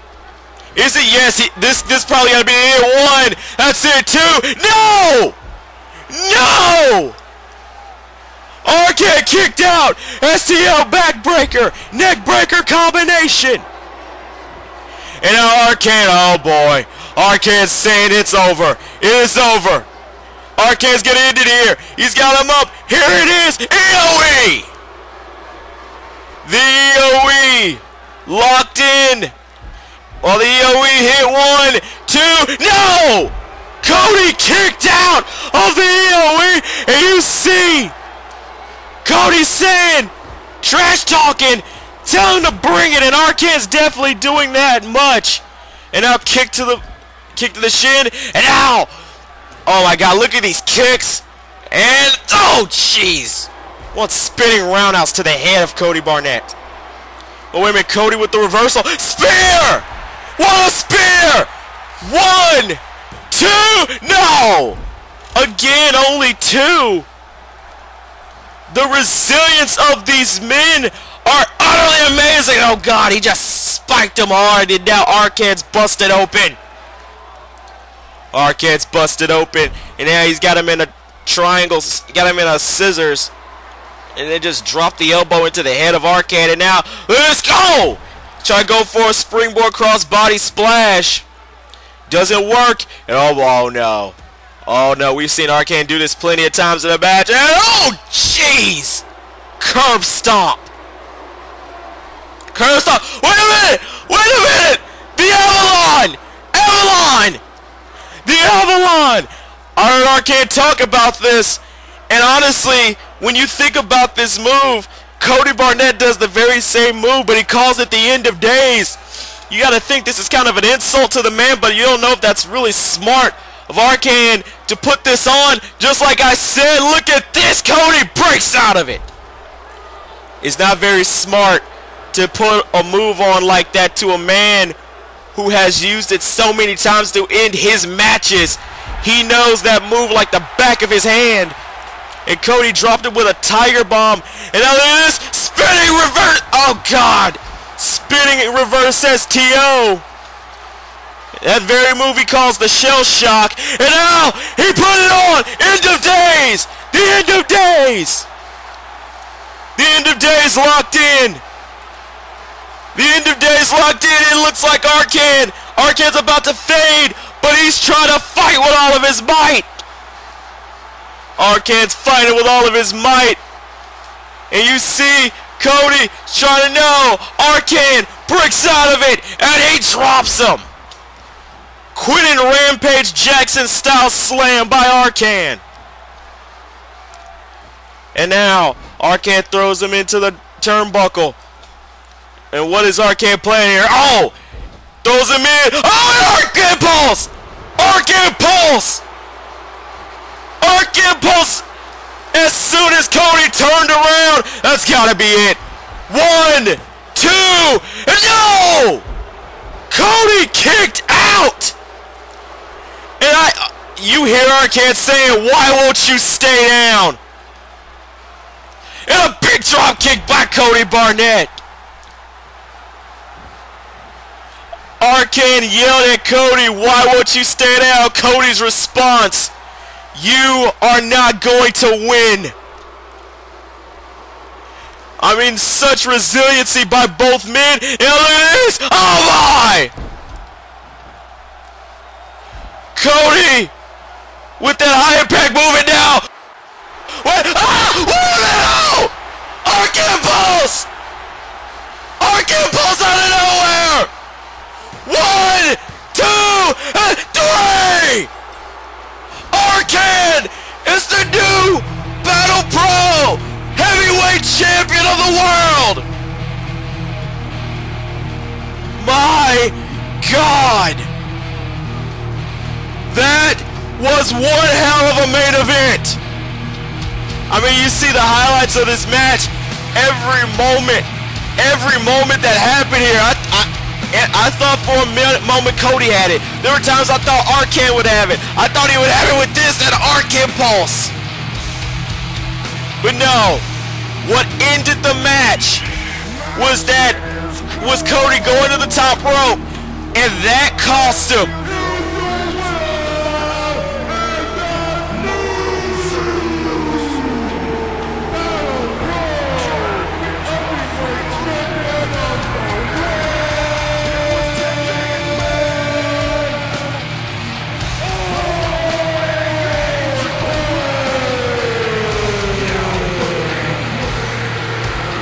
S2: Is it? Yes. This probably got to be it. 1. That's it. 2. No! No! Arcan kicked out. STL backbreaker, neckbreaker combination. And now Arcan, oh boy. Arcan's saying it's over. It is over. Arcan's gonna end it here. He's got him up. Here it is. EOE! The EOE locked in. Well, the EOE hit 1, 2. No! Cody kicked out of the EOE. And you see Cody saying, trash talking, tell him to bring it, and Arcan's definitely doing that much. And now kick to the shin, and now, oh my God, look at these kicks, and oh jeez, one spinning roundhouse to the head of Cody Barnett. Oh wait a minute, Cody with the reversal, spear! What a spear! 1, 2, no! Again, only 2. The resilience of these men are utterly amazing. Oh God, he just spiked him hard, and now Arcan's busted open. Arcan's busted open, and now he's got him in a triangle, got him in a scissors, and then just dropped the elbow into the head of Arcan, and now, let's go! Try to go for a springboard crossbody splash. Doesn't work, and oh no. Oh no, we've seen Arcan do this plenty of times in a match, and oh jeez! Curb stomp. Curb stomp. Wait a minute! Wait a minute! The Avalon! Avalon! The Avalon! I heard Arcan talk about this, and honestly, when you think about this move, Cody Barnett does the very same move, but he calls it the end of days. You gotta think this is kind of an insult to the man, but you don't know if that's really smart of Arcan to put this on. Just like I said, look at this. Cody breaks out of it. It's not very smart to put a move on like that to a man who has used it so many times to end his matches. He knows that move like the back of his hand. And Cody dropped it with a tiger bomb. And now look at this. Spinning reverse. Oh God. Spinning reverse STO. That very move he calls the shell shock. And now he put it on. End of days. The end of days. The end of days locked in. The end of days locked in. It looks like Arcan's about to fade, but he's trying to fight with all of his might. Arcan's fighting with all of his might. And you see Cody trying to know. Arcan breaks out of it, and he drops him. Quentin Rampage Jackson style slam by Arcan. And now Arcan throws him into the turnbuckle. And what is Arcan playing here? Oh! Throws him in. Oh, Arcan pulse! Arcan pulse! Arcan pulse! As soon as Cody turned around, that's gotta be it. 1, 2, and no! Cody kicked out! And you hear Arcan saying, why won't you stay down? And a big drop kick by Cody Barnett. Arcan yelled at Cody, why won't you stay down? Cody's response, you are not going to win. I mean, such resiliency by both men. And look at this. Oh my! Cody with that high impact moving now. What? Ah! Arcan pulse! Arcan pulse out of nowhere! God! That was one hell of a main event! I mean, you see the highlights of this match. Every moment that happened here, I thought for a moment Cody had it. There were times I thought Arcan would have it. I thought he would have it with this, that Arcan pulse. But no, what ended the match was Cody going to the top rope, and that cost him.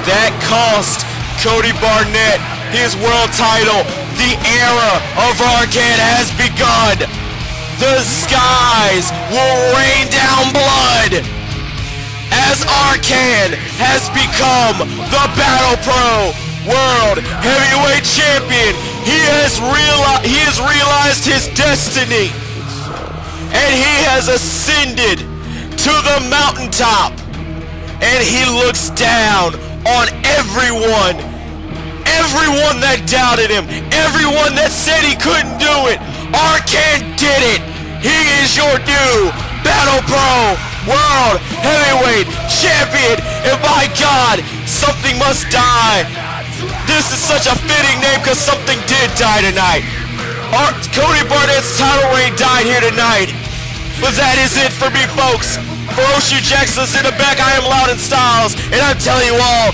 S2: That cost Cody Barnett his world title. The era of Arcan has begun. The skies will rain down blood as Arcan has become the Battle Pro World Heavyweight Champion. He has realized his destiny, and he has ascended to the mountaintop, and he looks down on everyone that doubted him, everyone that said he couldn't do it. Arcan did it. He is your new Battle Pro World Heavyweight Champion, and by God, something must die. This is such a fitting name because something did die tonight. Cody Barnett's title reign died here tonight. But that is it for me, folks. For Oshu Jackson's in the back, I am Loud and Styles, and I'm telling you all,